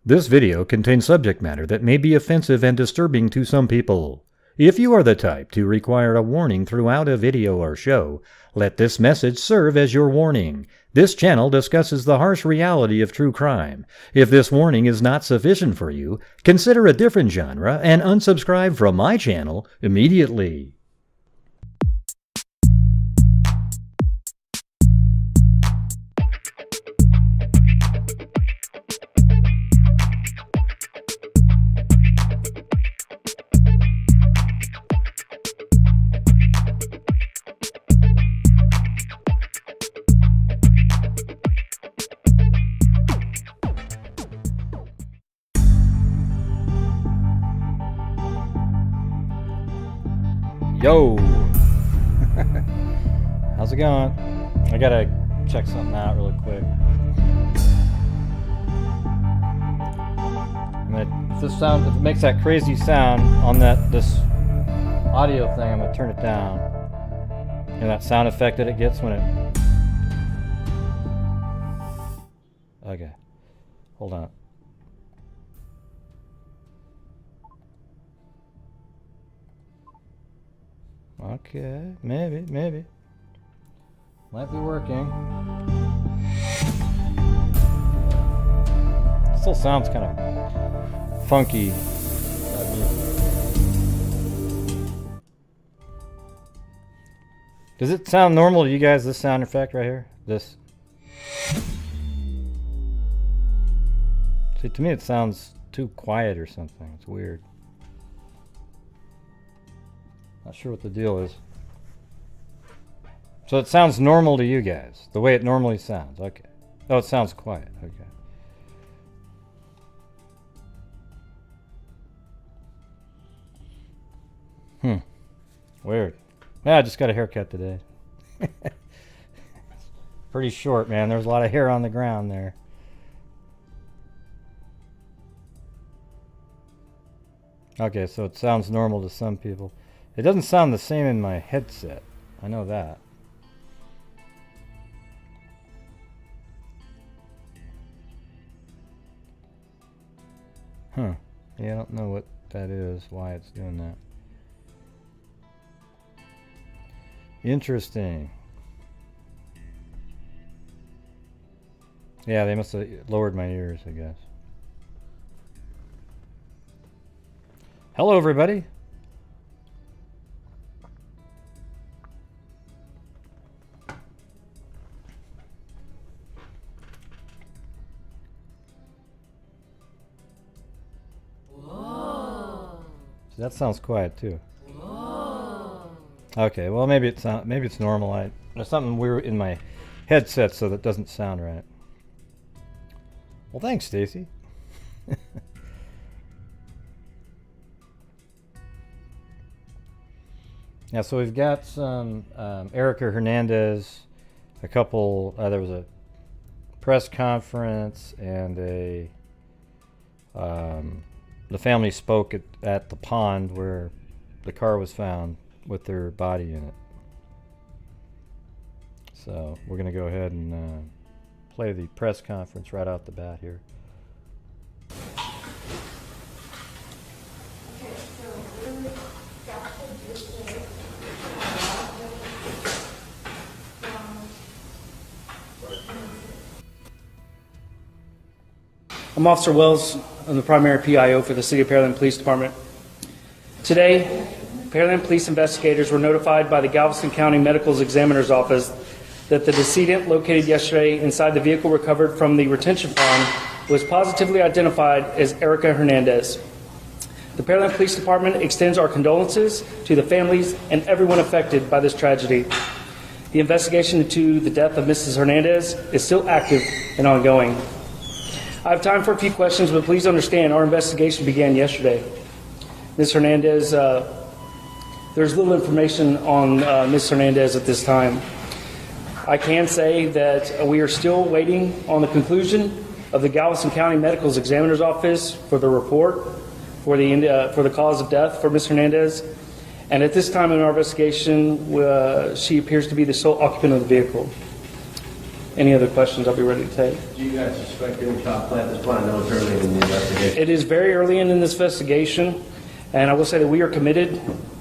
This video contains subject matter that may be offensive and disturbing to some people. If you are the type to require a warning throughout a video or show, let this message serve as your warning. This channel discusses the harsh reality of true crime. If this warning is not sufficient for you, consider a different genre and unsubscribe from my channel immediately. Yo! How's it going? I gotta check something out really quick. If it makes that crazy sound on this audio thing, I'm gonna turn it down. And that sound effect that it gets when it... Okay. Hold on. Okay, maybe. Might be working. Still sounds kind of funky. Does it sound normal to you guys, this sound effect right here? This? See, to me it sounds too quiet or something. It's weird. Not sure what the deal is. So it sounds normal to you guys, the way it normally sounds. Okay. Oh, it sounds quiet. Okay. Weird. Yeah, I just got a haircut today. Pretty short, man. There's a lot of hair on the ground there. Okay, so it sounds normal to some people. It doesn't sound the same in my headset. I know that. Yeah, I don't know what that is, why it's doing that. Interesting. Yeah, they must have lowered my ears, I guess. Hello, everybody. That sounds quiet too. Whoa. Okay, well maybe it's normal. There's something weird in my headset, so that doesn't sound right. Well, thanks, Stacy. Yeah, so we've got some Erica Hernandez. A couple. There was a press conference and a. The family spoke at the pond where the car was found with their body in it. So we're going to go ahead and play the press conference right out the bat here. I'm Officer Wells. I'm the primary PIO for the City of Pearland Police Department. Today, Pearland Police investigators were notified by the Galveston County Medical Examiner's Office that the decedent located yesterday inside the vehicle recovered from the retention pond was positively identified as Erica Hernandez. The Pearland Police Department extends our condolences to the families and everyone affected by this tragedy. The investigation into the death of Mrs. Hernandez is still active and ongoing. I have time for a few questions, but please understand our investigation began yesterday. Ms. Hernandez, there's little information on Ms. Hernandez at this time. I can say that we are still waiting on the conclusion of the Galveston County Medical Examiner's Office for the report for the cause of death for Ms. Hernandez. And at this time in our investigation, she appears to be the sole occupant of the vehicle. any other questions, I'll be ready to take. Do you guys suspect any foul play at this point? I know it's early in the investigation. It is very early in this investigation, and I will say that we are committed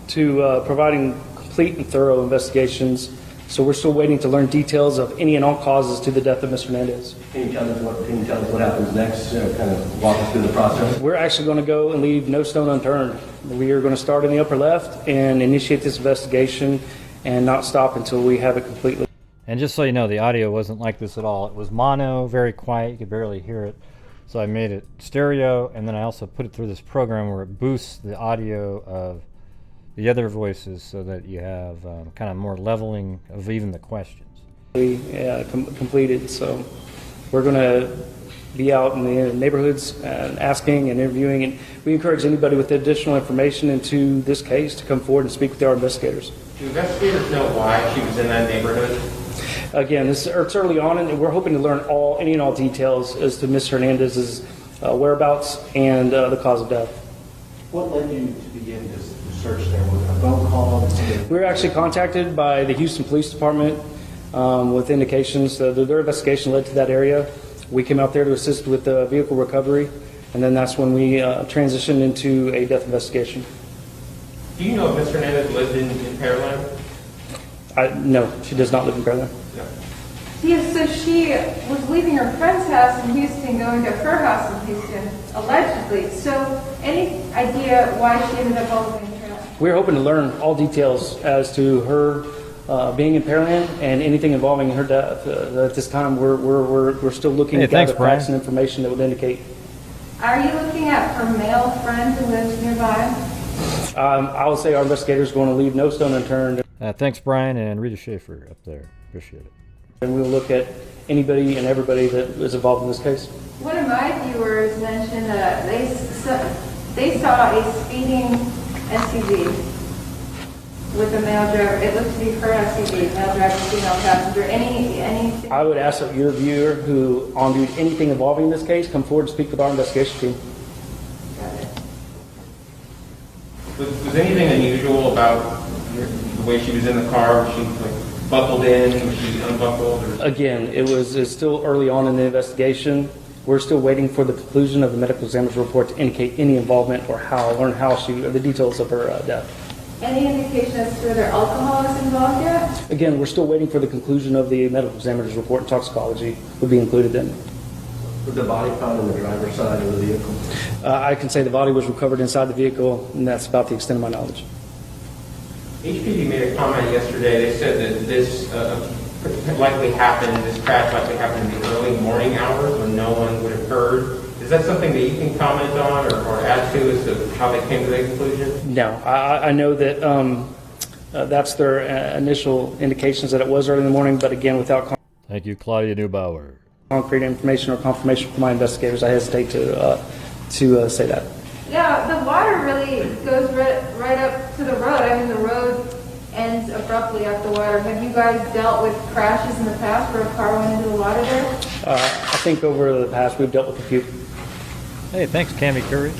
to providing complete and thorough investigations. So we're still waiting to learn details of any and all causes to the death of Mr. Hernandez. Can you tell us what happens next? Kind of walk us through the process. We're actually going to go and leave no stone unturned. We are going to start in the upper left and initiate this investigation and not stop until we have it completely. And just so you know, the audio wasn't like this at all. It was mono, very quiet. You could barely hear it. So I made it stereo, and then I also put it through this program where it boosts the audio of the other voices so that you have kind of more leveling of even the questions. Completed. So we're going to be out in the neighborhoods and asking and interviewing, and we encourage anybody with additional information into this case to come forward and speak with our investigators. Do investigators know why she was in that neighborhood? Again, it's early on, and we're hoping to learn any and all details as to Ms. Hernandez's whereabouts and the cause of death. What led you to begin this search there? Was it a phone call? We were actually contacted by the Houston Police Department with indications that their investigation led to that area. We came out there to assist with vehicle recovery, and then that's when we transitioned into a death investigation. Do you know if Ms. Hernandez lived in Pearland? No, she does not live in Pearland. No. Yes, so she was leaving her friend's house in Houston, going to her house in Houston, allegedly. So any idea why she ended up all the way in Pearland? We're hoping to learn all details as to her being in Pearland and anything involving her death. At this time, we're still looking to gather facts and information that would indicate. Are you looking at her male friend who lives nearby? I would say our investigators are going to leave no stone unturned. Thanks, Brian, and Rita Schaefer up there. Appreciate it. And we'll look at anybody and everybody that is involved in this case. One of my viewers mentioned they saw a speeding SUV with a male driver. It looked to be her SUV, male driver, female passenger. Anything? I would ask that your viewer who viewed anything involving this case come forward and speak with our investigation team. Got it. Was anything unusual about the way she was in the car? Was she buckled in? Was she unbuckled? Or? Again, it's still early on in the investigation. We're still waiting for the conclusion of the medical examiner's report to indicate any involvement or the details of her death. Any indication as to whether alcohol is involved yet? Again, we're still waiting for the conclusion of the medical examiner's report, and toxicology would be included then. Was the body found on the driver's side of the vehicle? I can say the body was recovered inside the vehicle, and that's about the extent of my knowledge. HPD made a comment yesterday. They said that this this crash likely happened in the early morning hours when no one would have heard. Is that something that you can comment on or add to as to how they came to that conclusion? No, I know that that's their initial indications that it was early in the morning, but again, without Thank you, Claudia Neubauer. concrete information or confirmation from my investigators, I hesitate to say that. Yeah, the water really goes right up to the road. I mean, the road ends abruptly up the water. Have you guys dealt with crashes in the past where a car went into the water there? I think over the past we've dealt with a few. Hey, thanks, Cammie Curry.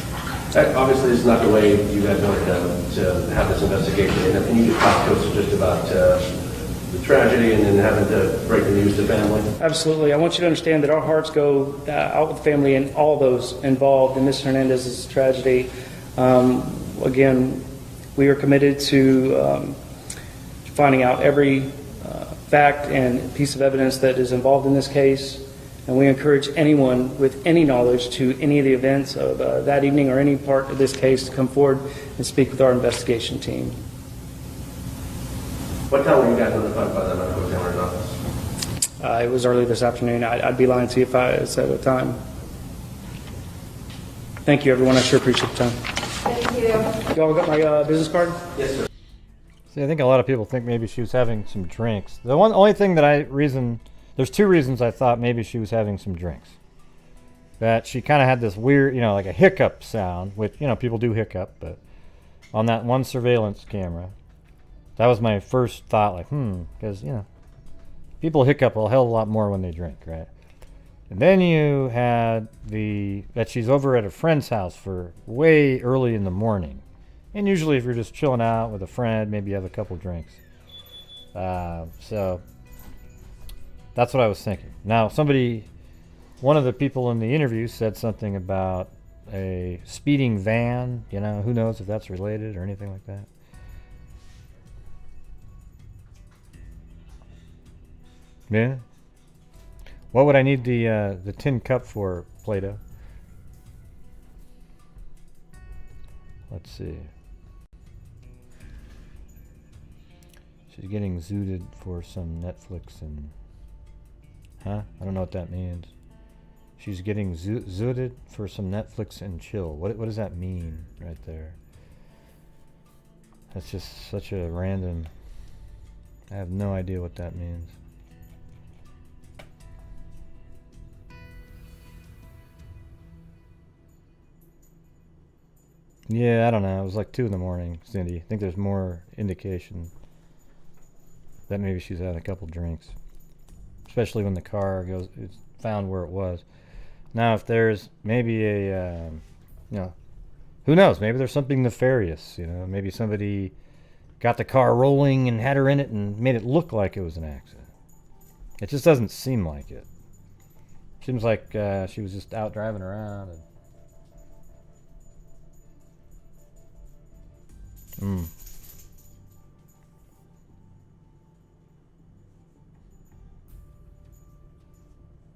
Obviously, this is not the way you guys wanted to have this investigation. And can you just talk to us just about the tragedy and then having to break the news to family? Absolutely. I want you to understand that our hearts go out with the family and all those involved in Ms. Hernandez's tragedy. Again, we are committed to finding out every fact and piece of evidence that is involved in this case. And we encourage anyone with any knowledge to any of the events of that evening or any part of this case to come forward and speak with our investigation team. What time were you guys notified by the medical examiner's office? It was early this afternoon. I'd be lying to you if I said a time. Thank you, everyone. I sure appreciate the time. Thank you. Y'all got my business card? Yes, sir. See, I think a lot of people think maybe she was having some drinks. The only thing that there's two reasons I thought maybe she was having some drinks. That she kind of had this weird, like a hiccup sound, which, people do hiccup, but on that one surveillance camera, that was my first thought, because, people hiccup a hell of a lot more when they drink, right? And then you had that she's over at a friend's house for way early in the morning. And usually if you're just chilling out with a friend, maybe you have a couple drinks. So That's what I was thinking. Now, one of the people in the interview said something about a speeding van. You know, who knows if that's related or anything like that. Yeah. What would I need the tin cup for, Plato? Let's see. She's getting zooted for some Netflix and... Huh? I don't know what that means. She's getting zooted for some Netflix and chill. What does that mean right there? That's just such a random... I have no idea what that means. Yeah, I don't know. It was like 2 in the morning, Cindy. I think there's more indication that maybe she's had a couple drinks. Especially when the car it's found where it was. Now, if there's maybe a, who knows? Maybe there's something nefarious. Maybe somebody got the car rolling and had her in it and made it look like it was an accident. It just doesn't seem like it. Seems like she was just out driving around.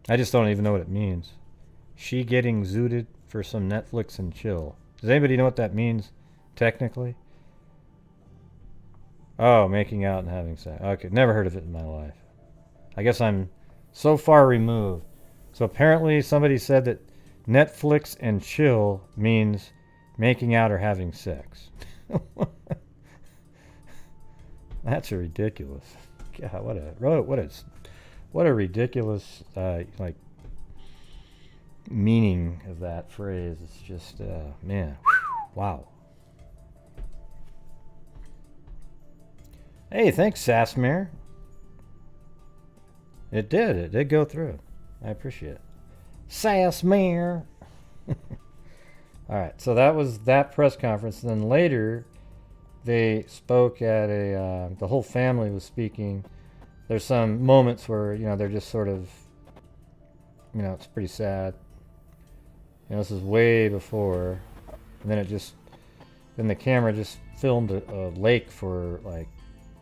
I just don't even know what it means. She getting zooted for some Netflix and chill. Does anybody know what that means, technically? Oh, making out and having sex. Okay, never heard of it in my life. I guess I'm so far removed. So apparently somebody said that Netflix and chill means making out or having sex. That's ridiculous. God, what a ridiculous meaning of that phrase. It's just man, wow. Hey, thanks, Sasmere. It did go through. I appreciate it. Sasmere. All right, so that was that press conference. And then later, they spoke at the whole family was speaking. There's some moments where, they're just sort of, it's pretty sad. This is way before. And then the camera just filmed a lake for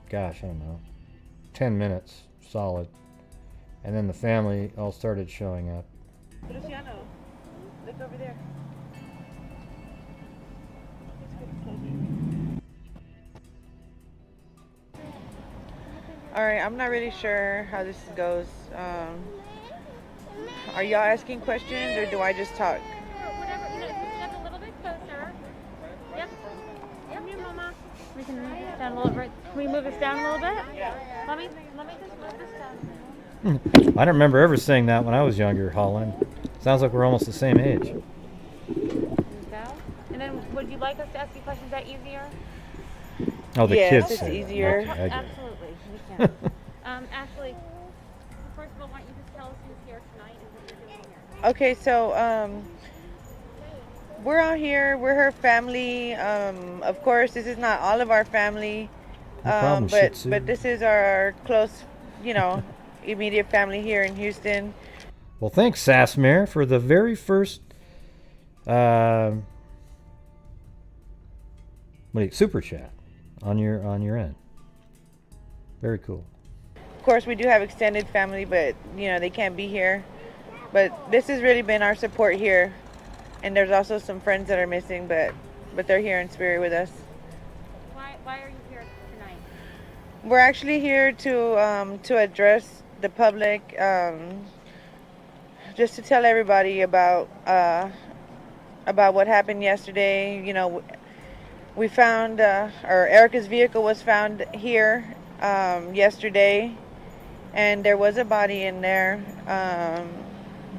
gosh, I don't know, 10 minutes solid. And then the family all started showing up. Luciano, look over there. All right, I'm not really sure how this goes. Are y'all asking questions or do I just talk? Whatever, step a little bit closer. Yep, here, Mama. We can move this down a little bit. Can we move this down a little bit? Yeah. Let me just move this down. I don't remember ever saying that when I was younger, Holland. Sounds like we're almost the same age. And then, would you like us to ask you questions that easier? Oh, the kids it's say easier. Okay, Absolutely, we can. Ashley, first of all, why don't you just tell us who's here tonight and what you're doing here? Okay, so we're out here. We're her family. Of course, this is not all of our family, No problem, Shih Tzu. but this is our close, immediate family here in Houston. Well, thanks, Sasmere, for the very first super chat on your end. Very cool. Of course, we do have extended family, but they can't be here. But this has really been our support here, and there's also some friends that are missing, but they're here in spirit with us. Why are you here tonight? We're actually here to address the public, just to tell everybody about what happened yesterday. We found, or Erica's vehicle was found here yesterday, and there was a body in there.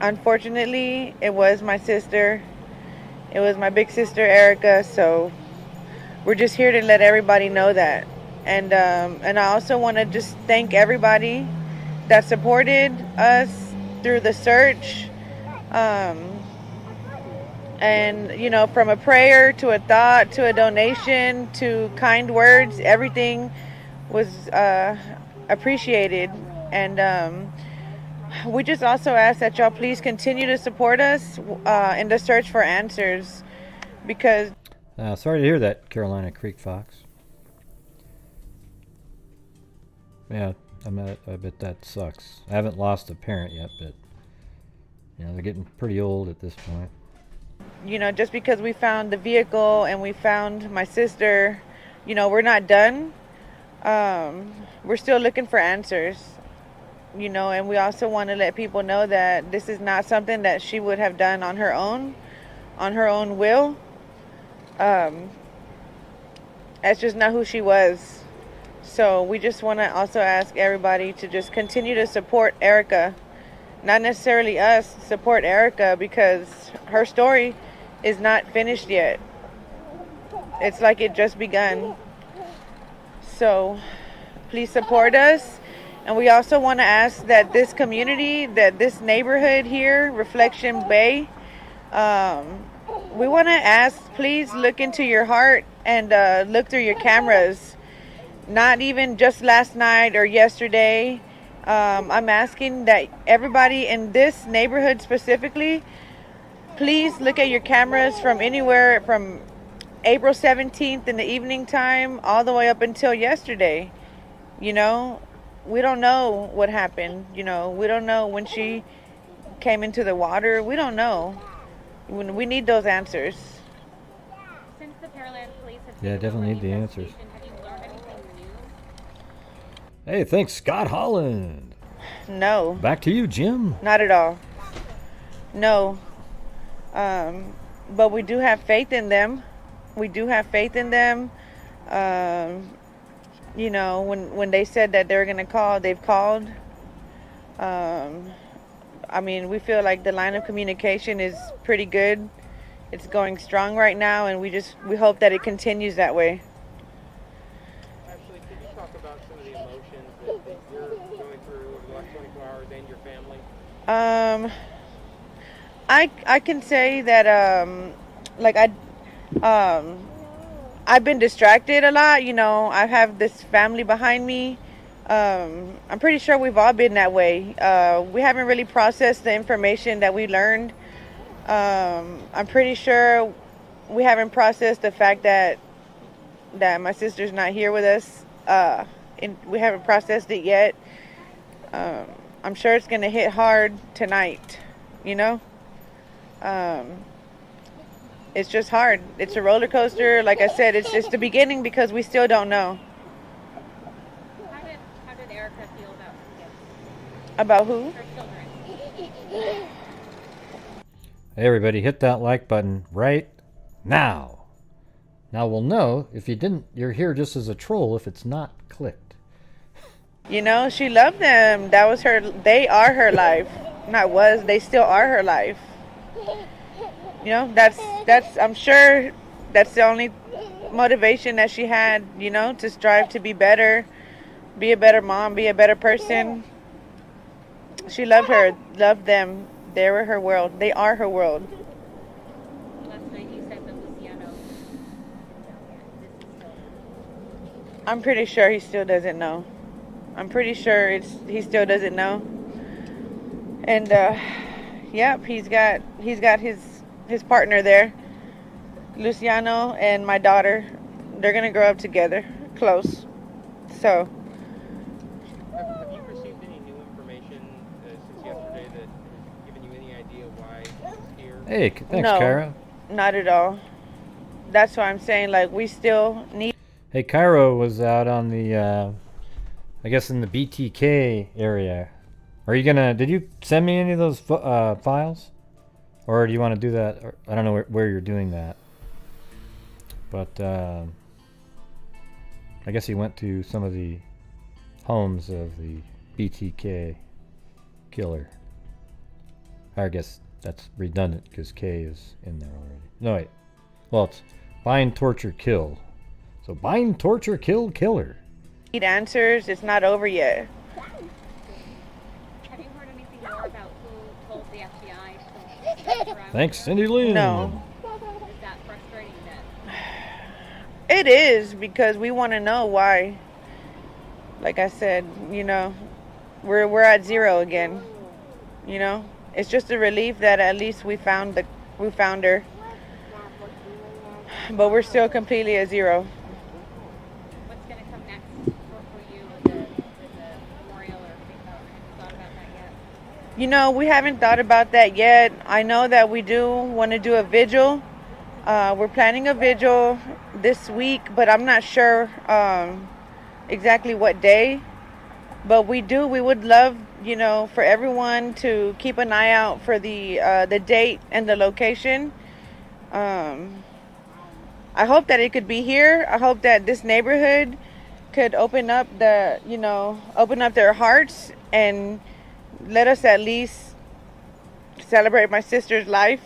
Unfortunately, it was my sister. It was my big sister, Erica, so we're just here to let everybody know that. And I also want to just thank everybody that supported us through the search. And, from a prayer to a thought to a donation to kind words, everything was appreciated. And we just also ask that y'all please continue to support us in the search for answers, because Sorry to hear that, Carolina Creek Fox. Yeah, I bet that sucks. I haven't lost a parent yet, but they're getting pretty old at this point. Just because we found the vehicle and we found my sister, we're not done. We're still looking for answers, and we also want to let people know that this is not something that she would have done on her own will. That's just not who she was. So we just want to also ask everybody to just continue to support Erica. Not necessarily us, support Erica, because her story is not finished yet. It's like it just begun. So please support us. And we also want to ask that this community, that this neighborhood here, Reflection Bay, we want to ask, please look into your heart and look through your cameras. Not even just last night or yesterday. I'm asking that everybody in this neighborhood specifically, please look at your cameras from anywhere from April 17th in the evening time all the way up until yesterday. We don't know what happened. We don't know when she came into the water. We don't know. We need those answers. Since the Pearland police have Definitely need the answers. have you learned anything new? Hey, thanks, Scott Holland. No. Back to you, Jim. Not at all. No. But we do have faith in them. We do have faith in them. When they said that they were going to call, they've called. We feel like the line of communication is pretty good. It's going strong right now, and we hope that it continues that way. Actually, could you talk about some of the emotions that you're going through over the last 24 hours and your family? I can say that I've been distracted a lot. I have this family behind me. I'm pretty sure we've all been that way. We haven't really processed the information that we learned. I'm pretty sure we haven't processed the fact that my sister's not here with us. We haven't processed it yet. I'm sure it's going to hit hard tonight, It's just hard. It's a roller coaster. Like I said, it's just the beginning because we still don't know. How did Erica feel about this? About who? Her children. Hey, everybody, hit that like button right now. Now we'll know if you didn't, you're here just as a troll if it's not clicked. She loved them. That was they are her life. They still are her life. That's I'm sure that's the only motivation that she had, to strive to be better, be a better mom, be a better person. She loved them. They were her world. They are her world. Last night you said that Luciano. I'm pretty sure he still doesn't know. I'm pretty sure he still doesn't know. And yep, he's got his partner there, Luciano, and my daughter. They're gonna grow up together, close. So. Have you received any new information since yesterday that has given you any idea why he's here? Hey, thanks, No, Kyra. not at all. That's why I'm saying, we still need. Hey, Cairo was out on the, I guess in the BTK area. Did you send me any of those files? Or do you want to do that? Or, I don't know where you're doing that. But I guess he went to some of the homes of the BTK killer. I guess that's redundant because K is in there already. No, wait. Well, it's bind, torture, kill. So bind, torture, kill, killer. Need answers. It's not over yet. Have you heard anything more about who told the FBI to look around? Thanks, Cindy Lynn. No. Is that frustrating that? It is, because we want to know why. Like I said, we're at zero again. You know, it's just a relief that at least we found her, but we're still completely at zero. What's going to come next for you with the memorial or thought about that yet? You know, we haven't thought about that yet. I know that we do want to do a vigil. We're planning a vigil this week, but I'm not sure exactly what day. But we would love, you know, for everyone to keep an eye out for the date and the location. I hope that it could be here. I hope that this neighborhood could open up their hearts and let us at least celebrate my sister's life.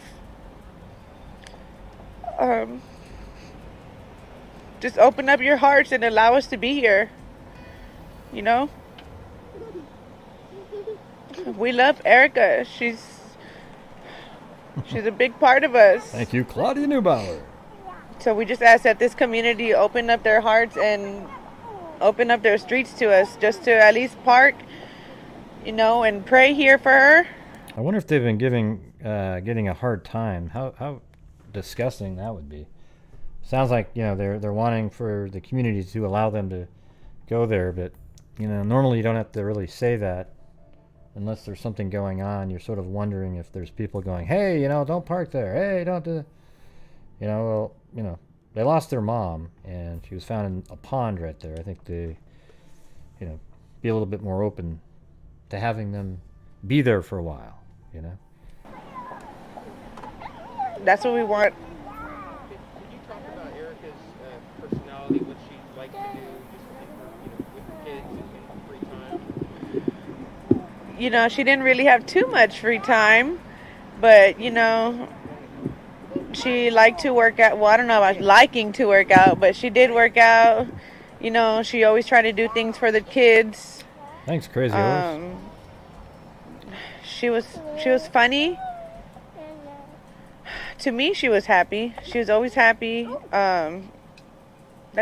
Just open up your hearts and allow us to be here. You know? We love Erica. She's a big part of us. Thank you, Claudia Neubauer. So we just ask that this community open up their hearts and open up their streets to us, just to at least park, you know, and pray here for her. I wonder if they've been getting a hard time. How disgusting that would be. Sounds like, you know, they're wanting for the community to allow them to go there, but, you know, normally you don't have to really say that unless there's something going on. You're sort of wondering if there's people going, hey, you know, don't park there. Hey, don't do, you know, well, you know, they lost their mom and she was found in a pond right there. I think they, you know, be a little bit more open to having them be there for a while, you know. That's what we want. Could you talk about Erica's personality, what she'd like to do, just with the kids and free time? You know, she didn't really have too much free time, but, you know, she liked to work out. Well, I don't know about liking to work out, but she did work out. You know, she always tried to do things for the kids. Thanks, Crazy Horse. She was funny. To me, she was happy. She was always happy. That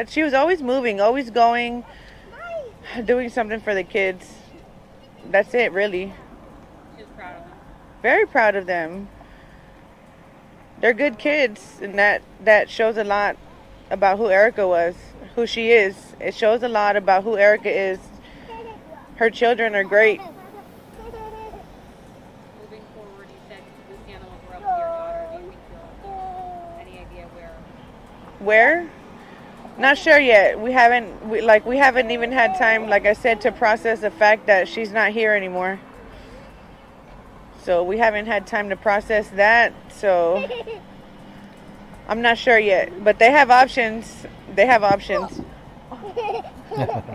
she was always moving, always going, doing something for the kids. That's it, really. She was proud of them. Very proud of them. They're good kids, and that shows a lot about who Erica was, who she is. It shows a lot about who Erica is. Her children are great. Moving forward, you said Luciana will grow up with your daughter. Do you think you'll any idea where? Where? Not sure yet. We haven't even had time, like I said, to process the fact that she's not here anymore. So we haven't had time to process that. So I'm not sure yet. But they have options.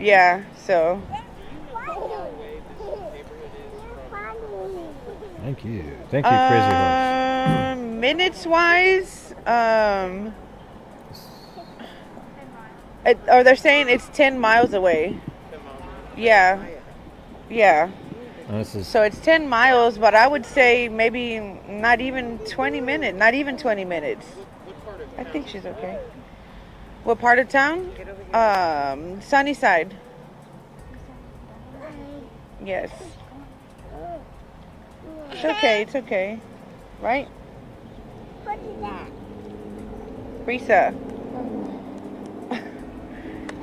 Yeah, so. Thank you, Crazy Horse. Minutes wise, they're saying it's 10 miles away. Yeah. So it's 10 miles, but I would say maybe not even 20 minutes. I think she's okay. What part of town? Sunnyside. Yes. It's okay. Right? Risa.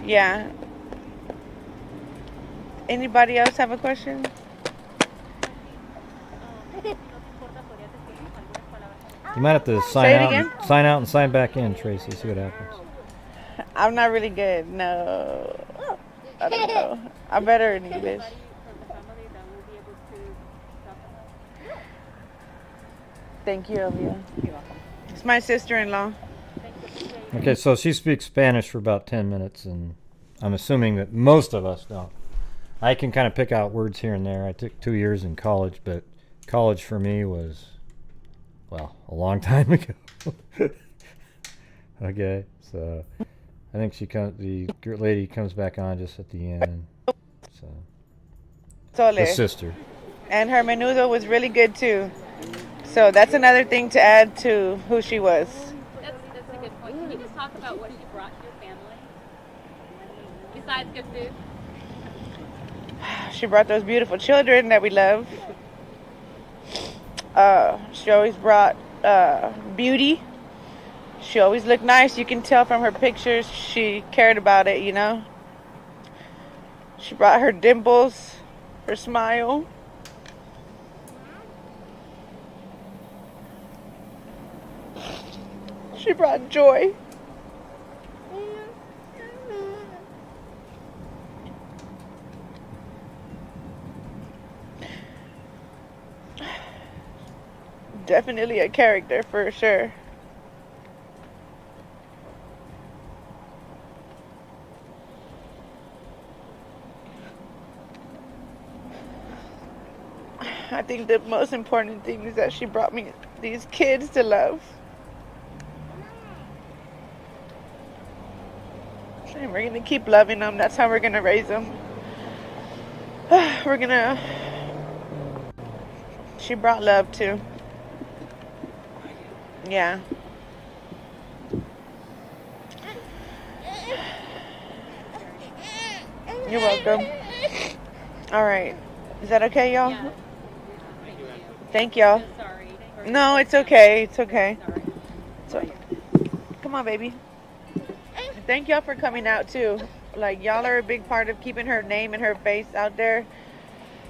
Yeah. Anybody else have a question? You might have to sign out and sign back in, Tracy. See what happens. I'm not really good. No. I don't know. I'm better in English. Thank you, Olivia. You're welcome. It's my sister-in-law. Okay, so she speaks Spanish for about 10 minutes, and I'm assuming that most of us don't. I can kind of pick out words here and there. I took 2 years in college, but college for me was, well, a long time ago. Okay, so I think the lady comes back on just at the end. So the sister. And her menudo was really good too. So that's another thing to add to who she was. That's a good point. Can you just talk about what she brought to your family? Besides good food? She brought those beautiful children that we love. She always brought beauty. She always looked nice. You can tell from her pictures she cared about it, you know. She brought her dimples, her smile. She brought joy. Definitely a character for sure. I think the most important thing is that she brought me these kids to love. And we're gonna keep loving them. That's how we're gonna raise them. She brought love too. Yeah. You're welcome. All right. Is that okay, y'all? Yeah. Thank y'all. Sorry. No, it's okay. It's okay. Come on, baby. Thank y'all for coming out too. Like, y'all are a big part of keeping her name and her face out there.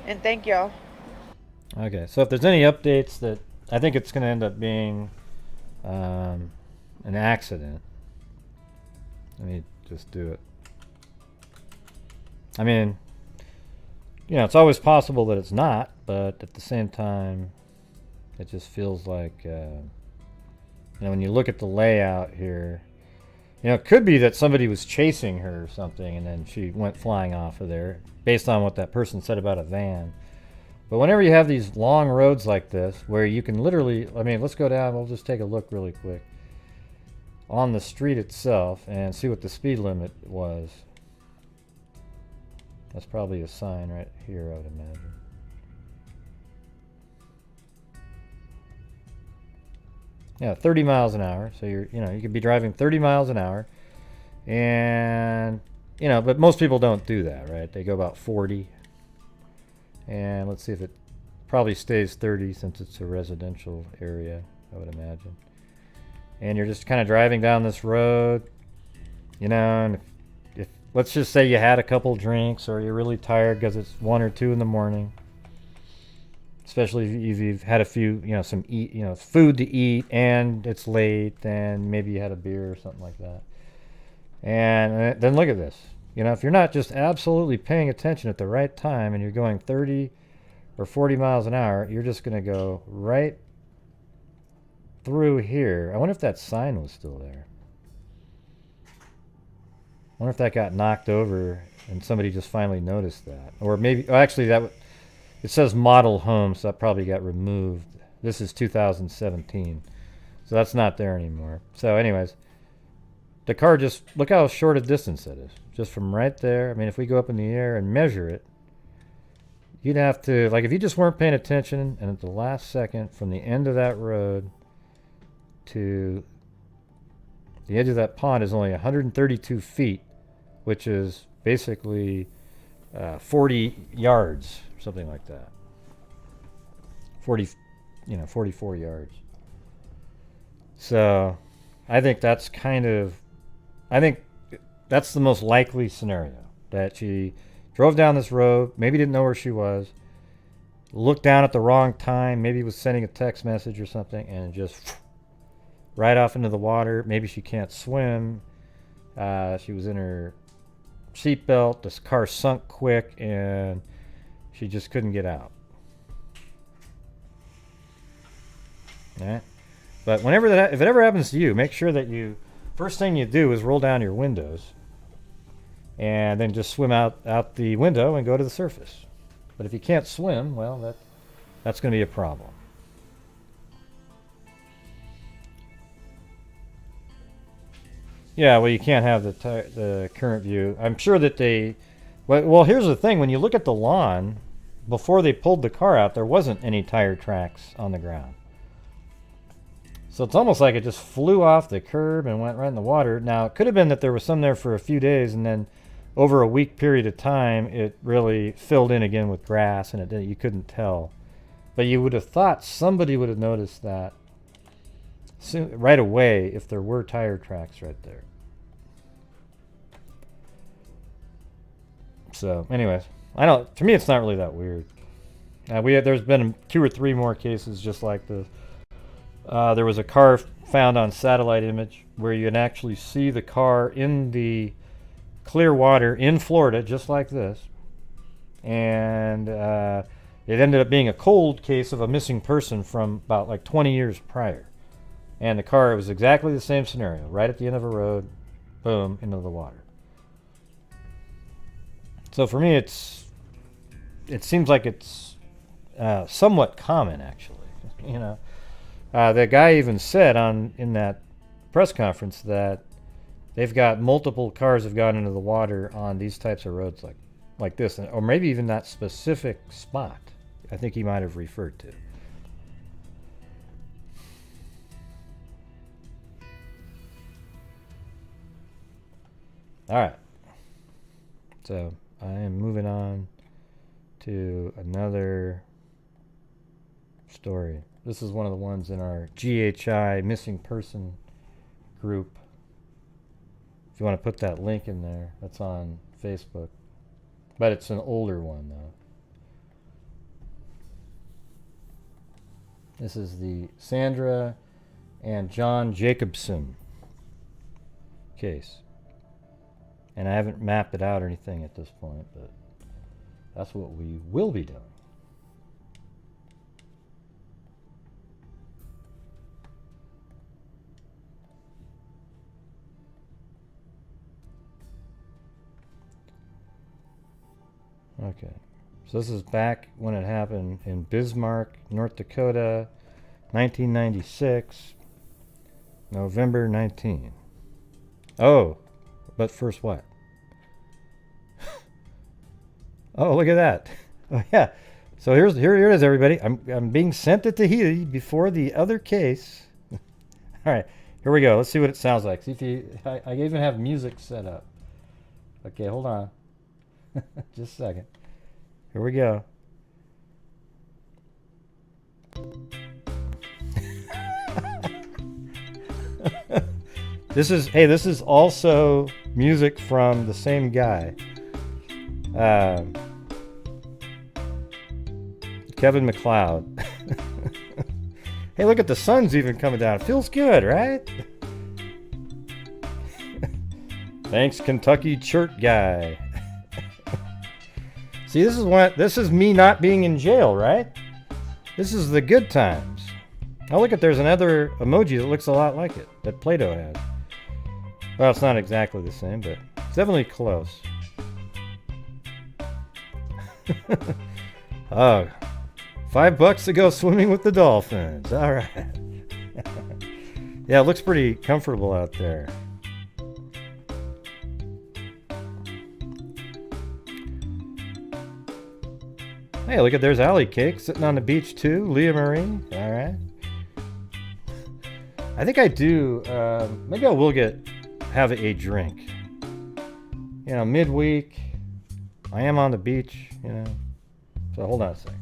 And thank y'all. Okay, so if there's any updates, that I think it's going to end up being an accident. Let me just do it. I mean, you know, it's always possible that it's not, but at the same time, it just feels like, you know, when you look at the layout here, you know, it could be that somebody was chasing her or something and then she went flying off of there, based on what that person said about a van. But whenever you have these long roads like this, where you can literally, I mean, let's go down, we'll just take a look really quick on the street itself and see what the speed limit was. That's probably a sign right here, I would imagine. Yeah, 30 miles an hour. So you know, you could be driving 30 miles an hour, and you know, but most people don't do that, right? They go about 40. And let's see if it probably stays 30 since it's a residential area, I would imagine. And you're just kind of driving down this road, you know, and if let's just say you had a couple drinks or you're really tired because it's 1 or 2 in the morning, especially if you've had a few, you know, some food to eat and it's late and maybe you had a beer or something like that. And then look at this. You know, if you're not just absolutely paying attention at the right time and you're going 30 or 40 miles an hour, you're just going to go right through here. I wonder if that sign was still there. I wonder if that got knocked over and somebody just finally noticed that. Or maybe, oh, actually, it says model home, so that probably got removed. This is 2017, so that's not there anymore. So anyways, the car just, look how short a distance that is. Just from right there. I mean, if we go up in the air and measure it, you'd have to, like, if you just weren't paying attention and at the last second from the end of that road to the edge of that pond is only 132 feet, which is basically 40 yards, something like that. 44 yards. So I think that's that's the most likely scenario, that she drove down this road, maybe didn't know where she was, looked down at the wrong time, maybe was sending a text message or something, and just right off into the water. Maybe she can't swim. She was in her seatbelt. This car sunk quick, and she just couldn't get out. All right? But if it ever happens to you, make sure that first thing you do is roll down your windows and then just swim out the window and go to the surface. But if you can't swim, well, that's going to be a problem. Yeah, well, you can't have the current view. I'm sure that well, here's the thing. When you look at the lawn, before they pulled the car out, there wasn't any tire tracks on the ground. So it's almost like it just flew off the curb and went right in the water. Now, it could have been that there was some there for a few days, and then over a week period of time, it really filled in again with grass, and you couldn't tell But you would have thought somebody would have noticed that right away if there were tire tracks right there. So, anyways, to me, it's not really that weird. There's been 2 or 3 more cases just like this. There was a car found on satellite image where you can actually see the car in the clear water in Florida, just like this. And it ended up being a cold case of a missing person from about like 20 years prior. And the car, it was exactly the same scenario. Right at the end of a road, boom, into the water. So for me, it seems like it's somewhat common, actually. You know, the guy even said in that press conference that they've got multiple cars have gone into the water on these types of roads like this, or maybe even that specific spot. I think he might have referred to. All right. So I am moving on to another story. This is one of the ones in our GHI missing person group. If you want to put that link in there, that's on Facebook. But it's an older one, though. This is the Sandra and John Jacobson case. And I haven't mapped it out or anything at this point, but that's what we will be doing. Okay, so this is back when it happened in Bismarck, North Dakota, 1996, November 19. Oh, but first what? Oh, look at that. Oh, yeah. So here it is, everybody. I'm being sent to Tahiti before the other case. All right, here we go. Let's see what it sounds like. See if I even have music set up. Okay, hold on. Just a second. Here we go. This is also music from the same guy. Kevin MacLeod. Hey, look at the sun's even coming down. It feels good, right? Thanks, Kentucky Churt guy. See, this is me not being in jail, right? This is the good times. Oh, look at, there's another emoji that looks a lot like it that Plato has. Well, it's not exactly the same, but it's definitely close. Oh, $5 to go swimming with the dolphins. All right. Yeah, it looks pretty comfortable out there. Hey, look at, there's Alley Cake sitting on the beach too. Leah Marie. All right. I think I do. Maybe I will have a drink. You know, midweek. I am on the beach, you know. So hold on a second.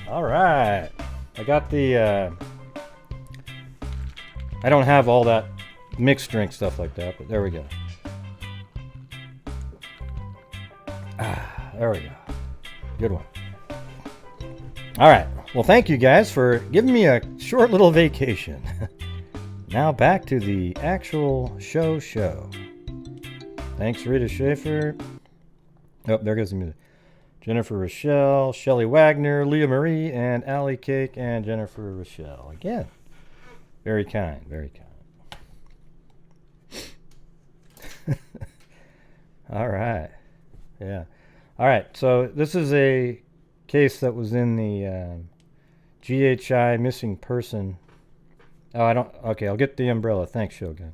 All right, I got the, I don't have all that mixed drink stuff like that, but there we go. There we go. Good one. All right, Well, thank you guys for giving me a short little vacation. Now back to the actual show. Thanks, Rita Schaefer. Oh, there goes the music. Jennifer Rochelle, Shelley Wagner, Leah Marie, and Allie Cake, and Jennifer Rochelle. Again, very kind, very kind. All right. Yeah. All right. So this is a case that was in the GHI missing person. Oh, I don't. Okay, I'll get the umbrella. Thanks, Shogun.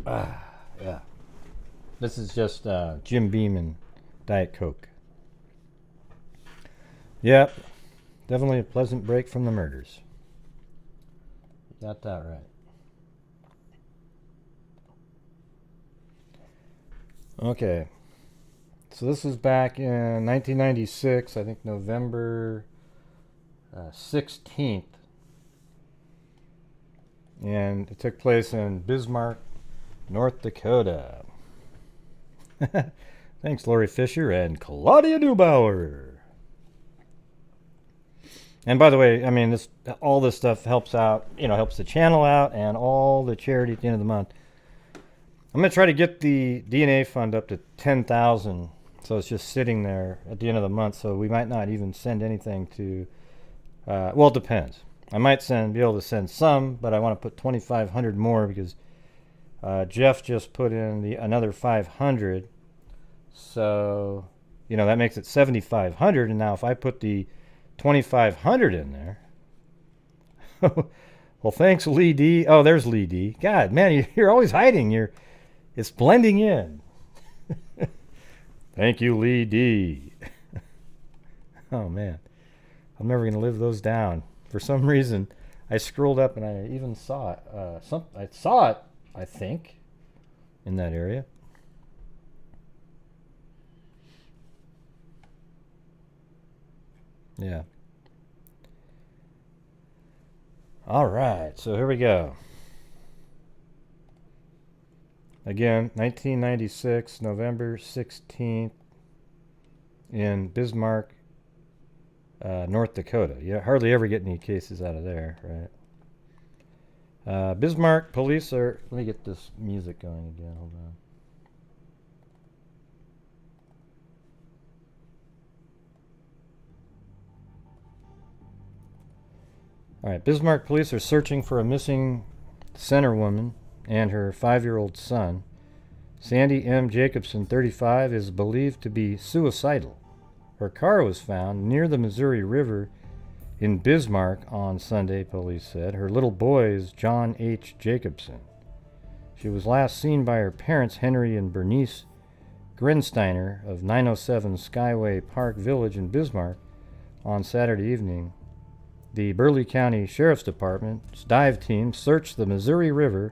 Yeah. This is just Jim Beam and Diet Coke. Yep. Definitely a pleasant break from the murders. Got that right. Okay. So this is back in 1996, I think November 16th. And it took place in Bismarck, North Dakota. Thanks, Lori Fisher and Claudia Neubauer. And by the way, I mean, all this stuff helps out, helps the channel out and all the charity at the end of the month. I'm going to try to get the DNA fund up to 10,000, so it's just sitting there at the end of the month, so we might not even send anything to, well, it depends. I might be able to send some, but I want to put 2,500 more because Jeff just put in another 500, so that makes it 7,500. And now if I put the 2,500 in there, well, thanks, Lee D. Oh, there's Lee D. God, man, you're always hiding. It's blending in. Thank you, Lee D. Oh man, I'm never gonna live those down. For some reason, I scrolled up and I even saw it. I saw it, I think, in that area. Yeah. All right, so here we go. Again, 1996, November 16th, in Bismarck, North Dakota. You hardly ever get any cases out of there, right? Bismarck police are... Let me get this music going again. Hold on. All right, Bismarck police are searching for a missing center woman and her 5-year-old son. Sandy M. Jacobson, 35, is believed to be suicidal. Her car was found near the Missouri River in Bismarck on Sunday, police said. Her little boy is John H. Jacobson. She was last seen by her parents, Henry and Bernice Grinsteiner of 907 Skyway Park Village in Bismarck, on Saturday evening. The Burleigh County Sheriff's Department's dive team searched the Missouri River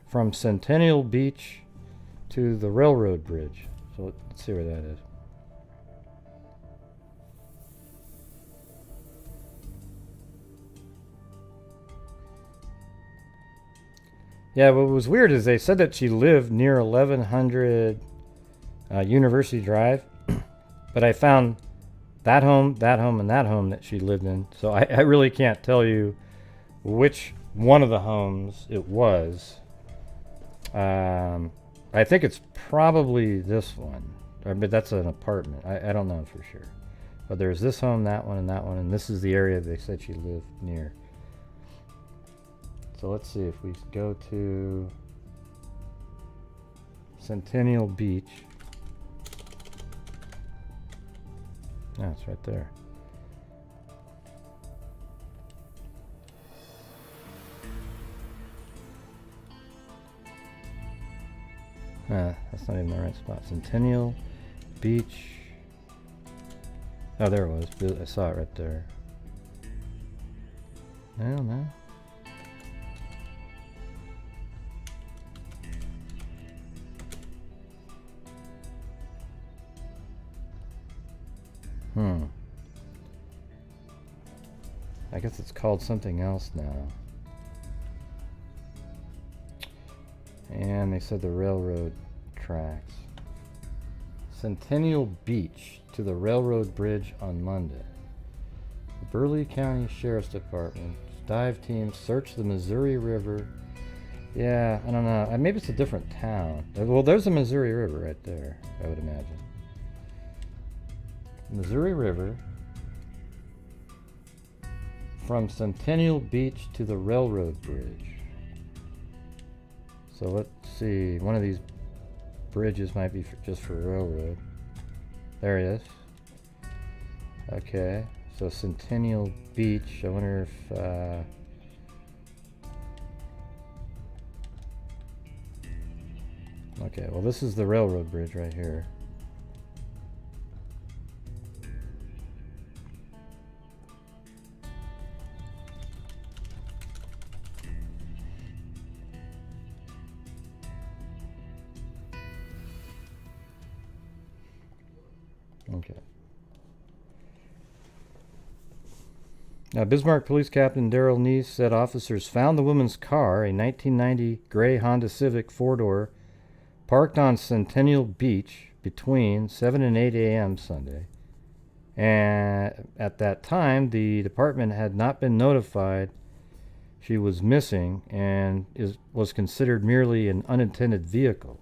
from Centennial Beach to the railroad bridge. So let's see where that is. Yeah, what was weird is they said that she lived near 1100 University Drive, but I found that home, and that home that she lived in. So I really can't tell you which one of the homes it was. I think it's probably this one, but that's an apartment. I don't know for sure. But there's this home, that one, and this is the area they said she lived near. So let's see if we go to Centennial Beach. Yeah, it's right there. That's not even the right spot. Centennial Beach. Oh, there it was. I saw it right there. No. I guess it's called something else now. And they said the railroad tracks. Centennial Beach to the railroad bridge on Monday. Burleigh County Sheriff's Department. Dive team search the Missouri River. Yeah, I don't know. Maybe it's a different town. Well, there's a Missouri River right there, I would imagine. Missouri River from Centennial Beach to the railroad bridge. So let's see. One of these bridges might be just for railroad. There it is. Okay. So Centennial Beach. I wonder if... Okay, well this is the railroad bridge right here. Okay. Now, Bismarck Police Captain Daryl Neese said officers found the woman's car, a 1990 gray Honda Civic four-door, parked on Centennial Beach between 7 and 8 a.m. Sunday. And at that time, the department had not been notified she was missing and was considered merely an unattended vehicle.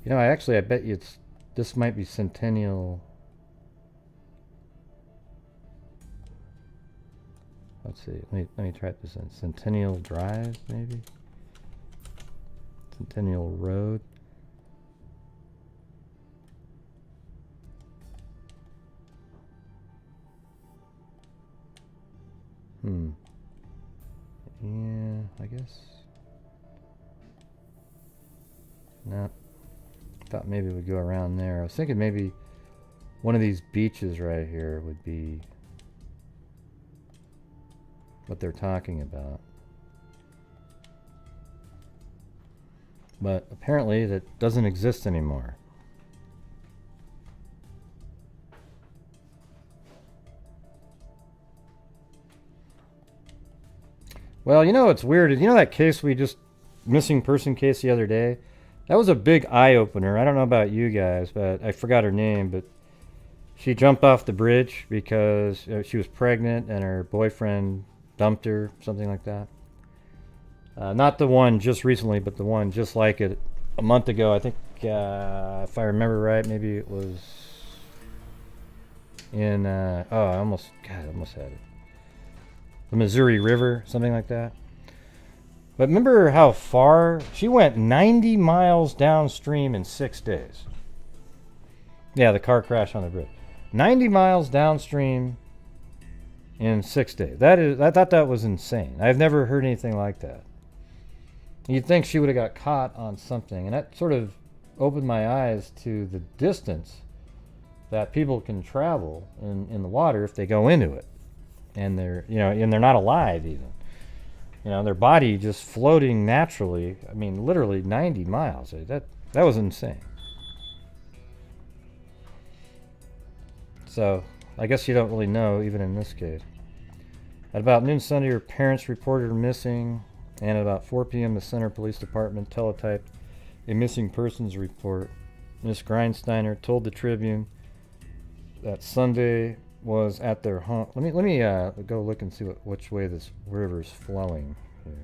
You know, I bet you this might be Centennial. Let's see. Let me try this in. Centennial Drive, maybe? Centennial Road. Yeah, I guess. No. Thought maybe it would go around there. I was thinking maybe one of these beaches right here would be what they're talking about. But apparently that doesn't exist anymore. Well, you know, it's weird. You know that case missing person case the other day? That was a big eye-opener. I don't know about you guys, but I forgot her name, but she jumped off the bridge because she was pregnant and her boyfriend dumped her, something like that. Not the one just recently, but the one just like it a month ago. I think, if I remember right, maybe it was in, I almost had it. The Missouri River, something like that. But remember how far? She went 90 miles downstream in 6 days. Yeah, the car crashed on the bridge. 90 miles downstream in 6 days. I thought that was insane. I've never heard anything like that. You'd think she would have got caught on something. And that sort of opened my eyes to the distance that people can travel in the water if they go into it. And they're not alive even. You know, their body just floating naturally. I mean, literally 90 miles. That was insane. So, I guess you don't really know, even in this case. At about noon Sunday, her parents reported her missing, and at about 4 p.m., the Center Police Department teletyped a missing persons report. Miss Grindsteiner told the Tribune that Sunday was at their home. Let me go look and see which way this river is flowing here.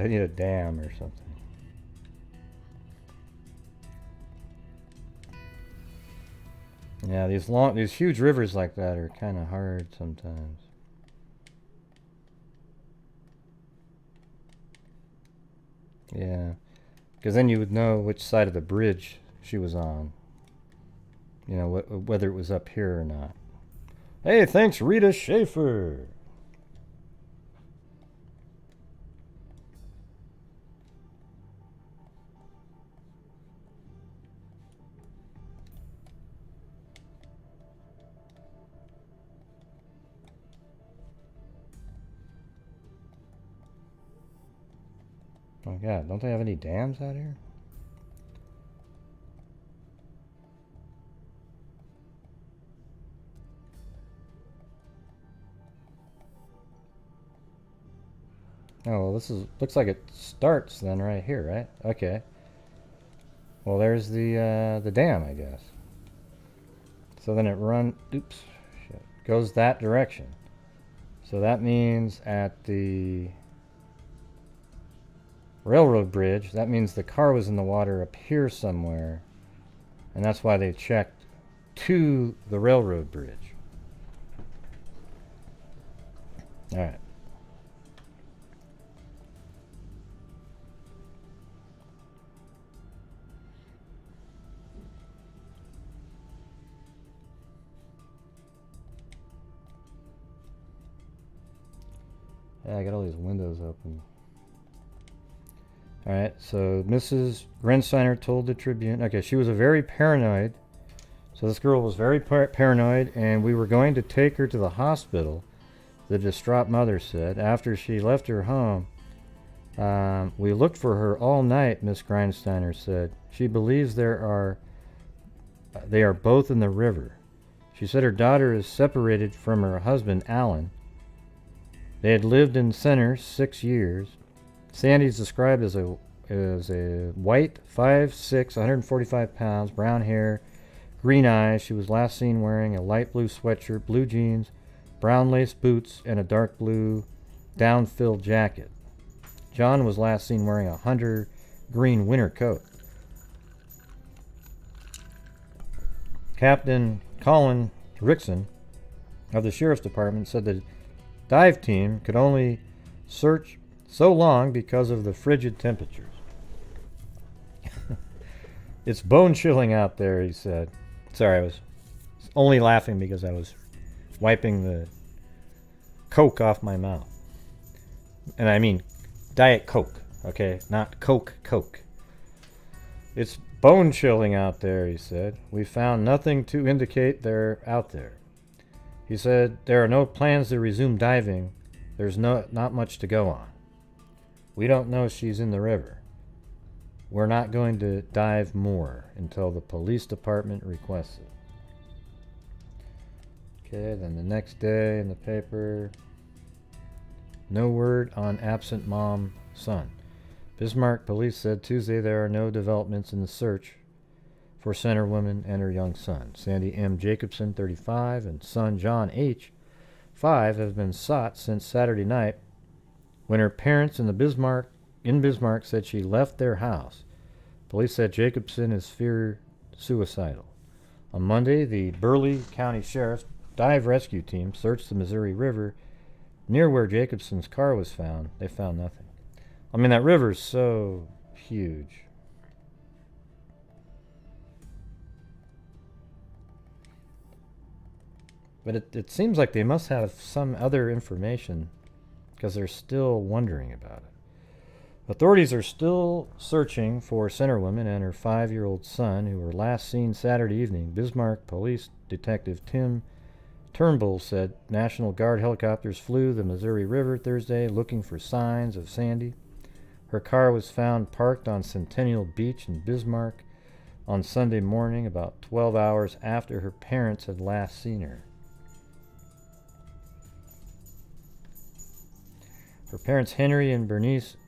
I need a dam or something. Yeah, these huge rivers like that are kind of hard sometimes. Yeah, because then you would know which side of the bridge she was on. You know, whether it was up here or not. Hey, thanks, Rita Schaefer. Oh God, don't they have any dams out here? Oh, well, looks like it starts then right here, right? Okay. Well, there's the dam, I guess. So then it goes that direction. So that means at the railroad bridge, that means the car was in the water up here somewhere, and that's why they checked to the railroad bridge. All right. Yeah, I got all these windows open. Alright, so Mrs. Rensteiner told the Tribune, okay, she was very paranoid. So this girl was very paranoid, and we were going to take her to the hospital, the distraught mother said. After she left her home, we looked for her all night, Miss Grindsteiner said. She believes they are both in the river. She said her daughter is separated from her husband, Alan. They had lived in Center 6 years. Sandy's described as a white, 5'6", 145 pounds, brown hair, green eyes. She was last seen wearing a light blue sweatshirt, blue jeans, brown lace boots, and a dark blue down-filled jacket. John was last seen wearing a hunter green winter coat. Captain Colin Rickson of the Sheriff's Department said the dive team could only search so long because of the frigid temperatures. It's bone-chilling out there, he said. Sorry, I was only laughing because I was wiping the Coke off my mouth. And I mean Diet Coke, okay? Not Coke. It's bone-chilling out there, he said. We found nothing to indicate they're out there. He said, there are no plans to resume diving. There's not much to go on. We don't know she's in the river. We're not going to dive more until the police department requests it. Okay, then the next day in the paper, no word on absent mom, son. Bismarck police said Tuesday there are no developments in the search for center woman and her young son. Sandy M. Jacobson, 35, and son John H., 5, have been sought since Saturday night when her parents in Bismarck said she left their house. Police said Jacobson is feared suicidal. On Monday, the Burleigh County Sheriff's dive rescue team searched the Missouri River near where Jacobson's car was found. They found nothing. I mean, that river is so huge. But it seems like they must have some other information because they're still wondering about it. Authorities are still searching for center woman and her 5-year-old son who were last seen Saturday evening. Bismarck Police Detective Tim Turnbull said National Guard helicopters flew the Missouri River Thursday looking for signs of Sandy. Her car was found parked on Centennial Beach in Bismarck on Sunday morning, about 12 hours after her parents had last seen her. Her parents, Henry and Bernice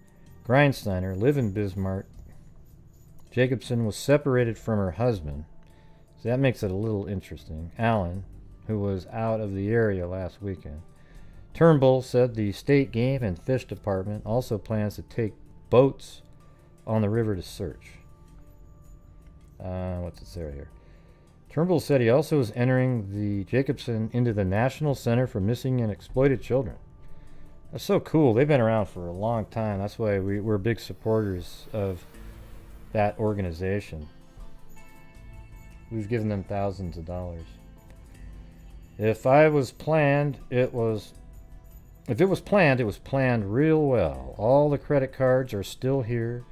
Grindsteiner, live in Bismarck. Jacobson was separated from her husband, so that makes it a little interesting, Alan, who was out of the area last weekend. Turnbull said the State Game and Fish Department also plans to take boats on the river to search. What's it say here? Turnbull said he also is entering the Jacobson into the National Center for Missing and Exploited Children. That's so cool. They've been around for a long time. That's why we're big supporters of that organization. We've given them thousands of dollars. If it was planned, it was planned real well. All the credit cards are still here.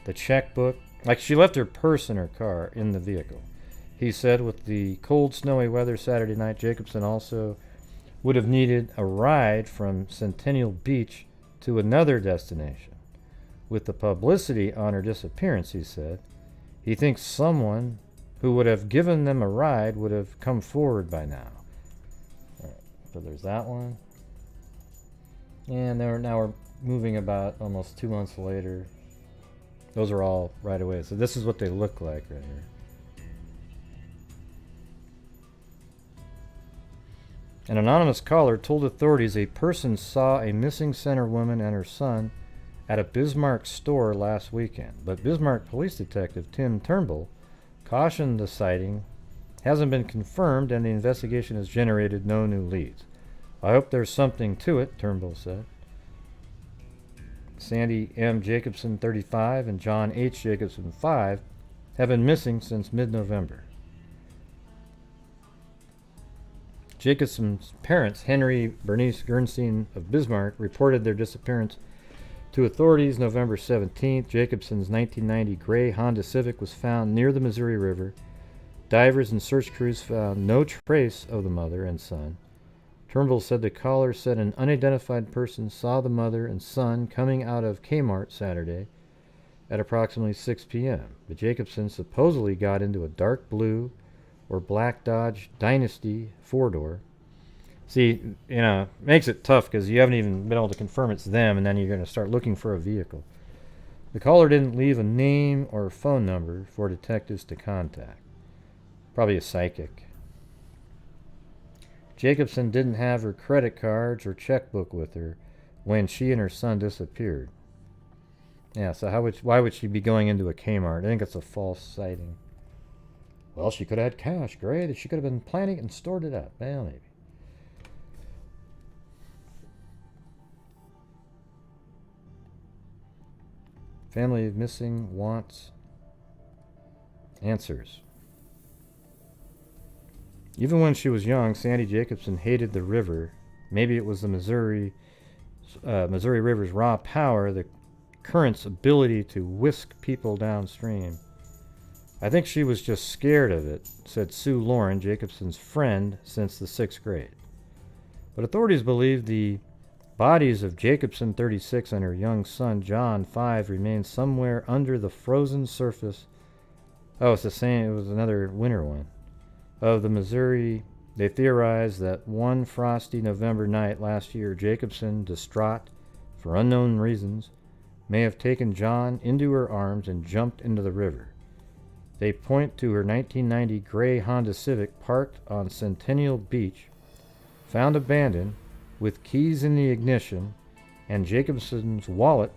The checkbook. Like, she left her purse in her car in the vehicle. He said with the cold, snowy weather Saturday night, Jacobson also would have needed a ride from Centennial Beach to another destination. With the publicity on her disappearance, he said, he thinks someone who would have given them a ride would have come forward by now. All right, so there's that one. And now we're moving about almost 2 months later. Those are all right away. So this is what they look like right here. An anonymous caller told authorities a person saw a missing center woman and her son at a Bismarck store last weekend. But Bismarck Police Detective Tim Turnbull cautioned the sighting hasn't been confirmed and the investigation has generated no new leads. I hope there's something to it, Turnbull said. Sandy M. Jacobson, 35, and John H. Jacobson, 5, have been missing since mid-November. Jacobson's parents, Henry Bernice Gernstein of Bismarck, reported their disappearance to authorities November 17th. Jacobson's 1990 gray Honda Civic was found near the Missouri River. Divers and search crews found no trace of the mother and son. Turnbull said the caller said an unidentified person saw the mother and son coming out of Kmart Saturday at approximately 6 p.m. But Jacobson supposedly got into a dark blue or black Dodge Dynasty four-door. See, makes it tough because you haven't even been able to confirm it's them, and then you're going to start looking for a vehicle. The caller didn't leave a name or a phone number for detectives to contact. Probably a psychic. Jacobson didn't have her credit cards or checkbook with her when she and her son disappeared. Yeah, so why would she be going into a Kmart? I think it's a false sighting. Well, she could have had cash. Great. She could have been planning it and stored it up. Well, maybe. Family of missing wants answers. Even when she was young, Sandy Jacobson hated the river. Maybe it was the Missouri River's raw power, the current's ability to whisk people downstream. I think she was just scared of it, said Sue Lauren, Jacobson's friend since the 6th grade. But authorities believe the bodies of Jacobson, 36, and her young son, John, 5, remain somewhere under the frozen surface. Oh, it's the same. It was another winter one. Of the Missouri. They theorize that one frosty November night last year, Jacobson, distraught for unknown reasons, may have taken John into her arms and jumped into the river. They point to her 1990 gray Honda Civic parked on Centennial Beach, found abandoned, with keys in the ignition, and Jacobson's wallet,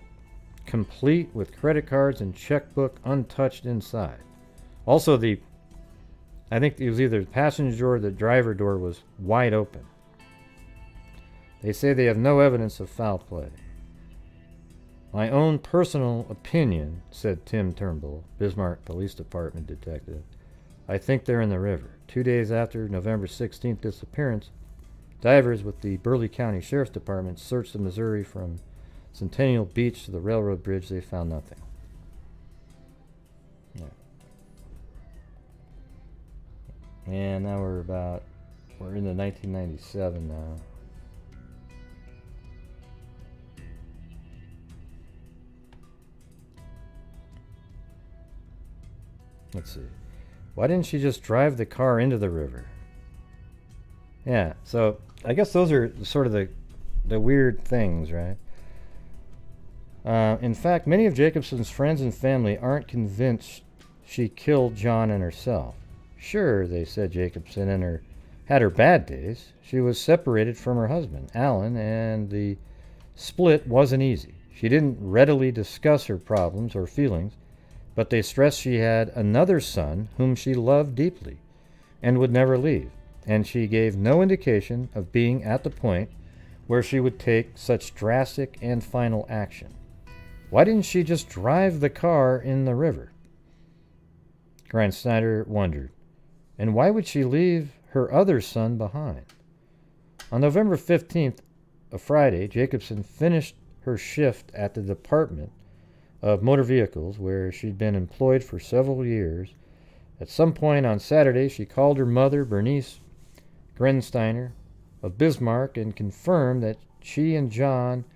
complete with credit cards and checkbook untouched inside. Also, I think it was either the passenger door or the driver door was wide open. They say they have no evidence of foul play. My own personal opinion, said Tim Turnbull, Bismarck Police Department detective, I think they're in the river. 2 days after November 16th disappearance, divers with the Burleigh County Sheriff's Department searched the Missouri from Centennial Beach to the railroad bridge. They found nothing. Yeah. And now we're into 1997 now. Let's see. Why didn't she just drive the car into the river? Yeah, so I guess those are sort of the weird things, right? In fact, many of Jacobson's friends and family aren't convinced she killed John and herself. Sure, they said Jacobson had her bad days. She was separated from her husband, Alan, and the split wasn't easy. She didn't readily discuss her problems or feelings, but they stressed she had another son whom she loved deeply and would never leave, and she gave no indication of being at the point where she would take such drastic and final action. Why didn't she just drive the car in the river? Grindsteiner wondered. And why would she leave her other son behind? On November 15th, a Friday, Jacobson finished her shift at the Department of Motor Vehicles, where she'd been employed for several years. At some point on Saturday, she called her mother, Bernice Grindsteiner of Bismarck, and confirmed that she and John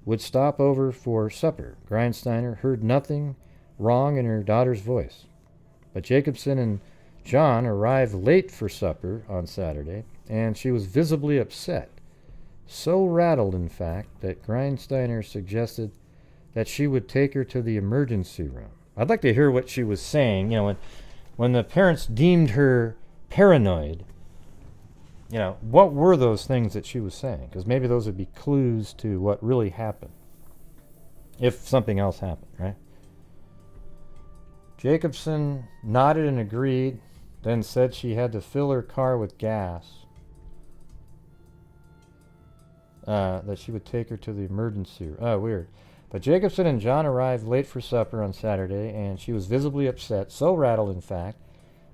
would stop over for supper. Grindsteiner heard nothing wrong in her daughter's voice. But Jacobson and John arrived late for supper on Saturday, and she was visibly upset. So rattled, in fact, that Grindsteiner suggested that she would take her to the emergency room. I'd like to hear what she was saying. When the parents deemed her paranoid, what were those things that she was saying? Because maybe those would be clues to what really happened, if something else happened, right? Jacobson nodded and agreed, then said she had to fill her car with gas, that she would take her to the emergency room. Oh, weird. But Jacobson and John arrived late for supper on Saturday, and she was visibly upset, so rattled, in fact,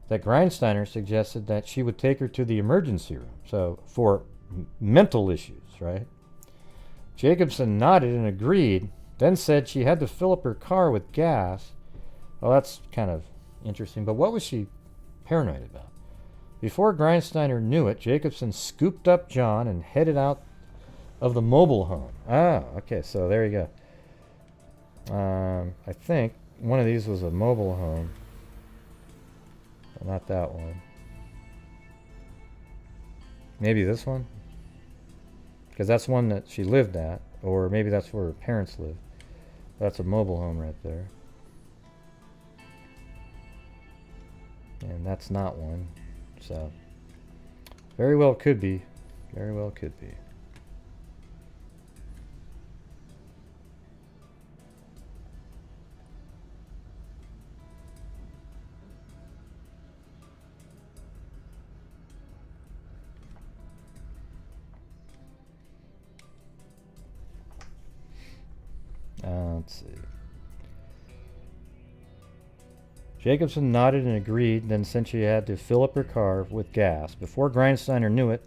that Grindsteiner suggested that she would take her to the emergency room. So, for mental issues, right? Jacobson nodded and agreed, then said she had to fill up her car with gas. Well, that's kind of interesting, but what was she paranoid about? Before Grindsteiner knew it, Jacobson scooped up John and headed out of the mobile home. Ah, okay, so there you go. I think one of these was a mobile home. Well, not that one. Maybe this one? Because that's one that she lived at, or maybe that's where her parents lived. That's a mobile home right there. And that's not one. So, very well could be. Very well could be. Let's see. Jacobson nodded and agreed, then said she had to fill up her car with gas. Before Grindsteiner knew it,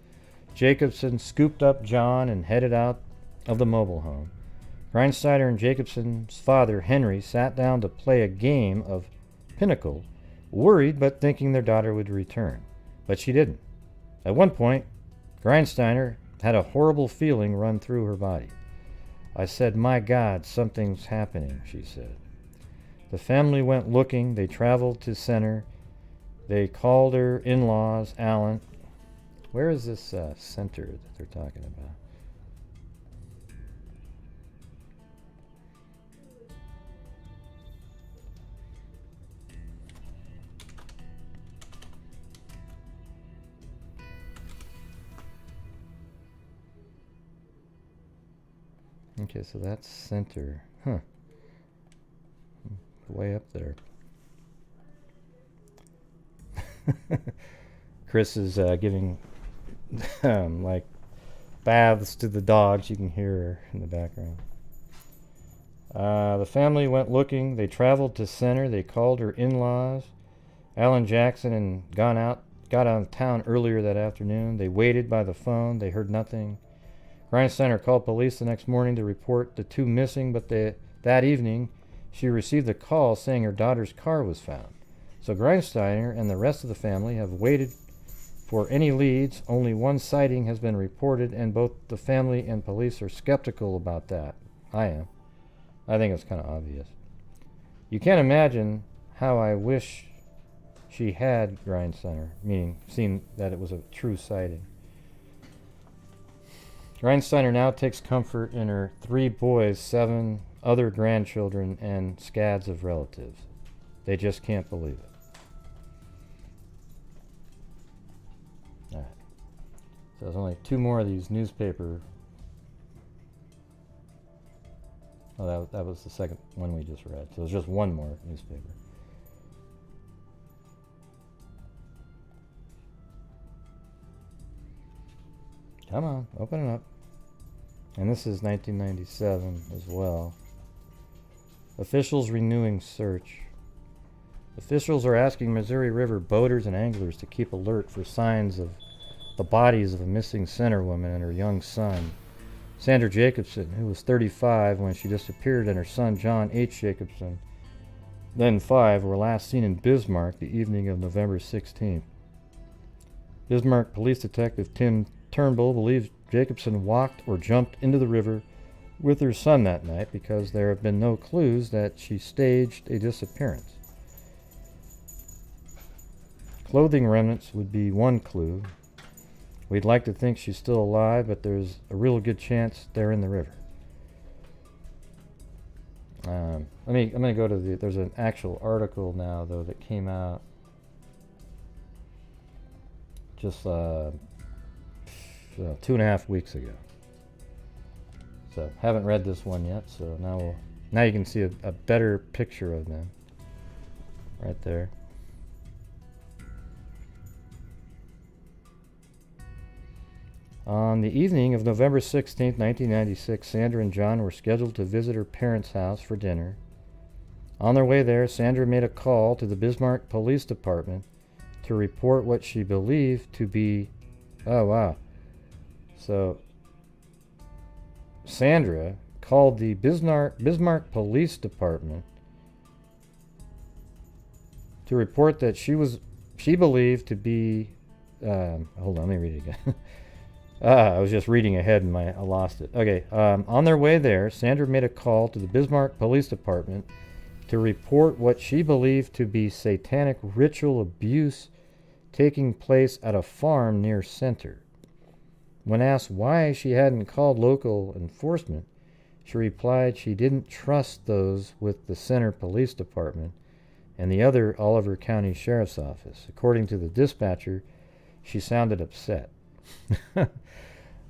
Jacobson scooped up John and headed out of the mobile home. Grindsteiner and Jacobson's father, Henry, sat down to play a game of Pinnacle, worried but thinking their daughter would return. But she didn't. At one point, Grindsteiner had a horrible feeling run through her body. I said, "My God, something's happening," she said. The family went looking. They traveled to Center. They called her in-laws, Alan. Where is this center that they're talking about? Okay, so that's Center. Huh. Way up there. Chris is giving like baths to the dogs. You can hear her in the background. The family went looking. They traveled to Center. They called her in-laws, Alan Jackson, and got out of town earlier that afternoon. They waited by the phone. They heard nothing. Grindsteiner called police the next morning to report the two missing, but that evening she received a call saying her daughter's car was found. So Grindsteiner and the rest of the family have waited for any leads. Only one sighting has been reported, and both the family and police are skeptical about that. I am. I think it's kind of obvious. You can't imagine how I wish she had, Grindsteiner, meaning seen that it was a true sighting. Grindsteiner now takes comfort in her 3 boys, 7 other grandchildren, and scads of relatives. They just can't believe it. All right. So there's only 2 more of these newspaper. Oh, that was the second one we just read. So there's just 1 more newspaper. Come on, open it up. And this is 1997 as well. Officials renewing search. Officials are asking Missouri River boaters and anglers to keep alert for signs of the bodies of a missing Center woman and her young son, Sandra Jacobson, who was 35 when she disappeared, and her son John H. Jacobson, then 5, were last seen in Bismarck the evening of November 16th. Bismarck Police Detective Tim Turnbull believes Jacobson walked or jumped into the river with her son that night because there have been no clues that she staged a disappearance. Clothing remnants would be one clue. We'd like to think she's still alive, but there's a real good chance they're in the river. I'm going to go to there's an actual article now, though, that came out just 2.5 weeks ago. So, haven't read this one yet, so now you can see a better picture of them right there. On the evening of November 16, 1996, Sandra and John were scheduled to visit her parents' house for dinner. On their way there, Sandra made a call to the Bismarck Police Department to report what she believed to be... Oh, wow. So, Sandra called the Bismarck Police Department to report that she believed to be... hold on, let me read it again. I was just reading ahead and I lost it. Okay, on their way there, Sandra made a call to the Bismarck Police Department to report what she believed to be satanic ritual abuse taking place at a farm near Center. When asked why she hadn't called local enforcement, she replied she didn't trust those with the Center Police Department and the other Oliver County Sheriff's Office. According to the dispatcher, she sounded upset.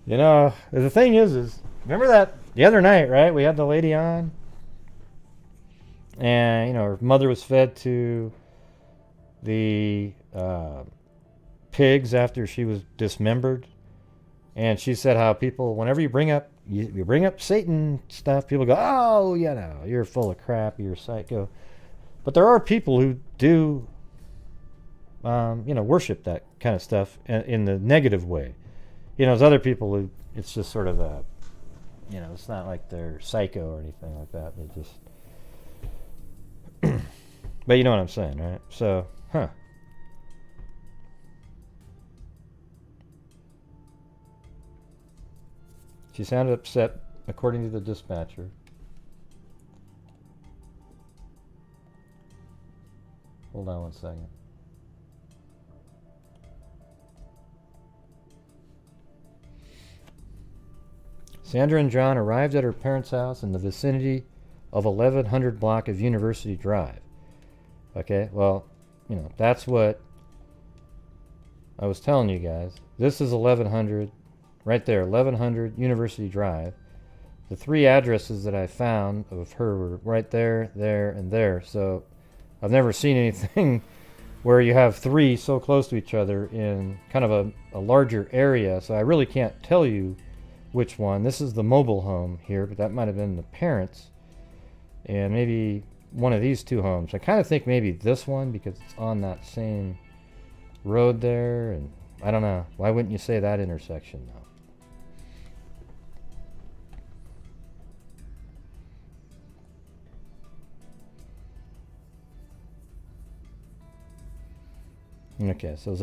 You know, the thing is remember that the other night, right? We had the lady on, and you know, her mother was fed to the pigs after she was dismembered, and she said how people, whenever you bring up Satan stuff, people go, "Oh, you know, you're full of crap, you're psycho." But there are people who do, worship that kind of stuff in the negative way. You know, there's other people who, it's just sort of a, it's not like they're psycho or anything like that. They just, but you know what I'm saying, right? So, She sounded upset, according to the dispatcher. Hold on one second. Sandra and John arrived at her parents' house in the vicinity of 1100 block of University Drive. Okay, well, that's what I was telling you guys. This is 1100, right there, 1100 University Drive. The three addresses that I found of her were right there, there, and there. So I've never seen anything where you have three so close to each other in kind of a larger area. So I really can't tell you which one. This is the mobile home here, but that might have been the parents. And maybe one of these two homes. I kind of think maybe this one because it's on that same road there. And I don't know. Why wouldn't you say that intersection though? Okay, so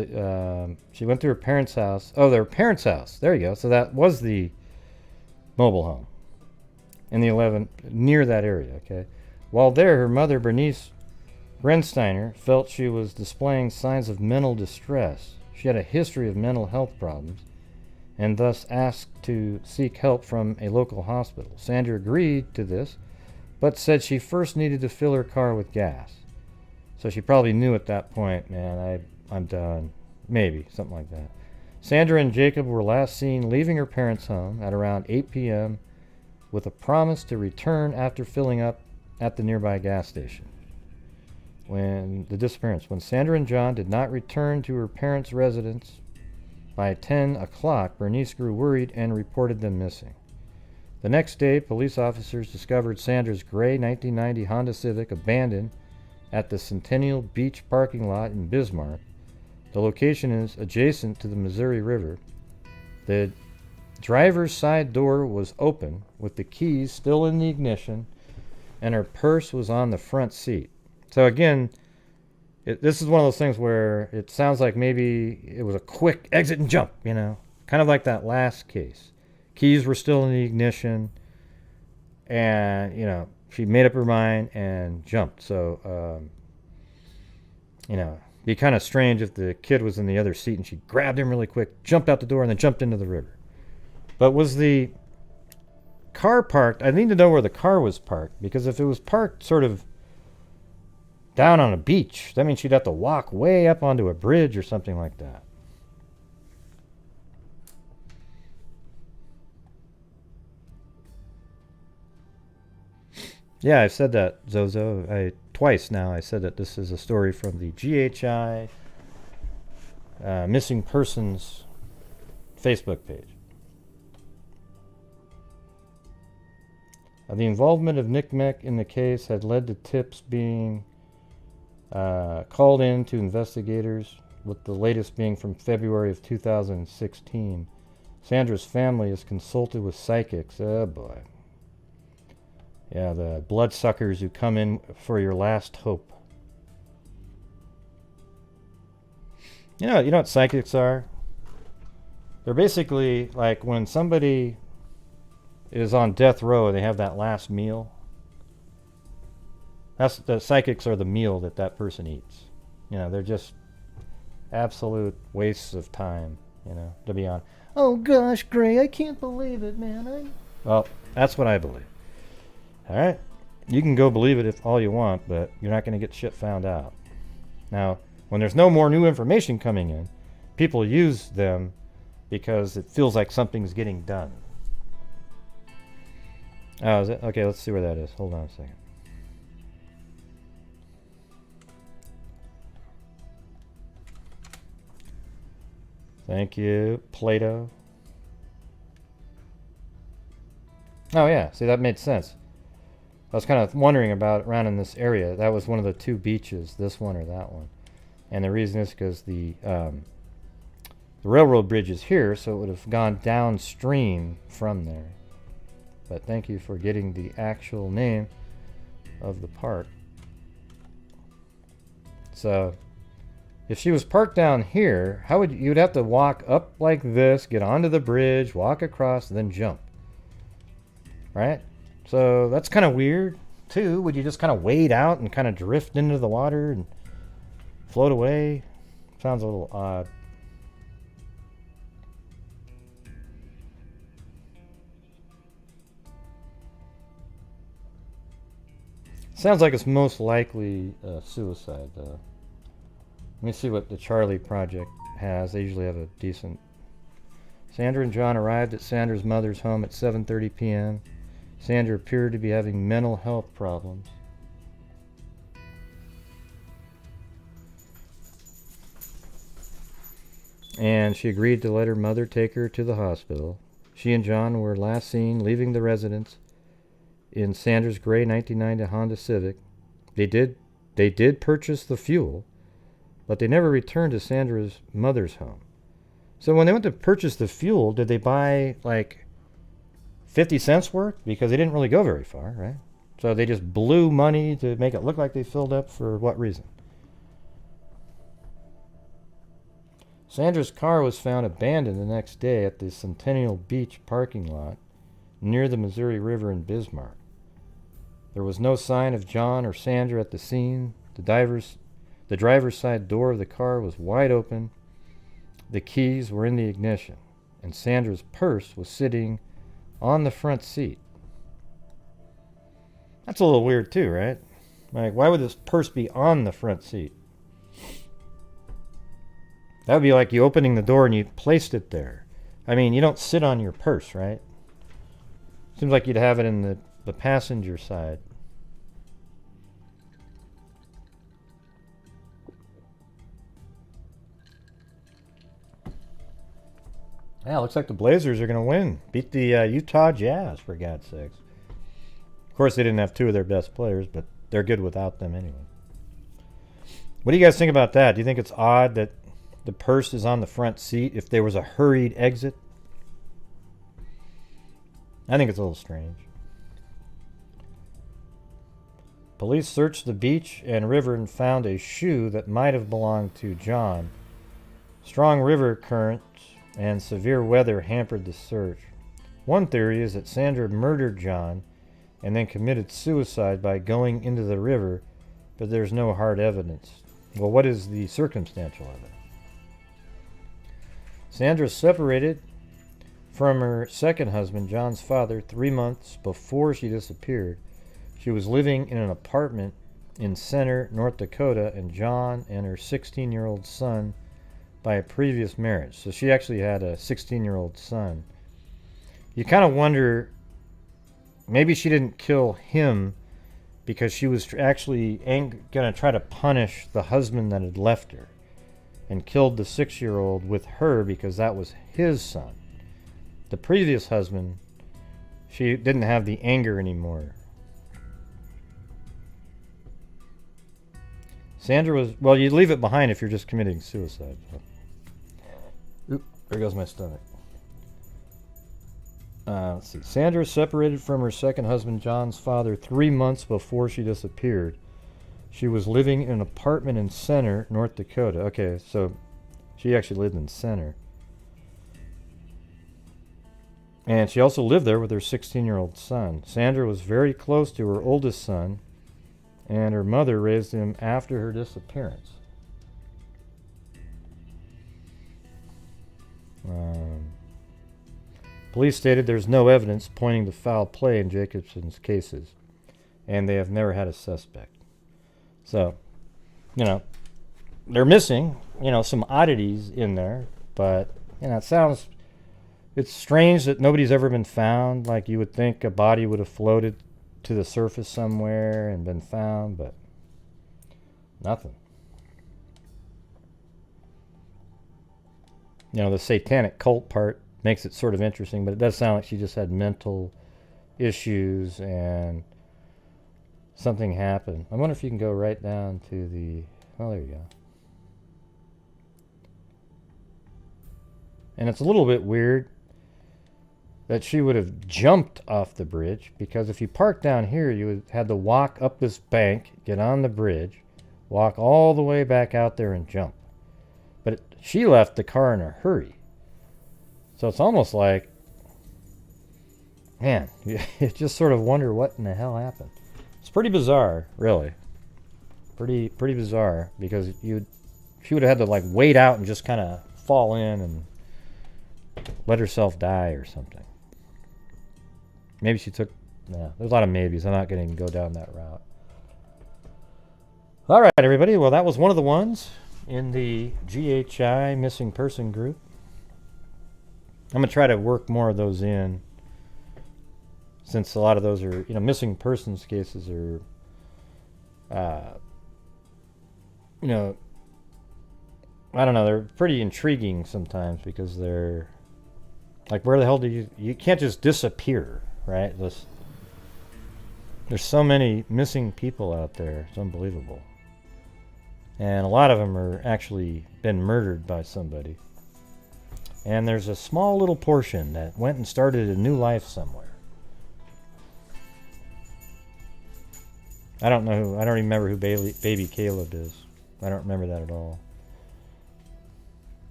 she went to her parents' house. Oh, their parents' house. There you go. So that was the mobile home in the 11 near that area. Okay. While there, her mother, Bernice Rensteiner, felt she was displaying signs of mental distress. She had a history of mental health problems, and thus asked to seek help from a local hospital. Sandra agreed to this, but said she first needed to fill her car with gas. So she probably knew at that point, man, I'm done. Maybe, something like that. Sandra and Jacob were last seen leaving her parents' home at around 8 p.m. with a promise to return after filling up at the nearby gas station. When Sandra and John did not return to her parents' residence by 10 o'clock, Bernice grew worried and reported them missing. The next day, police officers discovered Sandra's gray 1990 Honda Civic abandoned at the Centennial Beach parking lot in Bismarck. The location is adjacent to the Missouri River. The driver's side door was open with the keys still in the ignition, and her purse was on the front seat. So again, this is one of those things where it sounds like maybe it was a quick exit and jump, kind of like that last case. Keys were still in the ignition, and she made up her mind and jumped. So Be kind of strange if the kid was in the other seat and she grabbed him really quick, jumped out the door, and then jumped into the river. But was the car parked? I need to know where the car was parked, because if it was parked sort of down on a beach, that means she'd have to walk way up onto a bridge or something like that. Yeah, I've said that, Zozo. Twice now I said that this is a story from the GHI Missing Persons Facebook page. The involvement of Nick Meck in the case had led to tips being called in to investigators, with the latest being from February of 2016. Sandra's family is consulted with psychics. Oh boy. Yeah, the bloodsuckers who come in for your last hope. You know what psychics are? They're basically like when somebody is on death row and they have that last meal. That's the psychics are the meal that person eats. You know, they're just absolute wastes of time, you know, to be on. Oh gosh, Gray, I can't believe it, man. Well, that's what I believe. All right, you can go believe it if all you want, but you're not going to get shit found out. Now, when there's no more new information coming in, people use them because it feels like something's getting done. Oh, is it? Okay, let's see where that is. Hold on a second. Thank you, Plato. Oh yeah, see, that made sense. I was kind of wondering about around in this area. That was one of the two beaches, this one or that one. And the reason is because the railroad bridge is here, so it would have gone downstream from there. But thank you for getting the actual name of the park. So, if she was parked down here, how would you'd have to walk up like this, get onto the bridge, walk across, then jump. Right? So that's kind of weird, too. Would you just kind of wade out and kind of drift into the water and float away? Sounds a little odd. Sounds like it's most likely suicide, though. Let me see what the Charlie Project has. They usually have a decent... Sandra and John arrived at Sandra's mother's home at 7:30 p.m. Sandra appeared to be having mental health problems. And she agreed to let her mother take her to the hospital. She and John were last seen leaving the residence in Sandra's gray 1990 Honda Civic. They did purchase the fuel, but they never returned to Sandra's mother's home. So when they went to purchase the fuel, did they buy like 50 cents worth? Because they didn't really go very far, right? So they just blew money to make it look like they filled up. For what reason? Sandra's car was found abandoned the next day at the Centennial Beach parking lot near the Missouri River in Bismarck. There was no sign of John or Sandra at the scene. The driver's side door of the car was wide open. The keys were in the ignition, and Sandra's purse was sitting on the front seat. That's a little weird too, right? Like, why would this purse be on the front seat? That would be like you opening the door and you placed it there. I mean, you don't sit on your purse, right? Seems like you'd have it in the passenger side. Yeah, looks like the Blazers are going to win. Beat the Utah Jazz, for God's sakes. Of course, they didn't have two of their best players, but they're good without them anyway. What do you guys think about that? Do you think it's odd that the purse is on the front seat if there was a hurried exit? I think it's a little strange. Police searched the beach and river and found a shoe that might have belonged to John. Strong river currents and severe weather hampered the search. One theory is that Sandra murdered John and then committed suicide by going into the river, but there's no hard evidence. Well, what is the circumstantial evidence? Sandra separated from her second husband, John's father, 3 months before she disappeared. She was living in an apartment in Center, North Dakota, and John and her 16-year-old son by a previous marriage. So she actually had a 16-year-old son. You kind of wonder, maybe she didn't kill him because she was actually going to try to punish the husband that had left her and killed the 6-year-old with her because that was his son. The previous husband, she didn't have the anger anymore. Sandra was, well, you leave it behind if you're just committing suicide. Oop, there goes my stomach. Let's see. Sandra separated from her second husband, John's father, 3 months before she disappeared. She was living in an apartment in Center, North Dakota. Okay, so she actually lived in Center. And she also lived there with her 16-year-old son. Sandra was very close to her oldest son, and her mother raised him after her disappearance. Police stated there's no evidence pointing to foul play in Jacobson's cases, and they have never had a suspect. So, they're missing, some oddities in there, but, it's strange that nobody's ever been found. Like, you would think a body would have floated to the surface somewhere and been found, but nothing. The satanic cult part makes it sort of interesting, but it does sound like she just had mental issues and something happened. I wonder if you can go right down to the... Oh, there you go. And it's a little bit weird that she would have jumped off the bridge, because if you parked down here, you would have to walk up this bank, get on the bridge, walk all the way back out there and jump. But she left the car in a hurry. So it's almost like, man, you just sort of wonder what in the hell happened. It's pretty bizarre, really. Pretty bizarre, because she would have had to like wait out and just kind of fall in and let herself die or something. Maybe she took, there's a lot of maybes. I'm not going to go down that route. All right, everybody. Well, that was one of the ones in the GHI missing person group. I'm going to try to work more of those in, since a lot of those are, missing persons cases are, I don't know, they're pretty intriguing sometimes, because they're, like, where the hell do you can't just disappear, right? There's so many missing people out there. It's unbelievable. And a lot of them are actually been murdered by somebody. And there's a small little portion that went and started a new life somewhere. I don't remember who baby Caleb is. I don't remember that at all.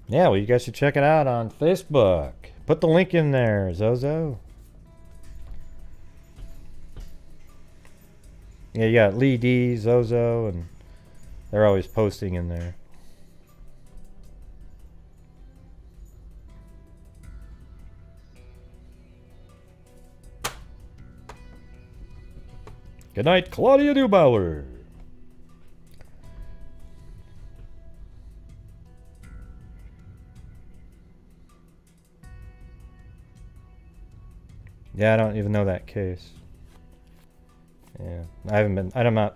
Yeah, well, you guys should check it out on Facebook. Put the link in there, Zozo. Yeah, you got Lee D, Zozo, and they're always posting in there. Good night, Claudia Neubauer. Yeah, I don't even know that case. Yeah,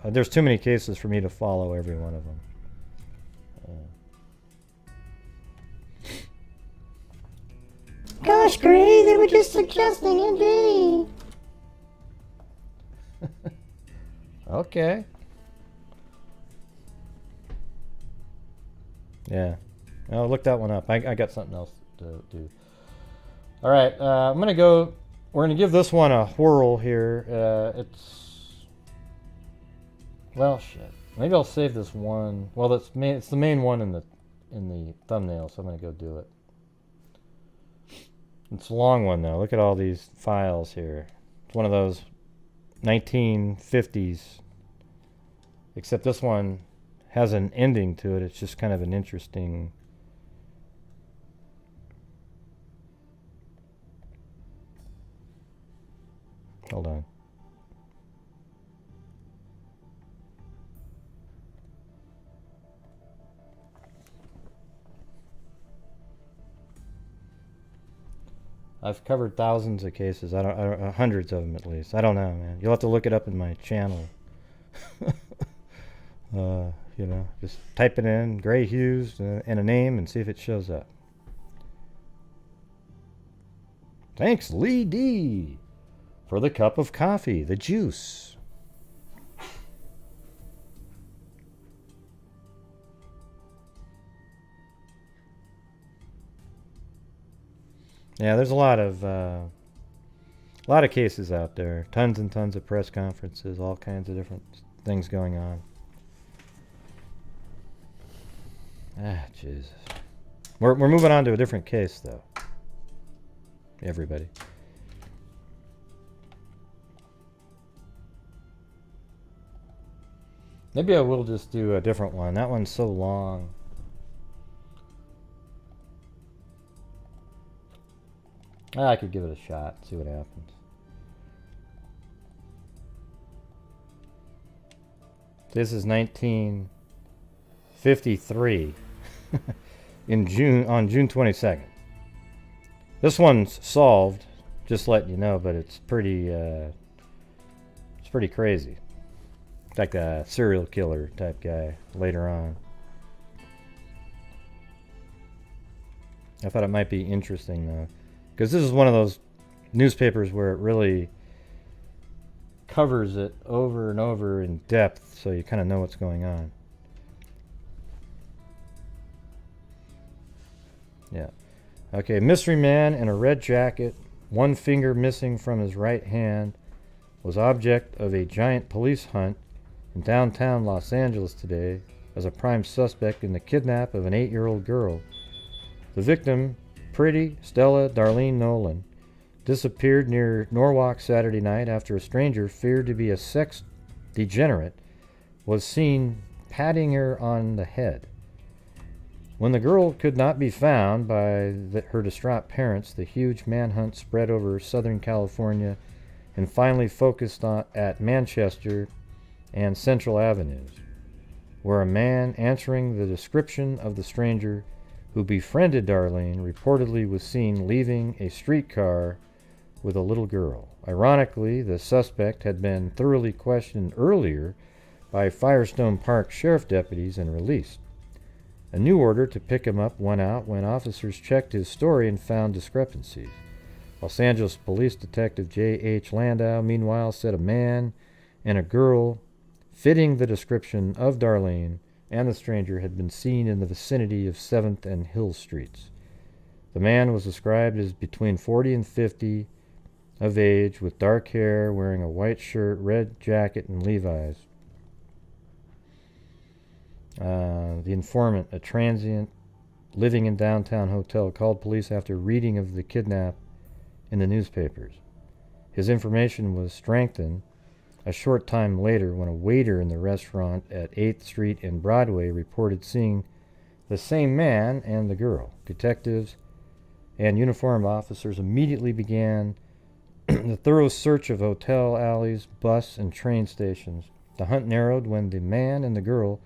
there's too many cases for me to follow every one of them. Gosh, Gray, they were just suggesting it, Okay. Yeah. I'll look that one up. I got something else to do. All right. We're going to give this one a whirl here. Well, shit. Maybe I'll save this one. Well, it's the main one in the thumbnail, so I'm going to go do it. It's a long one, though. Look at all these files here. It's one of those 1950s Except this one has an ending to it. It's just kind of an interesting... Hold on. I've covered thousands of cases. I don't hundreds of them at least. I don't know, man. You'll have to look it up in my channel. You know, just type it in, Gray Hughes, and a name, and see if it shows up. Thanks, Lee D, for the cup of coffee, the juice. Yeah, there's a lot of cases out there. Tons and tons of press conferences, all kinds of different things going on. Ah, Jesus. We're moving on to a different case, though. Everybody. Maybe I will just do a different one. That one's so long. I could give it a shot, see what happens. This is 1953 on June 22nd. This one's solved, just letting you know, but it's pretty crazy. It's like a serial killer type guy later on. I thought it might be interesting though, because this is one of those newspapers where it really covers it over and over in depth, so you kind of know what's going on. Yeah. Okay, mystery man in a red jacket, one finger missing from his right hand, was object of a giant police hunt in downtown Los Angeles today as a prime suspect in the kidnap of an 8-year-old girl. The victim, pretty Stella Darlene Nolan, disappeared near Norwalk Saturday night after a stranger feared to be a sex degenerate was seen patting her on the head. When the girl could not be found by her distraught parents, the huge manhunt spread over Southern California and finally focused at Manchester and Central Avenues, where a man answering the description of the stranger who befriended Darlene reportedly was seen leaving a streetcar with a little girl. Ironically, the suspect had been thoroughly questioned earlier by Firestone Park sheriff deputies and released. A new order to pick him up went out when officers checked his story and found discrepancies. Los Angeles Police Detective J.H. Landau, meanwhile, said a man and a girl fitting the description of Darlene and the stranger had been seen in the vicinity of 7th and Hill Streets. The man was described as between 40 and 50 of age, with dark hair, wearing a white shirt, red jacket, and Levi's. The informant, a transient living in downtown hotel, called police after reading of the kidnap in the newspapers. His information was strengthened a short time later when a waiter in the restaurant at 8th Street and Broadway reported seeing the same man and the girl. Detectives and uniformed officers immediately began the thorough search of hotel alleys, bus, and train stations. The hunt narrowed when the man and the girl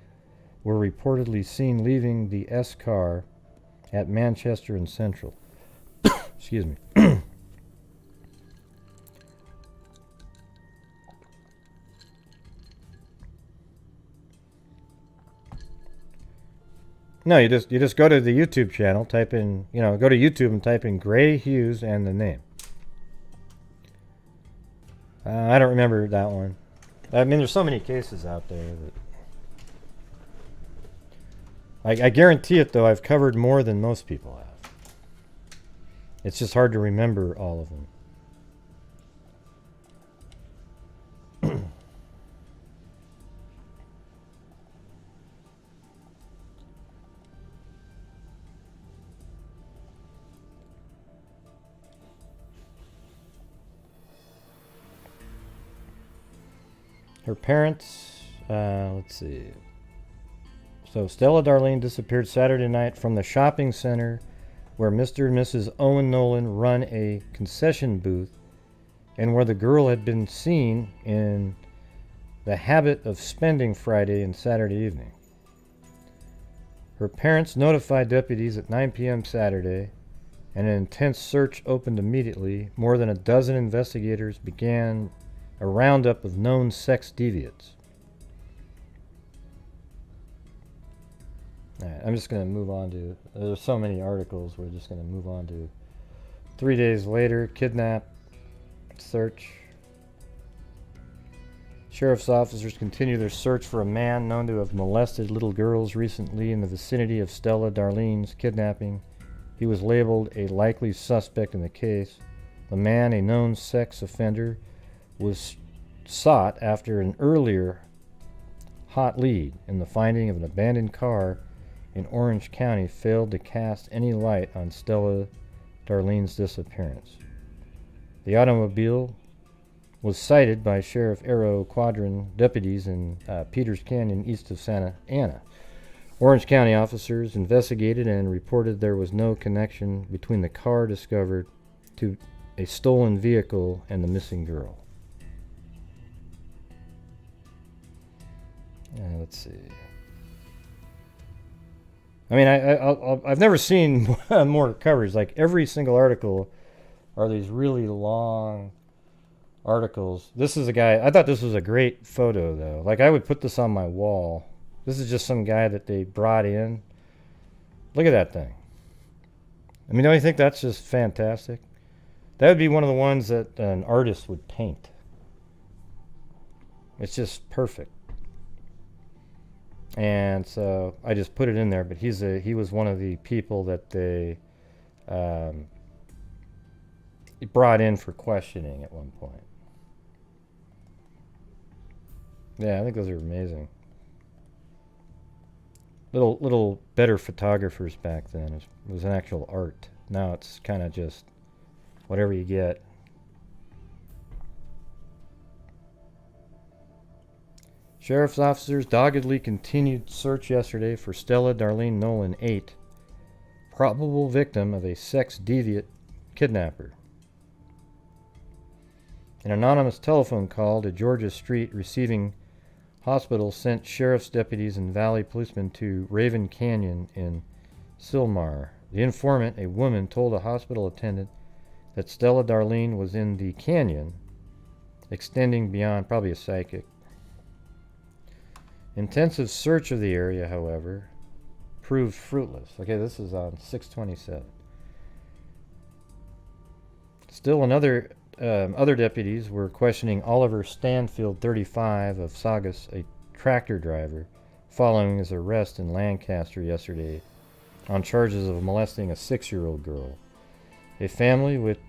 were reportedly seen leaving the S car at Manchester and Central. Excuse me. No, you just go to the YouTube channel, type in, go to YouTube and type in Gray Hughes and the name. I don't remember that one. I mean, there's so many cases out there that I guarantee it, though, I've covered more than most people have. It's just hard to remember all of them. Her parents Let's see. So Stella Darlene disappeared Saturday night from the shopping center where Mr. and Mrs. Owen Nolan run a concession booth and where the girl had been seen in the habit of spending Friday and Saturday evening. Her parents notified deputies at 9 p.m. Saturday, and an intense search opened immediately. More than a dozen investigators began a roundup of known sex deviants. All right, I'm just going to move on to, there's so many articles, we're just going to move on to 3 days later, kidnap, search. Sheriff's officers continue their search for a man known to have molested little girls recently in the vicinity of Stella Darlene's kidnapping. He was labeled a likely suspect in the case. The man, a known sex offender, was sought after an earlier hot lead in the finding of an abandoned car in Orange County failed to cast any light on Stella Darlene's disappearance. The automobile was sighted by Sheriff Arrow Quadron deputies in Peters Canyon east of Santa Ana. Orange County officers investigated and reported there was no connection between the car discovered to a stolen vehicle and the missing girl. Let's see. I mean, I've never seen more coverage. Like every single article are these really long articles. This is a guy, I thought this was a great photo though. Like I would put this on my wall. This is just some guy that they brought in. Look at that thing. I mean, don't you think that's just fantastic? That would be one of the ones that an artist would paint. It's just perfect. And so I just put it in there, but he was one of the people that they brought in for questioning at one point. Yeah, I think those are amazing. Little better photographers back then. It was an actual art. Now it's kind of just whatever you get. Sheriff's officers doggedly continued search yesterday for Stella Darlene Nolan, 8, probable victim of a sex deviant kidnapper. An anonymous telephone call to Georgia Street receiving hospital sent sheriff's deputies and valley policemen to Raven Canyon in Sylmar. The informant, a woman, told a hospital attendant that Stella Darlene was in the canyon, extending beyond, probably a psychic. Intensive search of the area, however, proved fruitless. Okay, this is on 6/27. Still, other deputies were questioning Oliver Stanfield, 35, of Saugus, a tractor driver, following his arrest in Lancaster yesterday on charges of molesting a 6-year-old girl. A family which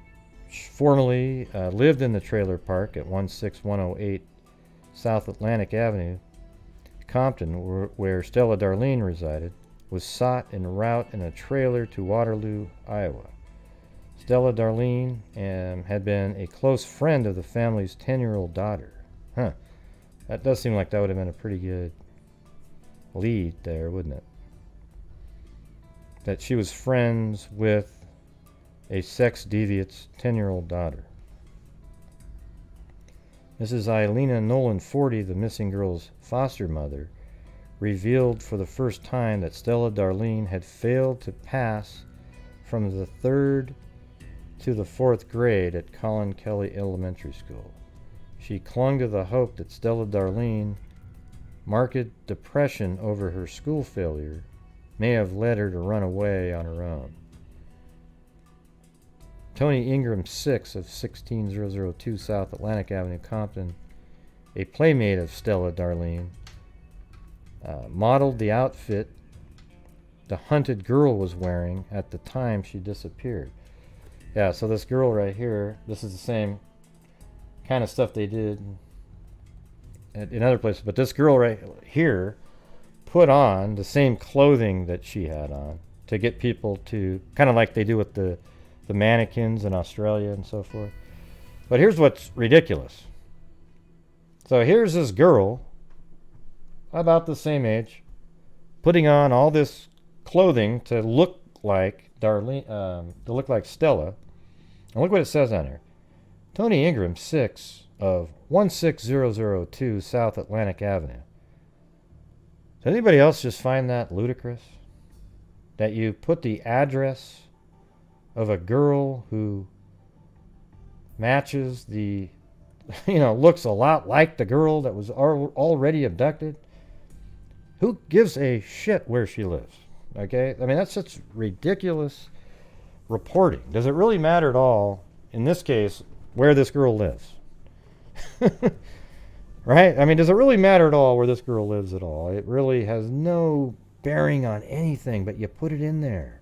formerly lived in the trailer park at 16108 South Atlantic Avenue, Compton, where Stella Darlene resided, was sought en route in a trailer to Waterloo, Iowa. Stella Darlene had been a close friend of the family's 10-year-old daughter. Huh. That does seem like that would have been a pretty good lead there, wouldn't it? That she was friends with a sex deviant's 10-year-old daughter. Mrs. Ilena Nolan, 40, the missing girl's foster mother, revealed for the first time that Stella Darlene had failed to pass from the 3rd to the 4th grade at Colin Kelly Elementary School. She clung to the hope that Stella Darlene, marked depression over her school failure, may have led her to run away on her own. Tony Ingram, 6, of 16002 South Atlantic Avenue, Compton, a playmate of Stella Darlene, modeled the outfit the hunted girl was wearing at the time she disappeared. Yeah, so this girl right here, this is the same kind of stuff they did in other places, but this girl right here put on the same clothing that she had on to get people to, kind of like they do with the mannequins in Australia and so forth. But here's what's ridiculous. So here's this girl about the same age, putting on all this clothing to look like Darlene, to look like Stella. And look what it says on here. Tony Ingram, 6 of 16002 South Atlantic Avenue. Does anybody else just find that ludicrous? That you put the address of a girl who matches the, looks a lot like the girl that was already abducted? Who gives a shit where she lives? Okay? I mean, that's such ridiculous reporting. Does it really matter at all, in this case, where this girl lives? Right? I mean, does it really matter at all where this girl lives at all? It really has no bearing on anything, but you put it in there.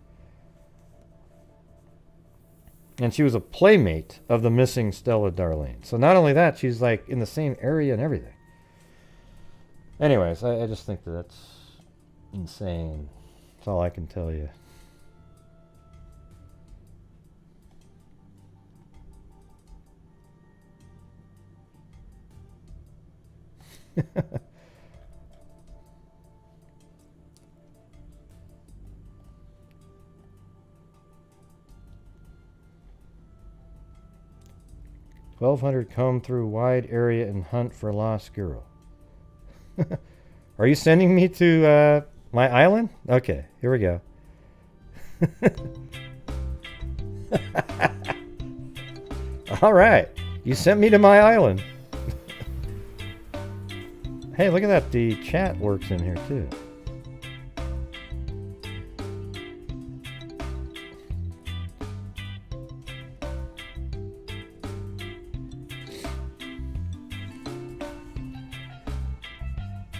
And she was a playmate of the missing Stella Darlene. So not only that, she's like in the same area and everything. Anyways, I just think that's insane. That's all I can tell you. "1,200 comb through wide area and hunt for lost girl." Are you sending me to my island? Okay, here we go. All right, you sent me to my island. Hey, look at that. The chat works in here too.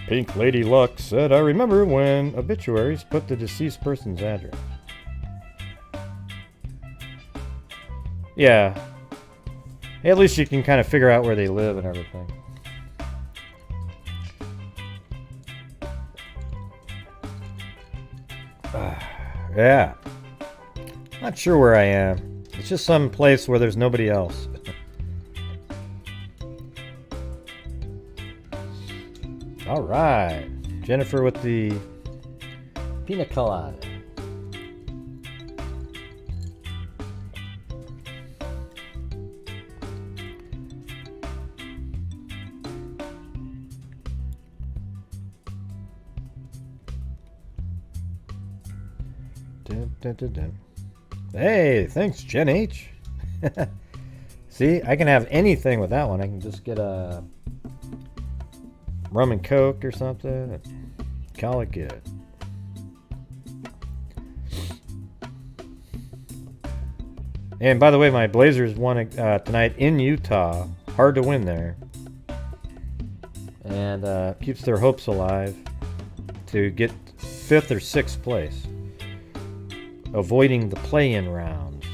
Pink Lady Luck said, "I remember when obituaries put the deceased person's address." Yeah. At least you can kind of figure out where they live and everything. Yeah. Not sure where I am. It's just some place where there's nobody else. All right. Jennifer with the pina colada. Dun, dun, dun. Hey, thanks, Jen H. See, I can have anything with that one. I can just get a rum and coke or something and call it good. And by the way, my Blazers won tonight in Utah. Hard to win there. And keeps their hopes alive to get 5th or 6th place, avoiding the play-in rounds.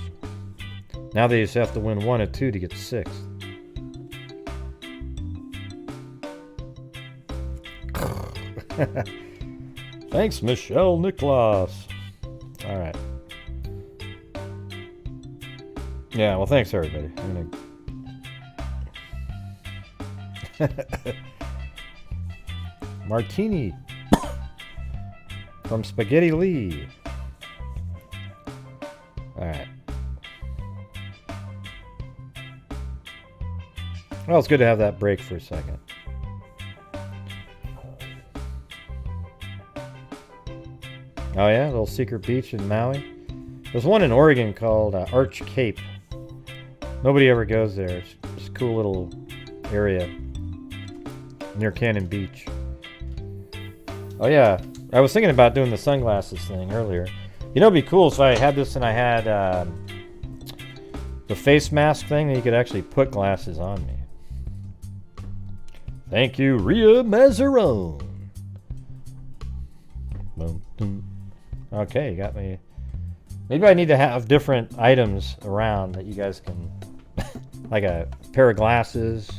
Now they just have to win 1 or 2 to get 6th. Thanks, Michelle Nicholas. All right. Yeah, well, thanks, everybody. I'm gonna... Martini from Spaghetti Lee. All right. Well, it's good to have that break for a second. Oh yeah, little secret beach in Maui. There's one in Oregon called Arch Cape. Nobody ever goes there. It's just a cool little area near Cannon Beach. Oh yeah, I was thinking about doing the sunglasses thing earlier. You know, it'd be cool if I had this and I had the face mask thing, and you could actually put glasses on me. Thank you, Ria Mazarone. Okay, you got me. Maybe I need to have different items around that you guys can, like a pair of glasses,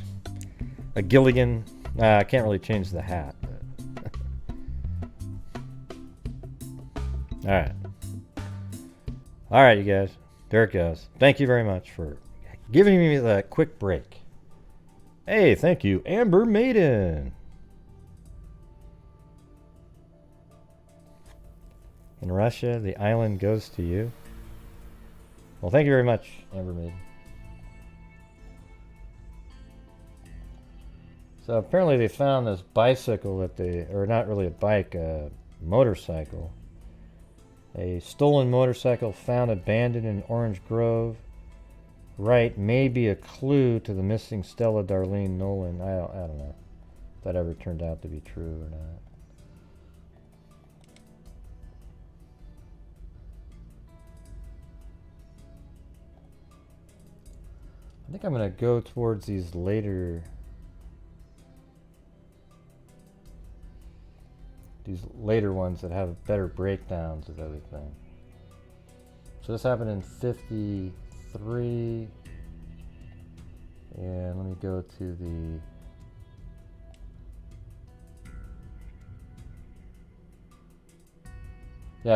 a Gilligan. I can't really change the hat. But All right, you guys. There it goes. Thank you very much for giving me that quick break. Hey, thank you, Amber Maiden. In Russia, the island goes to you. Well, thank you very much, Amber Maiden. So apparently they found this bicycle that or not really a bike, a motorcycle. A stolen motorcycle found abandoned in Orange Grove. Right, may be a clue to the missing Stella Darlene Nolan. I don't know if that ever turned out to be true or not. I think I'm going to go towards these later ones that have better breakdowns of everything. So this happened in 53. And let me go to the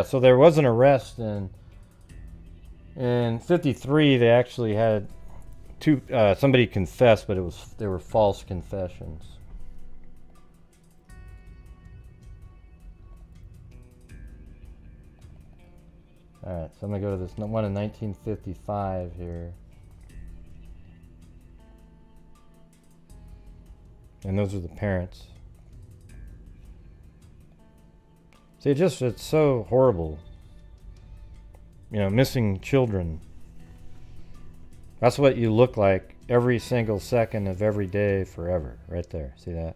so there was an arrest in 53. They actually had somebody confessed, but they were false confessions. Alright, so I'm going to go to this one in 1955 here. And those are the parents. See, it's so horrible. You know, missing children. That's what you look like every single second of every day forever. Right there. See that?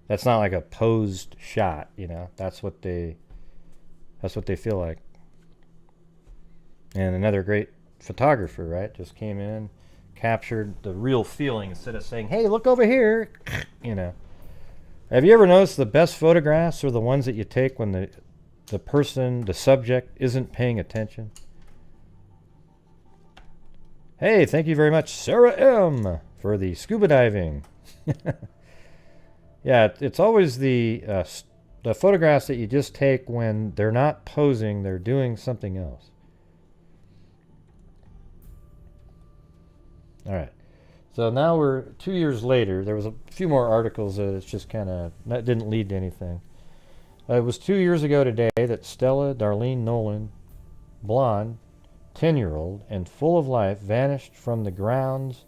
That's not like a posed shot, you know. That's what they feel like. And another great photographer, right? Just came in, captured the real feeling instead of saying, hey, look over here, you know. Have you ever noticed the best photographs are the ones that you take when the person, the subject, isn't paying attention? Hey, thank you very much, Sarah M., for the scuba diving. Yeah, it's always the photographs that you just take when they're not posing, they're doing something else. All right, so now we're 2 years later. There was a few more articles that it's just kind of didn't lead to anything. It was 2 years ago today that Stella Darlene Nolan, blonde, 10-year-old, and full of life, vanished from the grounds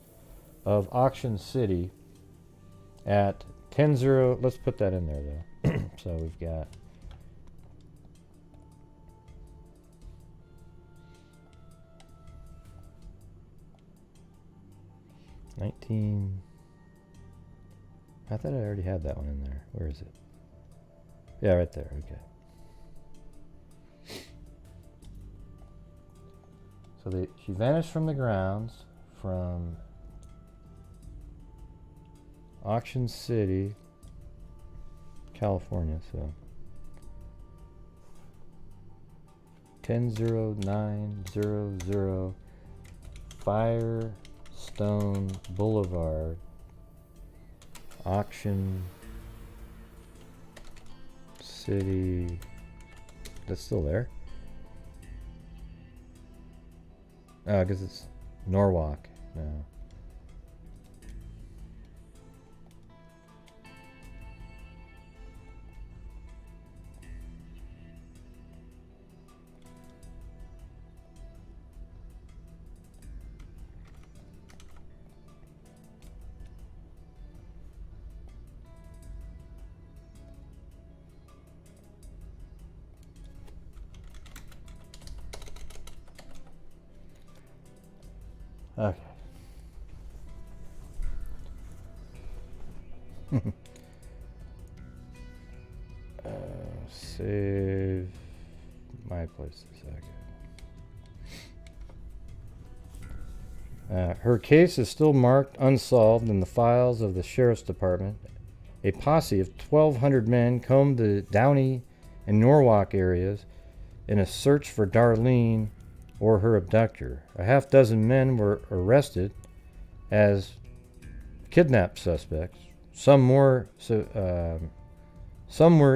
of Auction City at 10:0. Let's put that in there though. So we've got 19. I thought I already had that one in there. Where is it? Yeah, right there. Okay. So she vanished from the grounds from Auction City, California. So 100900 Firestone Boulevard, Auction City. That's still there? Oh, because it's Norwalk. No. Okay. Save my place a second. Her case is still marked unsolved in the files of the Sheriff's Department. A posse of 1,200 men combed the Downey and Norwalk areas in a search for Darlene or her abductor. A half dozen men were arrested as kidnap suspects. Some were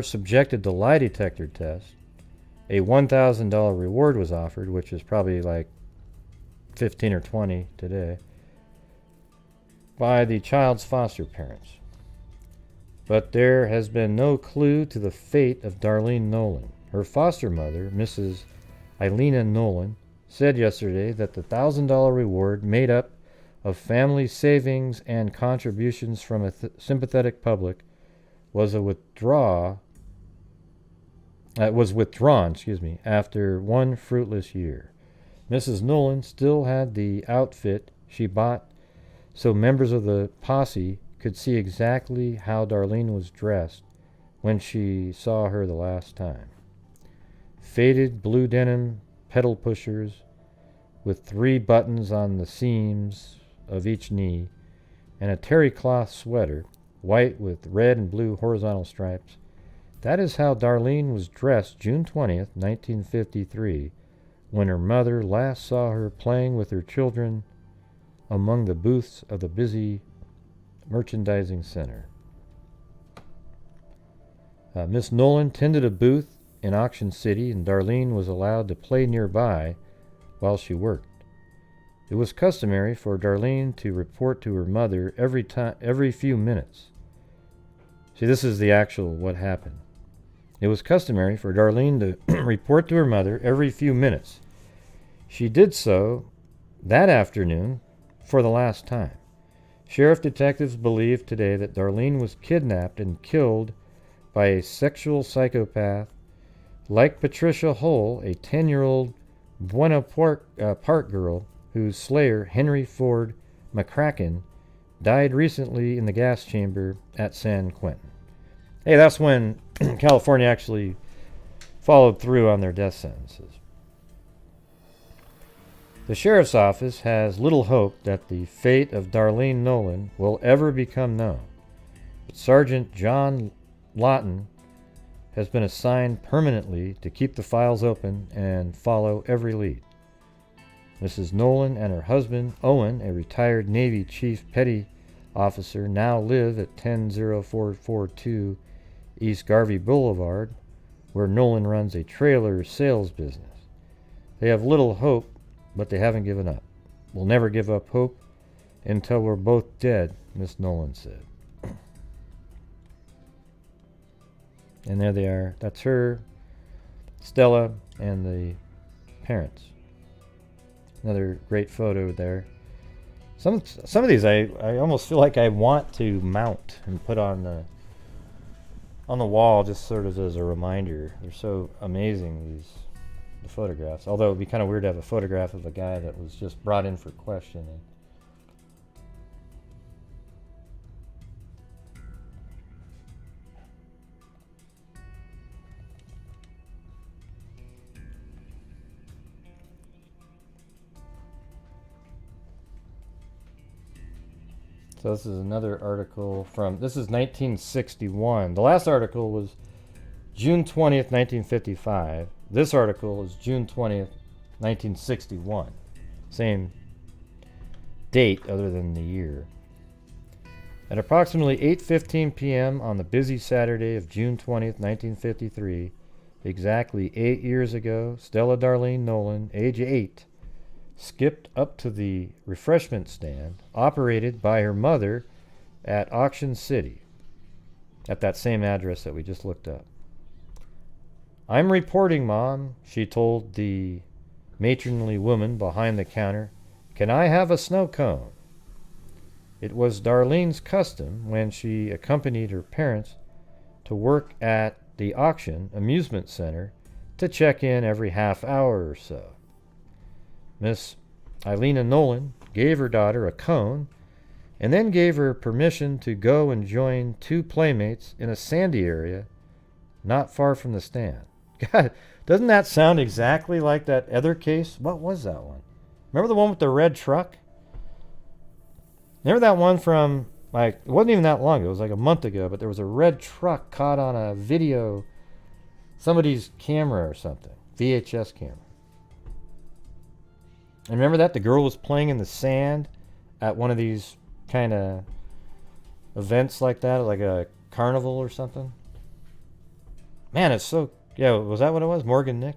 subjected to lie detector tests. A $1,000 reward was offered, which is probably like 15 or 20 today, by the child's foster parents. But there has been no clue to the fate of Darlene Nolan. Her foster mother, Mrs. Ilena Nolan, said yesterday that the $1,000 reward, made up of family savings and contributions from a sympathetic public, was withdrawn after one fruitless year. Mrs. Nolan still had the outfit she bought so members of the posse could see exactly how Darlene was dressed when she saw her the last time. Faded blue denim pedal pushers with 3 buttons on the seams of each knee, and a terry cloth sweater, white with red and blue horizontal stripes. That is how Darlene was dressed June 20th, 1953, when her mother last saw her playing with her children among the booths of the busy merchandising center. Miss Nolan tended a booth in Auction City, and Darlene was allowed to play nearby while she worked. It was customary for Darlene to report to her mother every few minutes. See, this is the actual what happened. It was customary for Darlene to report to her mother every few minutes. She did so that afternoon for the last time. Sheriff detectives believe today that Darlene was kidnapped and killed by a sexual psychopath like Patricia Hull, a 10-year-old Buena Park girl whose slayer, Henry Ford McCracken, died recently in the gas chamber at San Quentin. Hey, that's when California actually followed through on their death sentences. The sheriff's office has little hope that the fate of Darlene Nolan will ever become known, but Sergeant John Lawton has been assigned permanently to keep the files open and follow every lead. Mrs. Nolan and her husband, Owen, a retired Navy Chief Petty Officer, now live at 10442 East Garvey Boulevard, where Nolan runs a trailer sales business. They have little hope, but they haven't given up. We'll never give up hope until we're both dead, Miss Nolan said. And there they are. That's her, Stella, and the parents. Another great photo there. Some of these I almost feel like I want to mount and put on the wall, just sort of as a reminder. They're so amazing, the photographs. Although it would be kind of weird to have a photograph of a guy that was just brought in for questioning. So this is another article from, this is 1961. The last article was June 20th, 1955. This article is June 20th, 1961. Same date other than the year. At approximately 8:15 p.m. on the busy Saturday of June 20th, 1953, exactly 8 years ago, Stella Darlene Nolan, age 8, skipped up to the refreshment stand operated by her mother at Auction City, at that same address that we just looked up. "I'm reporting, Mom," she told the matronly woman behind the counter. "Can I have a snow cone?" It was Darlene's custom, when she accompanied her parents to work at the Auction Amusement Center, to check in every half hour or so. Miss Ilena Nolan gave her daughter a cone and then gave her permission to go and join 2 playmates in a sandy area not far from the stand. God, doesn't that sound exactly like that other case? What was that one? Remember the one with the red truck? Remember that one from, like, it wasn't even that long ago. It was like a month ago, but there was a red truck caught on a video, somebody's camera or something, VHS camera. And remember that? The girl was playing in the sand at one of these kind of events like that, like a carnival or something. Man, it's so... Yeah, was that what it was? Morgan Nick?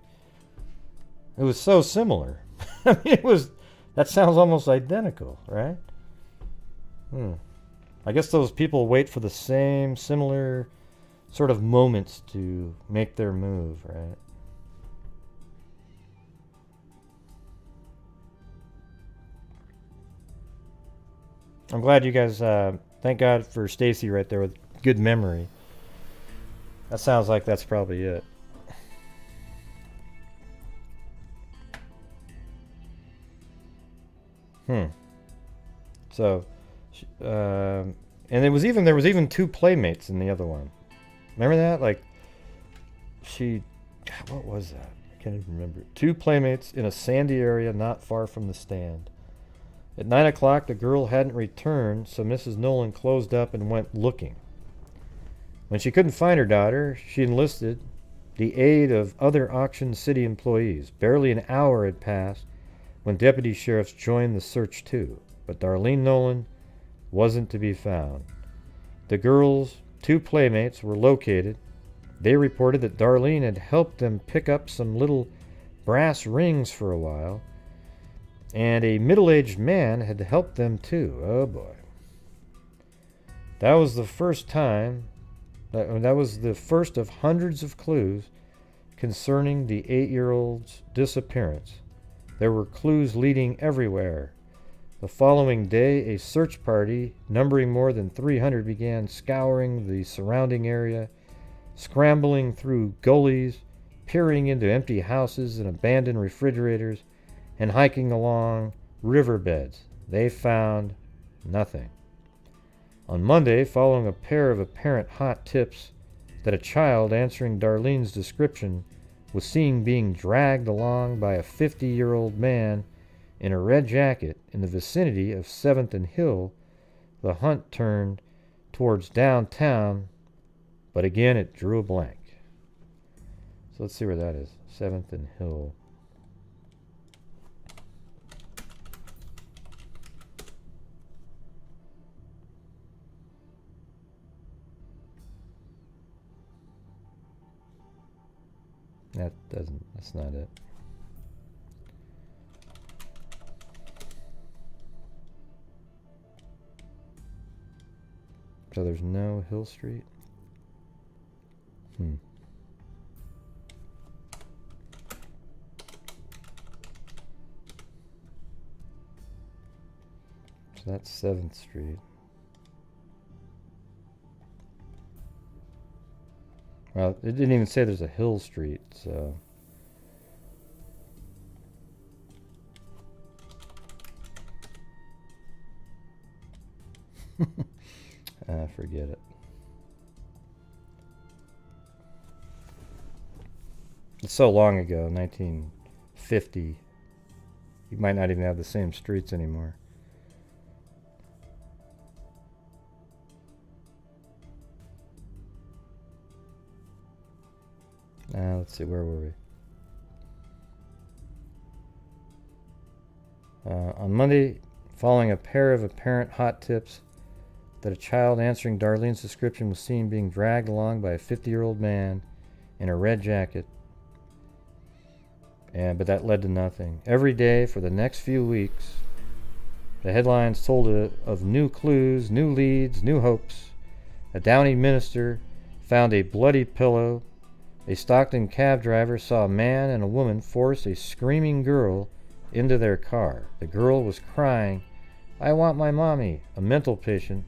It was so similar. I mean, it was... That sounds almost identical, right? I guess those people wait for the same similar sort of moments to make their move, right? I'm glad you guys, thank God for Stacy right there with good memory. That sounds like that's probably it. So, and there was even two playmates in the other one. Remember that? Like, what was that? I can't even remember. Two playmates in a sandy area not far from the stand. At 9 o'clock, the girl hadn't returned, so Mrs. Nolan closed up and went looking. When she couldn't find her daughter, she enlisted the aid of other Auction City employees. Barely an hour had passed when deputy sheriffs joined the search too, but Darlene Nolan wasn't to be found. The girls' two playmates were located. They reported that Darlene had helped them pick up some little brass rings for a while, and a middle-aged man had helped them too. Oh boy. That was the first time, that was the first of hundreds of clues concerning the 8-year-old's disappearance. There were clues leading everywhere. The following day, a search party numbering more than 300 began scouring the surrounding area, scrambling through gullies, peering into empty houses and abandoned refrigerators, and hiking along riverbeds. They found nothing. On Monday, following a pair of apparent hot tips that a child answering Darlene's description was seen being dragged along by a 50-year-old man in a red jacket in the vicinity of 7th and Hill, the hunt turned towards downtown, but again it drew a blank. So let's see where that is. 7th and Hill. That's not it. So there's no Hill Street? So that's 7th Street. Well, it didn't even say there's a Hill Street, so... forget it. It's so long ago, 1950. You might not even have the same streets anymore. Let's see, where were we? On Monday, following a pair of apparent hot tips that a child answering Darlene's description was seen being dragged along by a 50-year-old man in a red jacket. But that led to nothing. Every day for the next few weeks, the headlines told of new clues, new leads, new hopes. A Downey minister found a bloody pillow. A Stockton cab driver saw a man and a woman force a screaming girl into their car. The girl was crying, "I want my mommy." A mental patient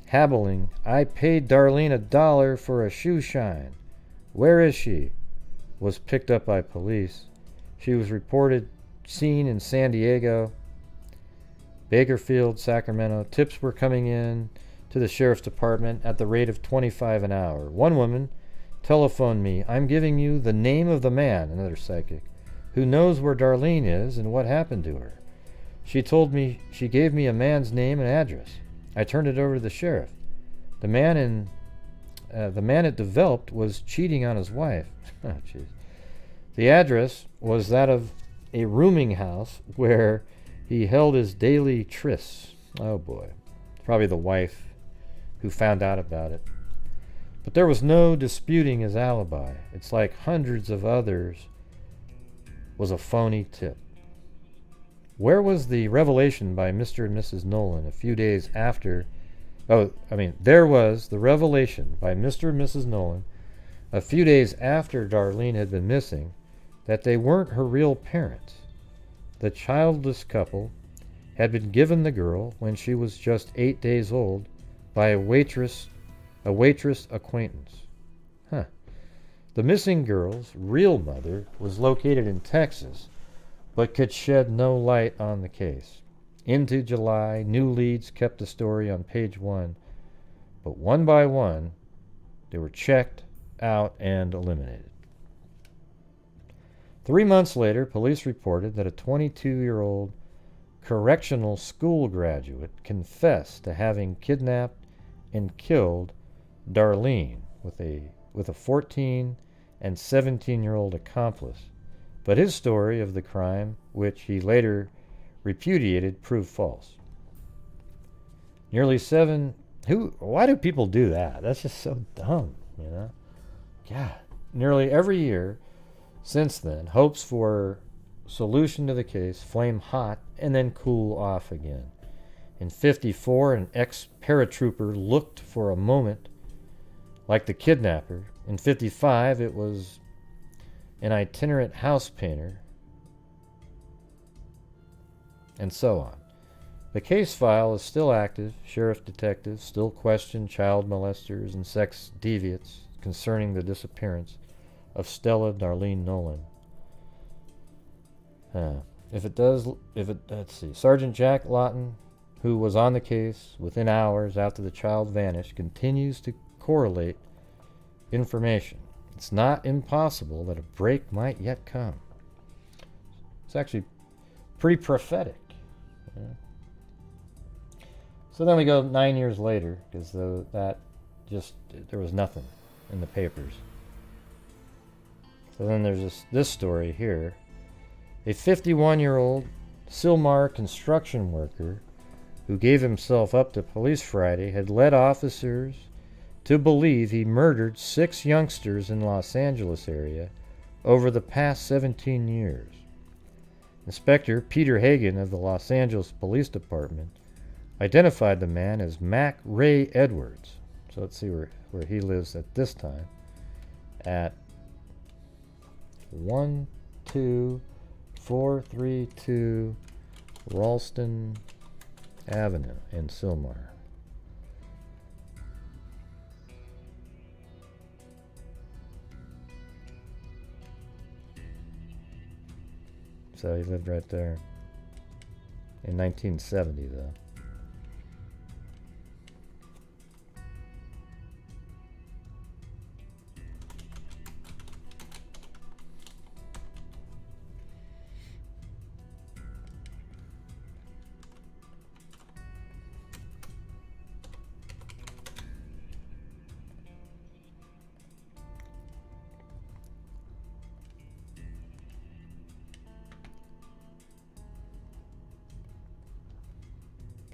habbling, "I paid Darlene $1 for a shoe shine. Where is she?" was picked up by police. She was reported seen in San Diego, Bakersfield, Sacramento. Tips were coming in to the sheriff's department at the rate of $25 an hour. One woman telephoned me, "I'm giving you the name of the man," another psychic, "who knows where Darlene is and what happened to her. She gave me a man's name and address. I turned it over to the sheriff. The man it developed was cheating on his wife." Oh, jeez. The address was that of a rooming house where he held his daily trysts. Oh boy. Probably the wife who found out about it. But there was no disputing his alibi. It's like hundreds of others was a phony tip. Where was the revelation by Mr. and Mrs. Nolan a few days after There was the revelation by Mr. and Mrs. Nolan a few days after Darlene had been missing that they weren't her real parents. The childless couple had been given the girl when she was just 8 days old by a waitress acquaintance. The missing girl's real mother was located in Texas, but could shed no light on the case. Into July, new leads kept the story on page 1, but one by one, they were checked out and eliminated. 3 months later, police reported that a 22-year-old correctional school graduate confessed to having kidnapped and killed Darlene with a 14 and 17-year-old accomplice. But his story of the crime, which he later repudiated, proved false. Why do people do that? That's just so dumb, you know? God. Nearly every year since then, hopes for solution to the case flame hot and then cool off again. In 54, an ex-paratrooper looked for a moment like the kidnapper. In 55, it was an itinerant house painter, and so on. The case file is still active. Sheriff detectives still question child molesters and sex deviants concerning the disappearance of Stella Darlene Nolan. Let's see. Sergeant Jack Lawton, who was on the case within hours after the child vanished, continues to correlate information. It's not impossible that a break might yet come. It's actually pretty prophetic. Yeah. So then we go 9 years later, because there was nothing in the papers. So then there's this story here. A 51-year-old Sylmar construction worker who gave himself up to police Friday had led officers to believe he murdered 6 youngsters in Los Angeles area over the past 17 years. Inspector Peter Hagan of the Los Angeles Police Department identified the man as Mac Ray Edwards. So let's see where he lives at this time. At 12432 Ralston Avenue in Sylmar. So he lived right there. In 1970, though.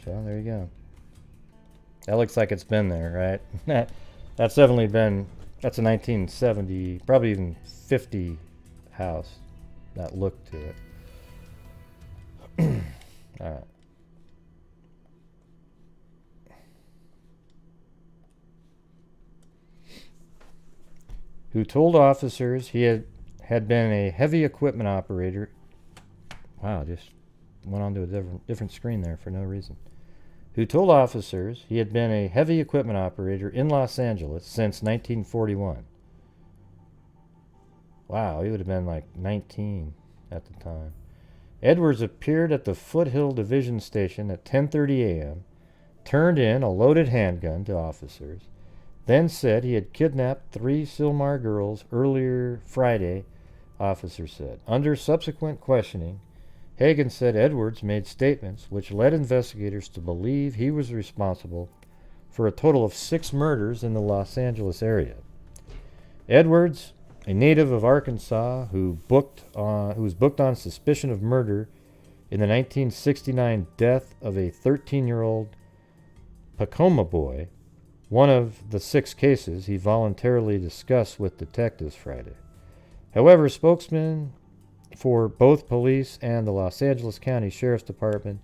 So there you go. That looks like it's been there, right? That's definitely been, that's a 1970, probably even 50 house. That look to it. All right. Who told officers he had been a heavy equipment operator. Wow, just went on to a different screen there for no reason. Who told officers he had been a heavy equipment operator in Los Angeles since 1941. Wow, he would have been like 19 at the time. Edwards appeared at the Foothill Division Station at 10:30 a.m., turned in a loaded handgun to officers, then said he had kidnapped 3 Sylmar girls earlier Friday, officers said. Under subsequent questioning, Hagan said Edwards made statements which led investigators to believe he was responsible for a total of 6 murders in the Los Angeles area. Edwards, a native of Arkansas who was booked on suspicion of murder in the 1969 death of a 13-year-old Pacoma boy, one of the 6 cases he voluntarily discussed with detectives Friday. However, spokesman for both police and the Los Angeles County Sheriff's Department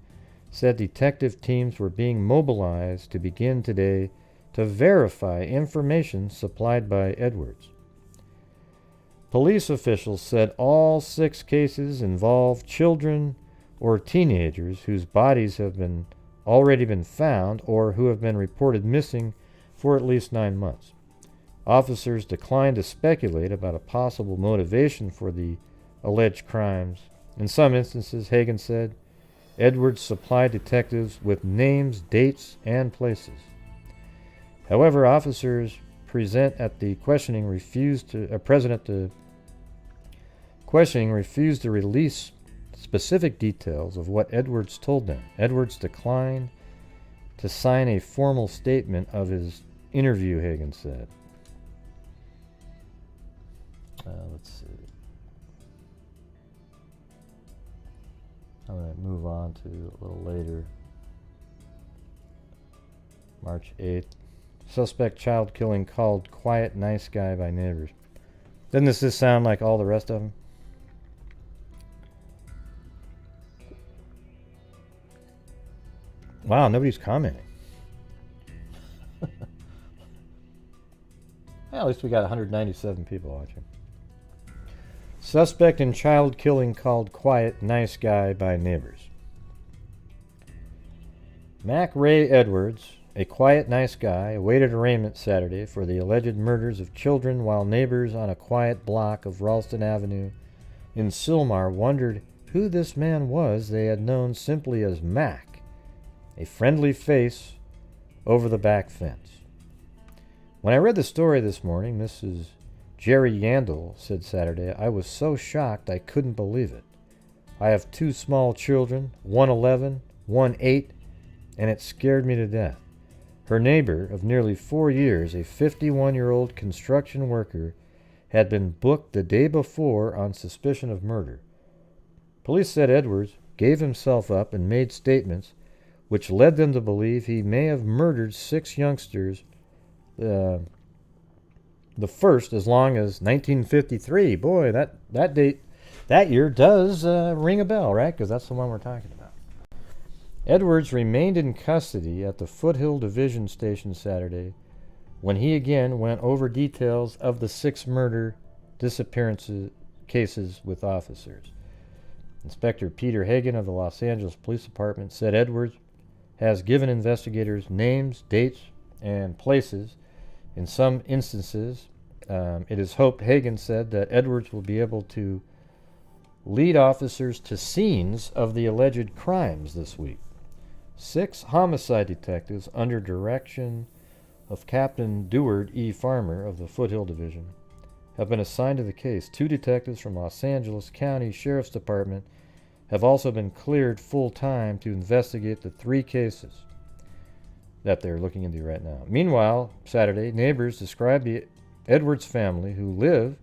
said detective teams were being mobilized to begin today to verify information supplied by Edwards. Police officials said all 6 cases involve children or teenagers whose bodies have already been found or who have been reported missing for at least 9 months. Officers declined to speculate about a possible motivation for the alleged crimes. In some instances, Hagen said, Edwards supplied detectives with names, dates, and places. However, officers present at the questioning refused to release specific details of what Edwards told them. Edwards declined to sign a formal statement of his interview, Hagen said. Let's see. I'm going to move on to a little later. March 8th. Suspect child killing called quiet nice guy by neighbors. Doesn't this just sound like all the rest of them? Wow, nobody's commenting. Well, at least we got 197 people watching. Suspect in child killing called quiet nice guy by neighbors. Mac Ray Edwards, a quiet nice guy, awaited arraignment Saturday for the alleged murders of children while neighbors on a quiet block of Ralston Avenue in Sylmar wondered who this man was they had known simply as Mac, a friendly face over the back fence. When I read the story this morning, Mrs. Jerry Yandel said Saturday, I was so shocked I couldn't believe it. I have 2 small children, one 11, one 8, and it scared me to death. Her neighbor of nearly 4 years, a 51-year-old construction worker, had been booked the day before on suspicion of murder. Police said Edwards gave himself up and made statements which led them to believe he may have murdered 6 youngsters, the first as long as 1953. Boy, that date, that year does ring a bell, right? Because that's the one we're talking about. Edwards remained in custody at the Foothill Division Station Saturday when he again went over details of the 6 murder disappearance cases with officers. Inspector Peter Hagen of the Los Angeles Police Department said Edwards has given investigators names, dates, and places. In some instances, it is hoped, Hagen said, that Edwards will be able to lead officers to scenes of the alleged crimes this week. 6 homicide detectives under direction of Captain Deward E. Farmer of the Foothill Division have been assigned to the case. 2 detectives from Los Angeles County Sheriff's Department have also been cleared full-time to investigate the 3 cases that they're looking into right now. Meanwhile, Saturday, neighbors described the Edwards family, who live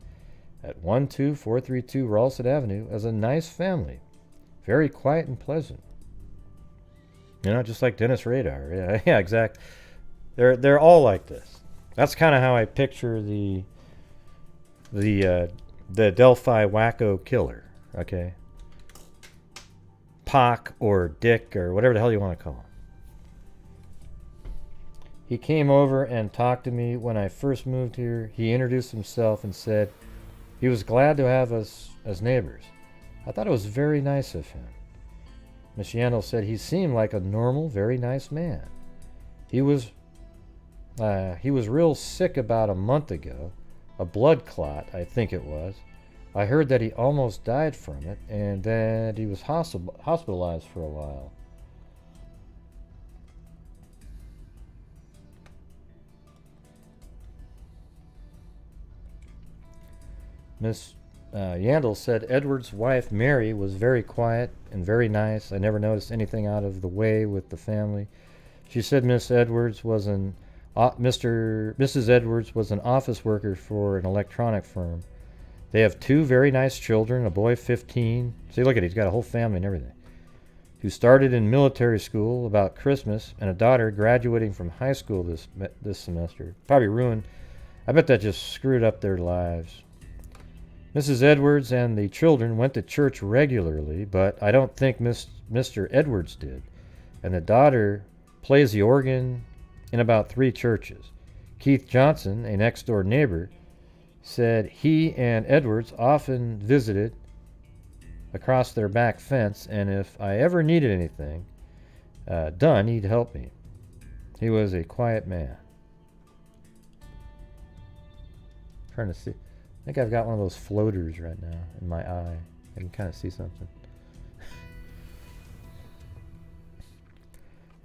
at 12432 Ralston Avenue, as a nice family, very quiet and pleasant. You know, just like Dennis Radar. Yeah, exactly. They're all like this. That's kind of how I picture the Delphi wacko killer. Okay, Pac or Dick or whatever the hell you want to call him. He came over and talked to me when I first moved here. He introduced himself and said he was glad to have us as neighbors. I thought it was very nice of him. Miss Yandel said he seemed like a normal, very nice man. He was real sick about a month ago, a blood clot, I think it was. I heard that he almost died from it and that he was hospitalized for a while. Miss Yandel said Edward's wife, Mary, was very quiet and very nice. I never noticed anything out of the way with the family. She said Mrs. Edwards was an office worker for an electronic firm. They have 2 very nice children, a boy 15. See, look at it, he's got a whole family and everything. Who started in military school about Christmas, and a daughter graduating from high school this semester. Probably ruined. I bet that just screwed up their lives. Mrs. Edwards and the children went to church regularly, but I don't think Mr. Edwards did. and the daughter plays the organ in about 3 churches. Keith Johnson, a next-door neighbor, said he and Edwards often visited across their back fence, and if I ever needed anything done, he'd help me. He was a quiet man. I'm trying to see. I think I've got one of those floaters right now in my eye. I can kind of see something.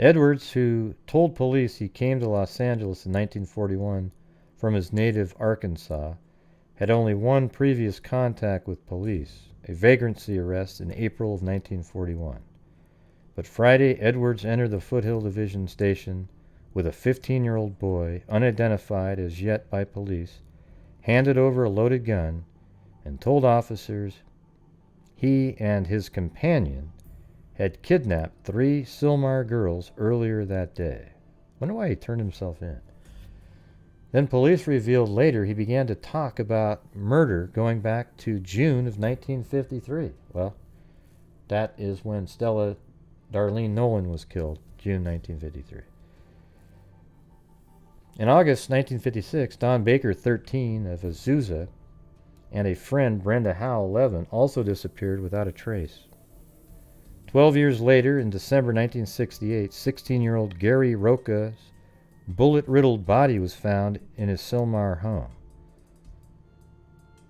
Edwards, who told police he came to Los Angeles in 1941 from his native Arkansas, had only one previous contact with police, a vagrancy arrest in April of 1941. But Friday, Edwards entered the Foothill Division station with a 15-year-old boy, unidentified as yet by police, handed over a loaded gun, and told officers he and his companion had kidnapped 3 Sylmar girls earlier that day. Wonder why he turned himself in. Then police revealed later he began to talk about murder going back to June of 1953. Well, that is when Stella Darlene Nolan was killed, June 1953. In August 1956, Don Baker, 13, of Azusa, and a friend, Brenda Howe, 11, also disappeared without a trace. 12 years later, in December 1968, 16-year-old Gary Roca's bullet-riddled body was found in his Sylmar home.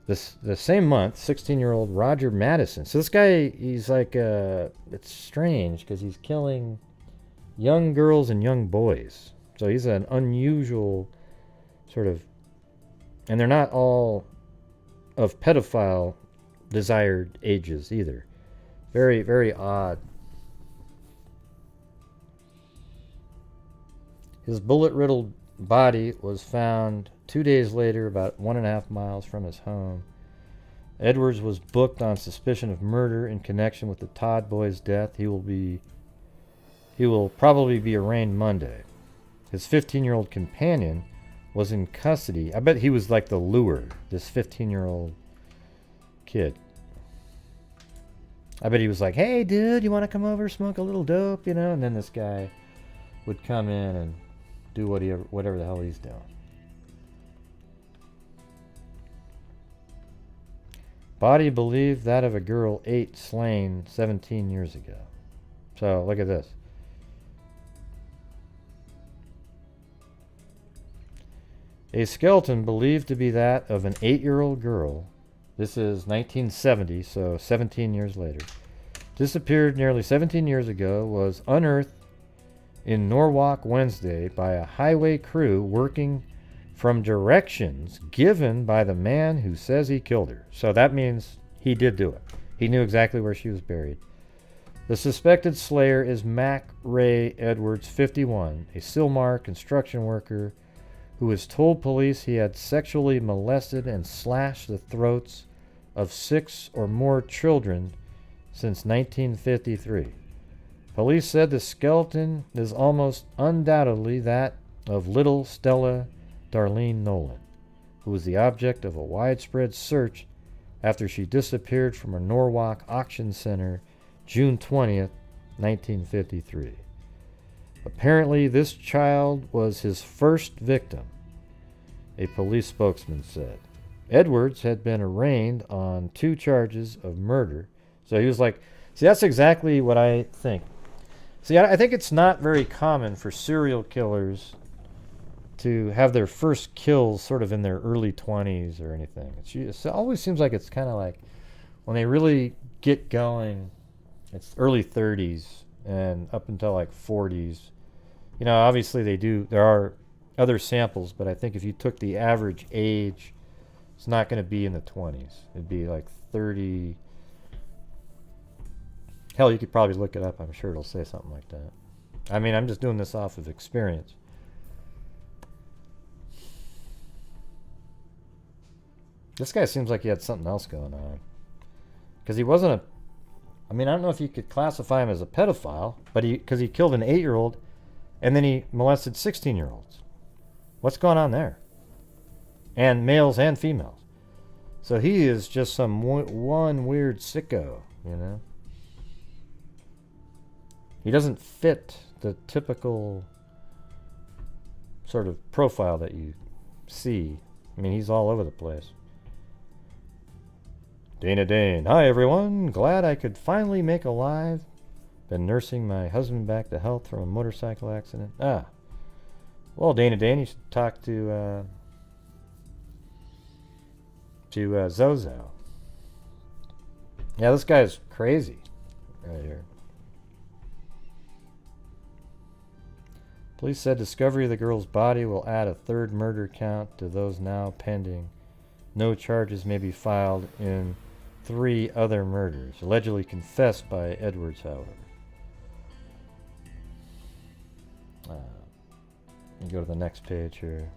The same month, 16-year-old Roger Madison. So this guy, he's like, it's strange because he's killing young girls and young boys. So he's an unusual sort of, and they're not all of pedophile desired ages either. Very, very odd. His bullet-riddled body was found 2 days later, about 1.5 miles from his home. Edwards was booked on suspicion of murder in connection with the Todd boy's death. He will probably be arraigned Monday. His 15-year-old companion was in custody. I bet he was like the lure, this 15-year-old kid. I bet he was like, hey, dude, you want to come over, smoke a little dope, you know? And then this guy would come in and do whatever the hell he's doing. Body believed that of a girl 8 slain 17 years ago. So, look at this. A skeleton believed to be that of an 8-year-old girl. This is 1970, so 17 years later. Disappeared nearly 17 years ago, was unearthed in Norwalk Wednesday by a highway crew working from directions given by the man who says he killed her. So that means he did do it. He knew exactly where she was buried. The suspected slayer is Mac Ray Edwards, 51, a Sylmar construction worker who has told police he had sexually molested and slashed the throats of 6 or more children since 1953. Police said the skeleton is almost undoubtedly that of little Stella Darlene Nolan, who was the object of a widespread search after she disappeared from a Norwalk auction center June 20th, 1953. Apparently, this child was his first victim, a police spokesman said. Edwards had been arraigned on 2 charges of murder. So he was like, see, that's exactly what I think. See, I think it's not very common for serial killers to have their first kills sort of in their early 20s or anything. It always seems like it's kind of like when they really get going, it's early 30s and up until like 40s. You know, obviously there are other samples, but I think if you took the average age, it's not going to be in the 20s. It'd be like 30. Hell, you could probably look it up. I'm sure it'll say something like that. I mean, I'm just doing this off of experience. This guy seems like he had something else going on. Because he wasn't I mean, I don't know if you could classify him as a pedophile, but because he killed an 8-year-old and then he molested 16-year-olds. What's going on there? And males and females. So he is just some one weird sicko, you know? He doesn't fit the typical sort of profile that you see. I mean, he's all over the place. Dana Dane. Hi, everyone. Glad I could finally make a live. Been nursing my husband back to health from a motorcycle accident. Well, Dana Dane, you should talk to Zozo. Yeah, this guy's crazy right here. Police said discovery of the girl's body will add a third murder count to those now pending. No charges may be filed in 3 other murders, allegedly confessed by Edwards, however. You go to the next page here.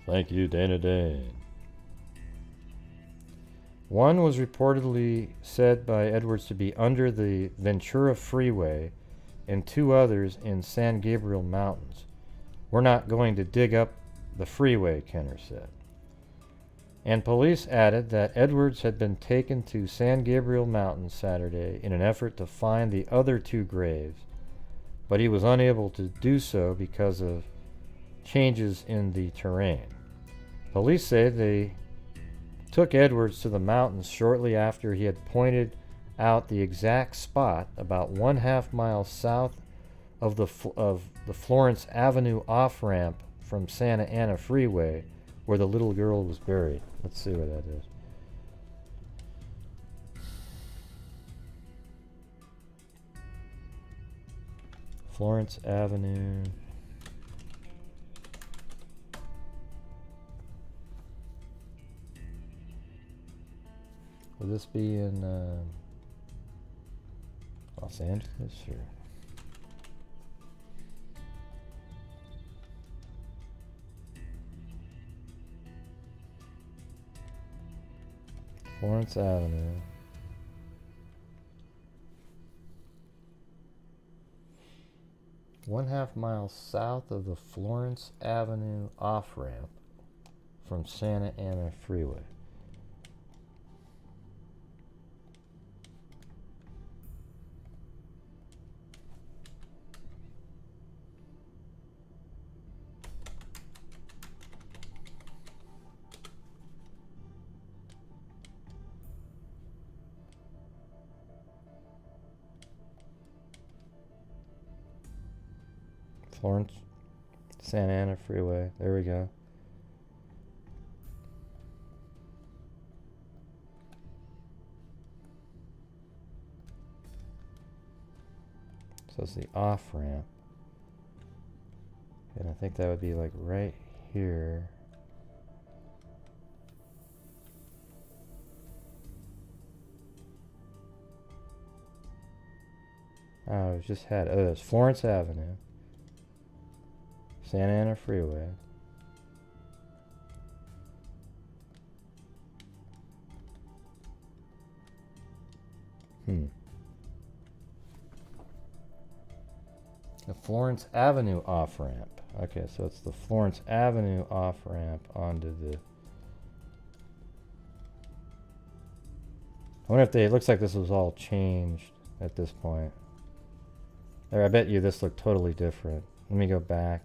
Thank you, Dana Dane. One was reportedly said by Edwards to be under the Ventura Freeway, and 2 others in San Gabriel Mountains. We're not going to dig up the freeway, Kenner said. And police added that Edwards had been taken to San Gabriel Mountains Saturday in an effort to find the other 2 graves, but he was unable to do so because of changes in the terrain. Police say they took Edwards to the mountains shortly after he had pointed out the exact spot about 1/2 mile south of the Florence Avenue off-ramp from Santa Ana Freeway where the little girl was buried. Let's see where that is. Florence Avenue. Would this be in Los Angeles or? Florence Avenue. One-half mile south of the Florence Avenue off-ramp from Santa Ana Freeway. Florence, Santa Ana Freeway. There we go. So it's the off ramp. And I think that would be like right here. Oh, it just had, oh, it's Florence Avenue. Santa Ana Freeway. The Florence Avenue off-ramp. Okay, so it's the Florence Avenue off-ramp onto the... I wonder if they... It looks like this was all changed at this point. There, I bet you this looked totally different. Let me go back.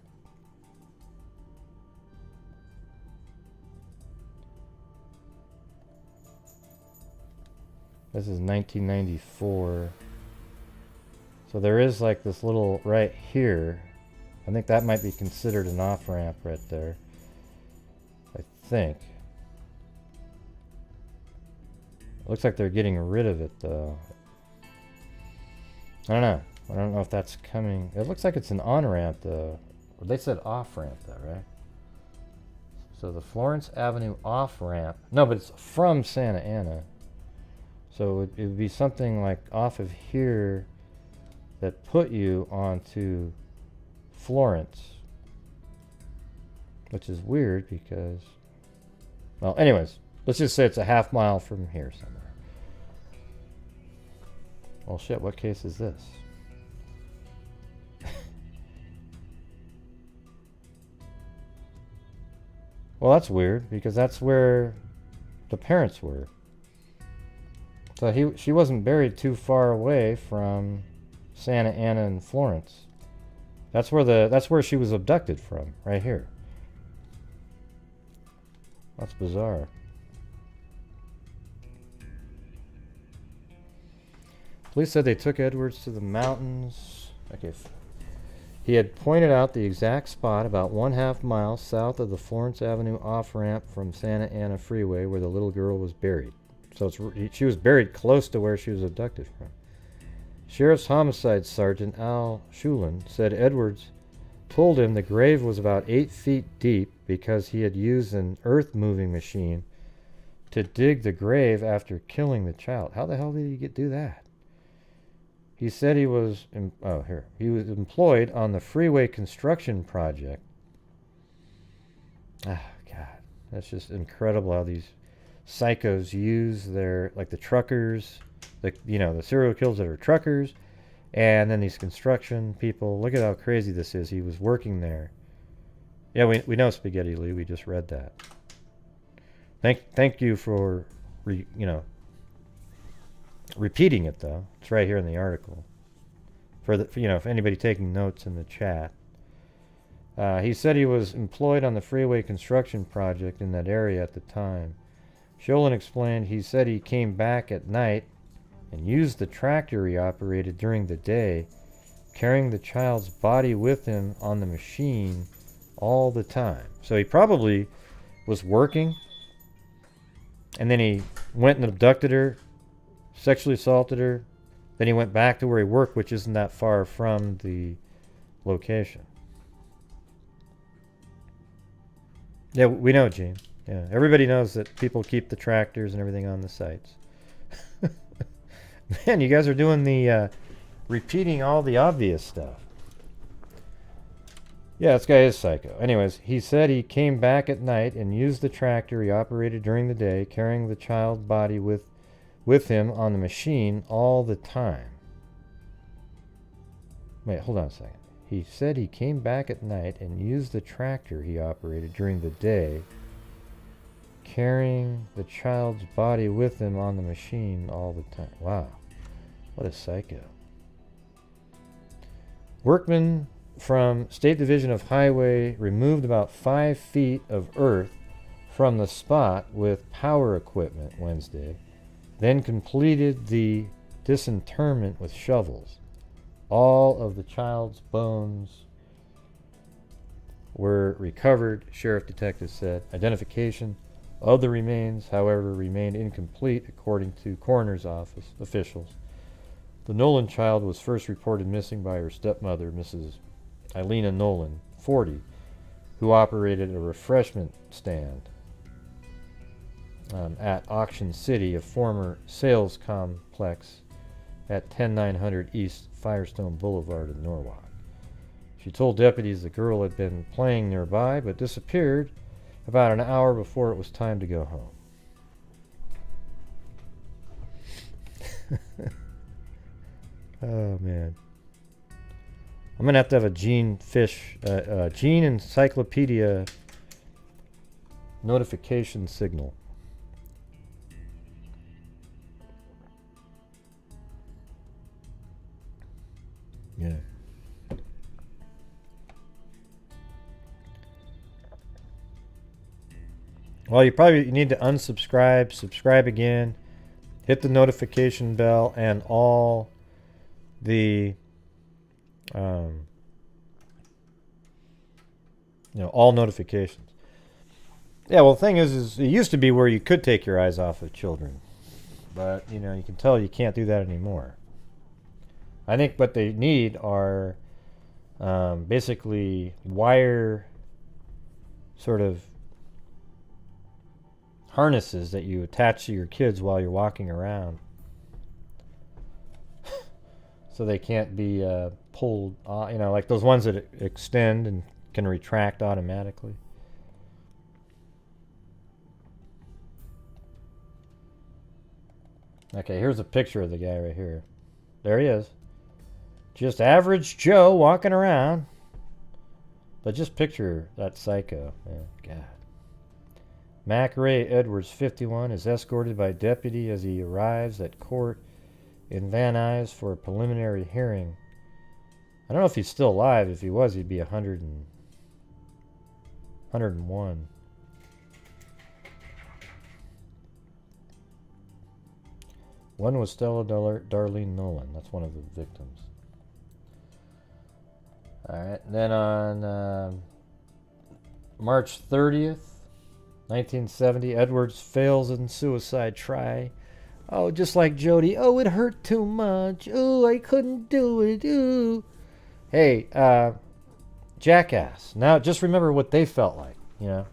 This is 1994. So there is like this little right here. I think that might be considered an off-ramp right there. I think. It looks like they're getting rid of it though. I don't know. I don't know if that's coming. It looks like it's an on-ramp though. They said off-ramp though, right? So the Florence Avenue off-ramp. No, but it's from Santa Ana. So it would be something like off of here that put you onto Florence. Which is weird because... Well, anyways, let's just say it's a half mile from here somewhere. Well, shit, what case is this? Well, that's weird because that's where the parents were. So she wasn't buried too far away from Santa Ana and Florence. That's where she was abducted from, right here. That's bizarre. Police said they took Edwards to the mountains. Okay. He had pointed out the exact spot about 1/2 mile south of the Florence Avenue off-ramp from Santa Ana Freeway where the little girl was buried. So she was buried close to where she was abducted from. Sheriff's Homicide Sergeant Al Shulin said Edwards told him the grave was about 8 feet deep because he had used an earth-moving machine to dig the grave after killing the child. How the hell did he do that? He said he was employed on the freeway construction project. Ah, God, that's just incredible how these psychos use their, like the truckers, the serial killers that are truckers, and then these construction people. Look at how crazy this is. He was working there. Yeah, we know Spaghetti Lee. We just read that. Thank you for repeating it, though. It's right here in the article. For anybody taking notes in the chat. He said he was employed on the freeway construction project in that area at the time. Sholin explained he said he came back at night and used the tractor he operated during the day, carrying the child's body with him on the machine all the time. So he probably was working, and then he went and abducted her, sexually assaulted her. Then he went back to where he worked, which isn't that far from the location. Yeah, we know, Gene. Yeah, everybody knows that people keep the tractors and everything on the sites. Man, you guys are doing the repeating all the obvious stuff. Yeah, this guy is psycho. Anyways, he said he came back at night and used the tractor he operated during the day, carrying the child's body with him on the machine all the time. Wait, hold on a second. He said he came back at night and used the tractor he operated during the day, carrying the child's body with him on the machine all the time. Wow. What a psycho. Workmen from State Division of Highway removed about 5 feet of earth from the spot with power equipment Wednesday, then completed the disinterment with shovels. All of the child's bones were recovered, sheriff detectives said. Identification of the remains, however, remained incomplete, according to coroner's office officials. The Nolan child was first reported missing by her stepmother, Mrs. Ilena Nolan, 40, who operated a refreshment stand at Auction City, a former sales complex at 10900 East Firestone Boulevard in Norwalk. She told deputies the girl had been playing nearby but disappeared about an hour before it was time to go home. Oh, man. I'm going to have a Gene Encyclopedia notification signal. Yeah. Well, you need to unsubscribe, subscribe again, hit the notification bell, and all the all notifications. Yeah, well, the thing is it used to be where you could take your eyes off of children, but you can tell you can't do that anymore. I think what they need are basically wire sort of harnesses that you attach to your kids while you're walking around. So they can't be pulled, like those ones that extend and can retract automatically. Okay, here's a picture of the guy right here. There he is. Just average Joe walking around. But just picture that psycho. Man, God. Mac Ray Edwards, 51, is escorted by deputy as he arrives at court in Van Nuys for a preliminary hearing. I don't know if he's still alive. If he was, he'd be 101. One was Stella Darlene Nolan. That's one of the victims. Alright, then on March 30th, 1970, Edwards fails in suicide try. Oh, just like Jody. Oh, it hurt too much. Oh, I couldn't do it. Ooh. Hey, jackass. Now, just remember what they felt like, you know.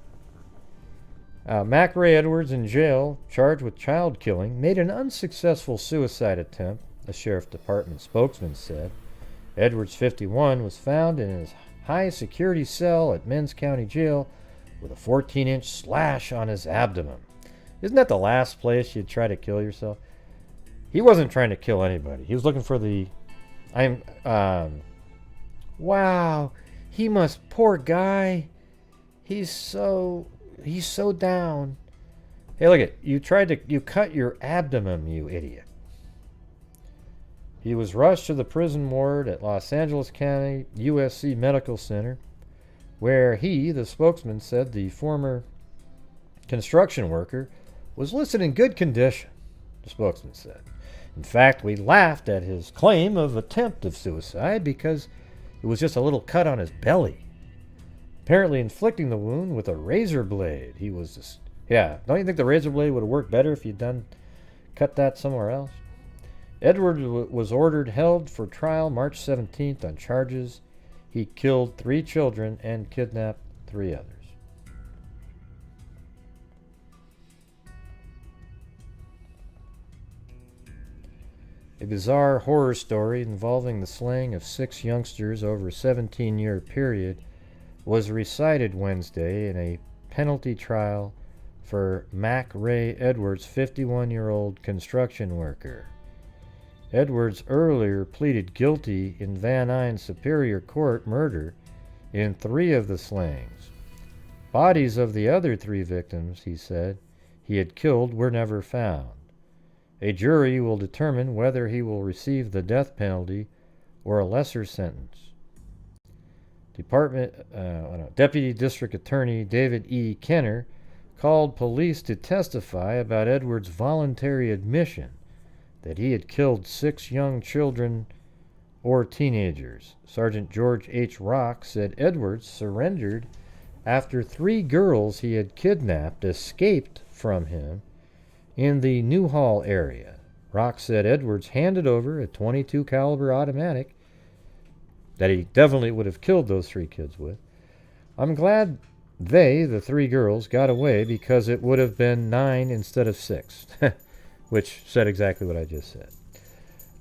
Mac Ray Edwards, in jail, charged with child killing, made an unsuccessful suicide attempt, a sheriff department spokesman said. Edwards, 51, was found in his high-security cell at Men's County Jail with a 14-inch slash on his abdomen. Isn't that the last place you'd try to kill yourself? He wasn't trying to kill anybody. He was looking for the... wow, he must... Poor guy. He's so down. Hey, look it. You cut your abdomen, you idiot. He was rushed to the prison ward at Los Angeles County USC Medical Center, where he, the spokesman, said the former construction worker was listed in good condition, the spokesman said. In fact, we laughed at his claim of attempt of suicide because it was just a little cut on his belly. Apparently inflicting the wound with a razor blade. He was just... Yeah, don't you think the razor blade would have worked better if you'd cut that somewhere else? Edward was held for trial March 17th on charges he killed 3 children and kidnapped 3 others. A bizarre horror story involving the slaying of 6 youngsters over a 17-year period was recited Wednesday in a penalty trial for Mac Ray Edwards, 51-year-old construction worker. Edwards earlier pleaded guilty in Van Nuys Superior Court murder in 3 of the slayings. Bodies of the other 3 victims, he said, he had killed were never found. A jury will determine whether he will receive the death penalty or a lesser sentence. Deputy District Attorney David E. Kenner called police to testify about Edwards' voluntary admission that he had killed 6 young children or teenagers. Sergeant George H. Rock said Edwards surrendered after 3 girls he had kidnapped escaped from him in the Newhall area. Rock said Edwards handed over a .22 caliber automatic that he definitely would have killed those 3 kids with. I'm glad the 3 girls, got away because it would have been 9 instead of 6. Which said exactly what I just said.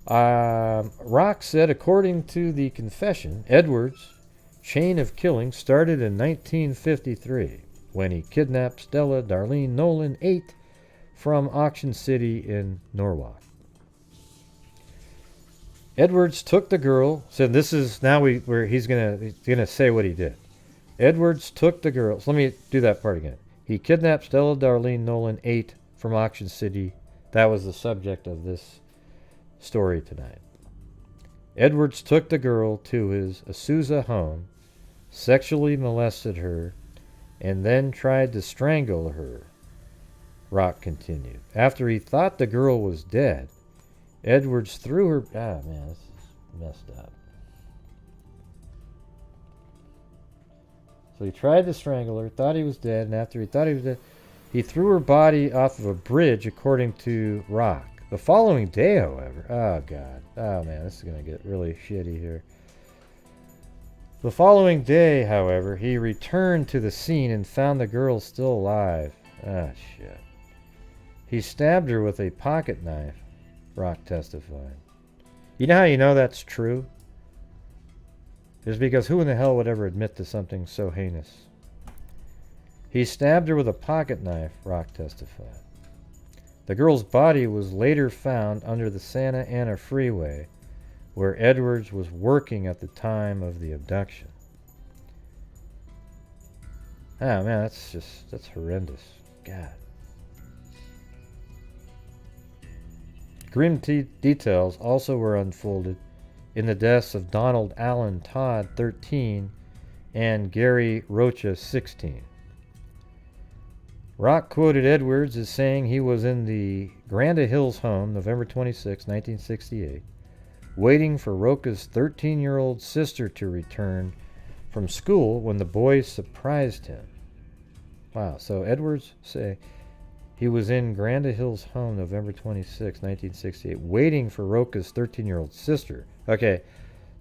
Rock said, according to the confession, Edwards' chain of killing started in 1953 when he kidnapped Stella Darlene Nolan, 8, from Auction City in Norwalk. Edwards took the girl. So this is now where he's gonna say what he did. Edwards took the girls. Let me do that part again. He kidnapped Stella Darlene Nolan, 8, from Auction City. That was the subject of this story tonight. Edwards took the girl to his Azusa home, sexually molested her, and then tried to strangle her, Rock continued. After he thought the girl was dead, Edwards threw her... Ah, man, this is messed up. So he tried to strangle her, thought he was dead, and after he thought he was dead, he threw her body off of a bridge, according to Rock. The following day, however... Oh, God. Oh, man, this is going to get really shitty here. The following day, however, he returned to the scene and found the girl still alive. Ah, shit. He stabbed her with a pocket knife, Rock testified. You know how you know that's true? It's because who in the hell would ever admit to something so heinous? He stabbed her with a pocket knife, Rock testified. The girl's body was later found under the Santa Ana freeway, where Edwards was working at the time of the abduction. Oh man, that's horrendous. God. Grim details also were unfolded in the deaths of Donald Allen Todd, 13, and Gary Rocha, 16. Rock quoted Edwards as saying he was in the Granda Hills home November 26, 1968, waiting for Rocha's 13-year-old sister to return from school when the boys surprised him. Wow, so Edwards say he was in Granda Hills home November 26, 1968, waiting for Rocha's 13-year-old sister. Okay,